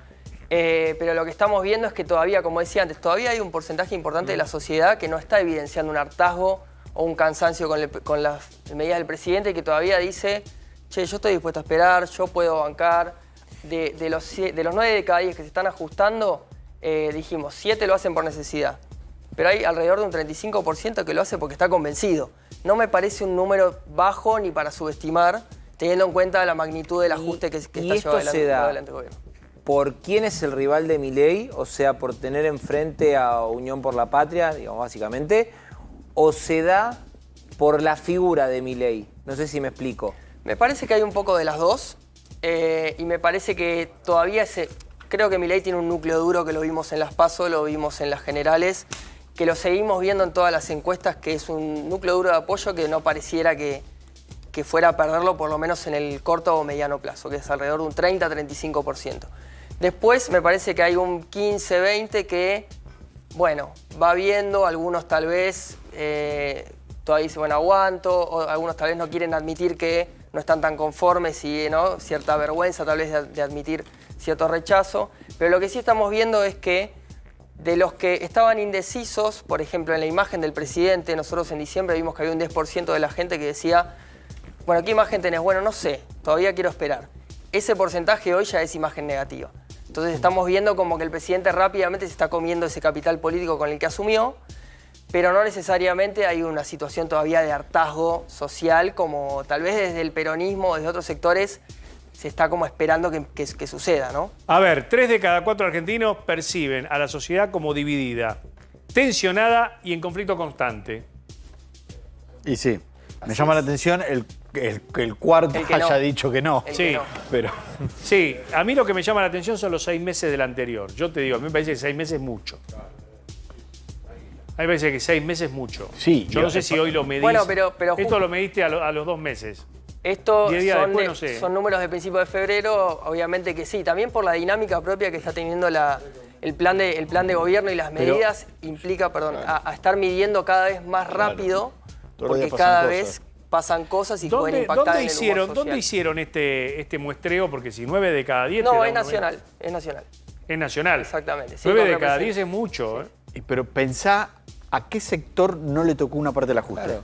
Pero lo que estamos viendo es que todavía, como decía antes, todavía hay un porcentaje importante de la sociedad que no está evidenciando un hartazgo o un cansancio con las medidas del presidente, que todavía dice, che, yo estoy dispuesto a esperar, yo puedo bancar. De los 9 de cada 10 que se están ajustando, dijimos, 7 lo hacen por necesidad. Pero hay alrededor de un 35% que lo hace porque está convencido. No me parece un número bajo ni para subestimar, teniendo en cuenta la magnitud del ajuste que está llevando adelante el gobierno. ¿Por quién es el rival de Milei? O sea, por tener enfrente a Unión por la Patria, digamos, básicamente. ¿O se da por la figura de Milei? No sé si me explico. Me parece que hay un poco de las dos. Y me parece que todavía creo que Milei tiene un núcleo duro que lo vimos en las PASO, lo vimos en las generales, que lo seguimos viendo en todas las encuestas, que es un núcleo duro de apoyo que no pareciera que fuera a perderlo, por lo menos en el corto o mediano plazo, que es alrededor de un 30-35%. Después me parece que hay un 15-20 que, bueno, va viendo, algunos tal vez todavía dicen, bueno, aguanto, o algunos tal vez no quieren admitir que no están tan conformes y, ¿no?, cierta vergüenza tal vez de admitir cierto rechazo. Pero lo que sí estamos viendo es que de los que estaban indecisos, por ejemplo, en la imagen del presidente, nosotros en diciembre vimos que había un 10% de la gente que decía, bueno, ¿qué imagen tenés? Bueno, no sé, todavía quiero esperar. Ese porcentaje hoy ya es imagen negativa. Entonces estamos viendo como que el presidente rápidamente se está comiendo ese capital político con el que asumió, pero no necesariamente hay una situación todavía de hartazgo social, como tal vez desde el peronismo o desde otros sectores se está como esperando que suceda, ¿no? A ver, 3 de cada 4 argentinos perciben a la sociedad como dividida, tensionada y en conflicto constante. Y sí, me llama la atención el cuarto El que haya no. dicho que no. El Sí, que no. Pero sí, a mí lo que me llama la atención son los 6 meses del anterior. Yo te digo, a mí me parece que 6 meses es mucho. A mí me parece que 6 meses es mucho. Sí, Yo no sé si hoy lo medís. Bueno, pero Esto lo mediste a los 2 meses. Esto 10 días son, después, no sé. son números de principio de febrero, obviamente que sí. También por la dinámica propia que está teniendo el plan de gobierno y las medidas implica, a estar midiendo cada vez más rápido, Todos los días porque pasan cada cosas. vez pasan cosas y pueden impactar ¿Dónde en el humor social. ¿Dónde hicieron este muestreo? Porque si 9 de cada 10... te No, da es una- nacional, es nacional. Es nacional. Exactamente. Sí, 9 con de cada 10 representación. es mucho, ¿eh? Pero pensá a qué sector no le tocó una parte del ajuste. Claro.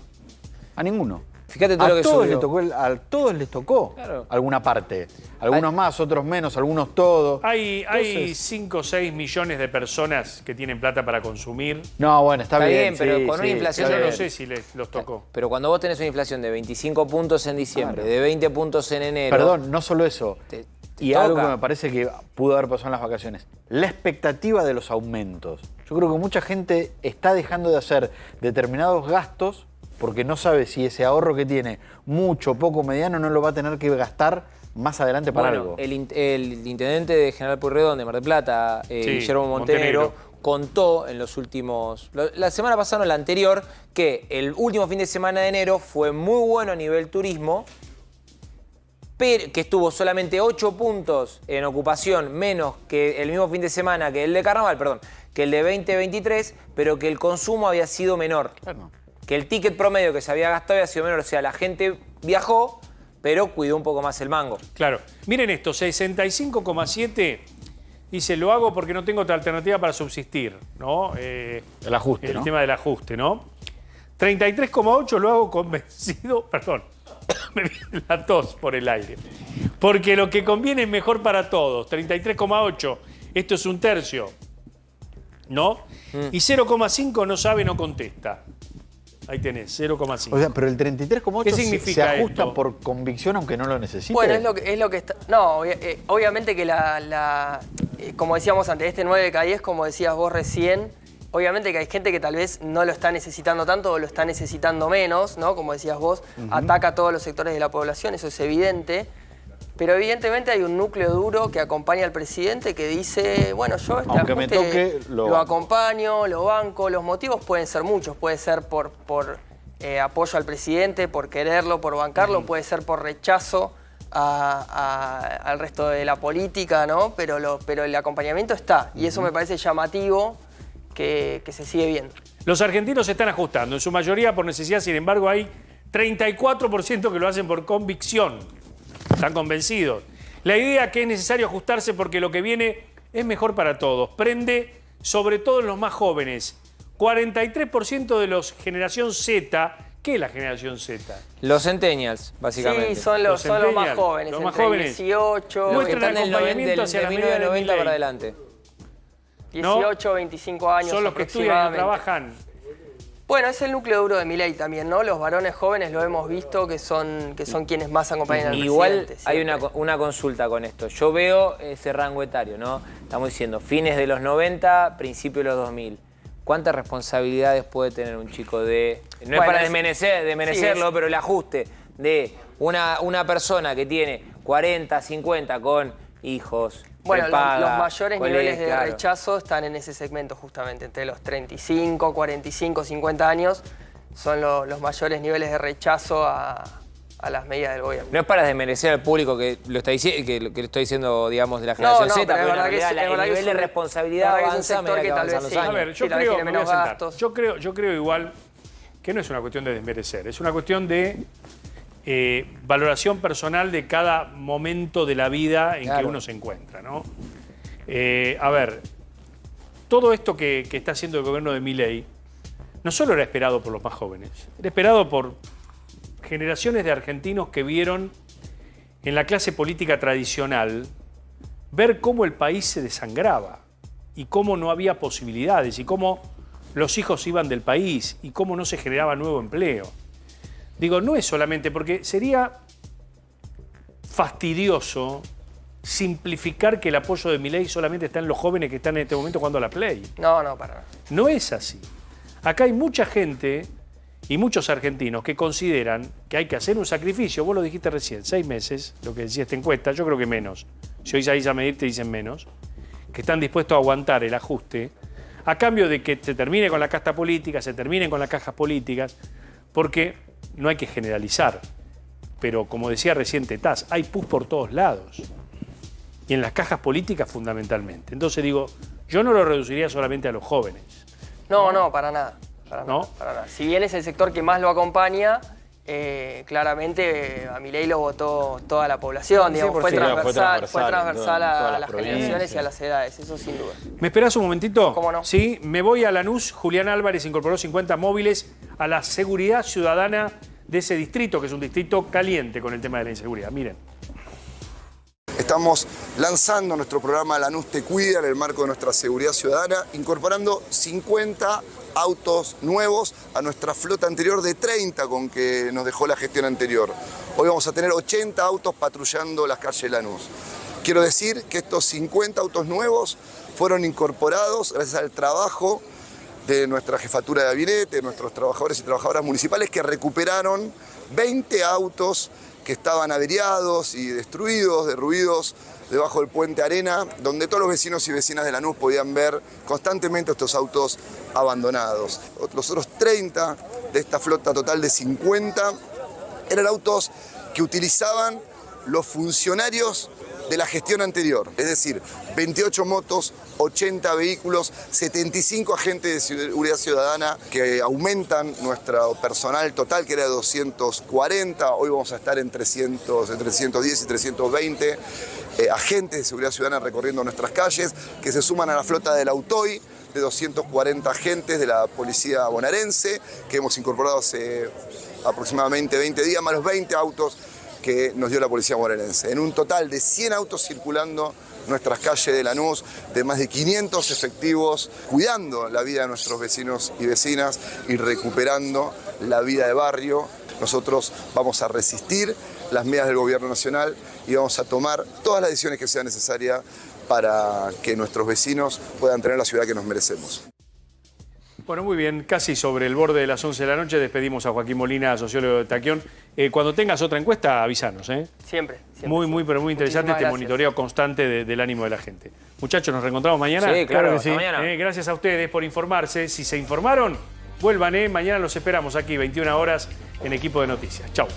A ninguno. Fíjate todo lo que subió. A todos les tocó alguna parte. Algunos más, otros menos, algunos todos. Hay 5 o 6 millones de personas que tienen plata para consumir. No, bueno, está bien. Pero con una inflación... Yo no sé si los tocó. Pero cuando vos tenés una inflación de 25 puntos en diciembre, de 20 puntos en enero... Perdón, no solo eso. Y algo que me parece que pudo haber pasado en las vacaciones. La expectativa de los aumentos. Yo creo que mucha gente está dejando de hacer determinados gastos porque no sabe si ese ahorro que tiene, mucho, poco, mediano, no lo va a tener que gastar más adelante para algo. El intendente de General Pueyrredón de Mar del Plata, Guillermo Montenegro, contó en los últimos... La semana pasada o la anterior, que el último fin de semana de enero fue muy bueno a nivel turismo, pero que estuvo solamente 8 puntos en ocupación, menos que el mismo fin de semana que el de Carnaval, perdón, que el de 2023, pero que el consumo había sido menor. Claro. Que el ticket promedio que se había gastado había sido menor. O sea, la gente viajó, pero cuidó un poco más el mango. Claro. Miren esto, 65,7 dice, lo hago porque no tengo otra alternativa para subsistir, ¿no? El ajuste, el tema del ajuste, ¿no? 33,8 lo hago convencido, perdón, me viene la tos por el aire. Porque lo que conviene es mejor para todos. 33,8, esto es un tercio, ¿no? Y 0,5 no sabe, no contesta. Ahí tenés, 0,5. O sea, pero el 33,8 ¿qué significa se ajusta esto? por convicción aunque no lo necesite. Bueno, es lo que está... No, obviamente que como decíamos antes, este 9 de cada 10, como decías vos recién, obviamente que hay gente que tal vez no lo está necesitando tanto o lo está necesitando menos, ¿no? Como decías vos, ataca a todos los sectores de la población, eso es evidente. Pero evidentemente hay un núcleo duro que acompaña al presidente que dice, bueno, yo este aunque ajuste me toque, lo acompaño, lo banco. Los motivos pueden ser muchos, puede ser por apoyo al presidente, por quererlo, por bancarlo, puede ser por rechazo al resto de la política, ¿no? Pero el acompañamiento está, y eso me parece llamativo que se sigue viendo. Los argentinos se están ajustando, en su mayoría por necesidad, sin embargo hay 34% que lo hacen por convicción. Están convencidos. La idea que es necesario ajustarse porque lo que viene es mejor para todos. Prende sobre todo en los más jóvenes. 43% de los generación Z. ¿Qué es la generación Z? Los centennials, básicamente. Sí, son los más jóvenes. Los más jóvenes. 18... Muestran el acompañamiento hacia la medida de 90 para adelante. 18, 25 años son los que estudian y trabajan. Bueno, es el núcleo duro de Milei también, ¿no? Los varones jóvenes lo hemos visto que son quienes más acompañan al presidente. Igual hay una consulta con esto. Yo veo ese rango etario, ¿no? Estamos diciendo fines de los 90, principios de los 2000. ¿Cuántas responsabilidades puede tener un chico de... No es para desmerecerlo, pero el ajuste de una persona que tiene 40, 50 con hijos... Bueno, los mayores niveles de rechazo están en ese segmento justamente, entre los 35, 45, 50 años son los mayores niveles de rechazo a las medidas del gobierno. No es para desmerecer al público que lo está diciendo, digamos, de la generación Z, pero en realidad el nivel de responsabilidad avanza a medida que avanzan los años. A ver, yo creo igual que no es una cuestión de desmerecer, es una cuestión de valoración personal de cada momento de la vida en que uno se encuentra, ¿no? A ver, todo esto que está haciendo el gobierno de Milei no solo era esperado por los más jóvenes, era esperado por generaciones de argentinos que vieron en la clase política tradicional ver cómo el país se desangraba y cómo no había posibilidades y cómo los hijos iban del país y cómo no se generaba nuevo empleo. Digo, no es solamente porque sería fastidioso simplificar que el apoyo de Milei solamente está en los jóvenes que están en este momento jugando a la Play. No, para nada. No es así. Acá hay mucha gente y muchos argentinos que consideran que hay que hacer un sacrificio. Vos lo dijiste recién, 6 meses, lo que decía esta encuesta, yo creo que menos. Si hoy salís a medir te dicen menos. Que están dispuestos a aguantar el ajuste a cambio de que se termine con la casta política, se terminen con las cajas políticas, porque no hay que generalizar. Pero como decía recién Tetaz, hay pus por todos lados. Y en las cajas políticas fundamentalmente. Entonces digo, yo no lo reduciría solamente a los jóvenes. No, para nada. Para nada. Si bien es el sector que más lo acompaña, claramente a Milei lo votó toda la población. Digamos, fue transversal a las generaciones y a las edades, eso sin duda. ¿Me esperás un momentito? ¿Cómo no? Sí, me voy a Lanús. Julián Álvarez incorporó 50 móviles a la seguridad ciudadana de ese distrito, que es un distrito caliente con el tema de la inseguridad. Miren. Estamos lanzando nuestro programa Lanús Te Cuida en el marco de nuestra seguridad ciudadana, incorporando 50 autos nuevos a nuestra flota anterior de 30 con que nos dejó la gestión anterior. Hoy vamos a tener 80 autos patrullando las calles de Lanús. Quiero decir que estos 50 autos nuevos fueron incorporados gracias al trabajo de nuestra jefatura de gabinete, de nuestros trabajadores y trabajadoras municipales que recuperaron 20 autos que estaban averiados y destruidos, derruidos debajo del puente Arena, donde todos los vecinos y vecinas de Lanús podían ver constantemente estos autos abandonados. Los otros 30 de esta flota total de 50 eran autos que utilizaban los funcionarios de la gestión anterior, es decir, 28 motos, 80 vehículos, 75 agentes de seguridad ciudadana que aumentan nuestro personal total, que era de 240, hoy vamos a estar entre 310 y 320 agentes de seguridad ciudadana recorriendo nuestras calles, que se suman a la flota del Autoy, de 240 agentes de la policía bonaerense, que hemos incorporado hace aproximadamente 20 días, más los 20 autos que nos dio la policía bonaerense. En un total de 100 autos circulando nuestras calles de Lanús, de más de 500 efectivos, cuidando la vida de nuestros vecinos y vecinas y recuperando la vida de barrio. Nosotros vamos a resistir las medidas del gobierno nacional y vamos a tomar todas las decisiones que sean necesarias para que nuestros vecinos puedan tener la ciudad que nos merecemos. Bueno, muy bien, casi sobre el borde de las 11 de la noche despedimos a Joaquín Molina, sociólogo de Taquión. Cuando tengas otra encuesta, avísanos. Siempre. Muy interesante este monitoreo constante del ánimo de la gente. Muchachos, ¿nos reencontramos mañana? Sí, claro, que hasta mañana. Gracias a ustedes por informarse. Si se informaron, vuelvan. Mañana los esperamos aquí, 21 horas, en Equipo de Noticias. Chau.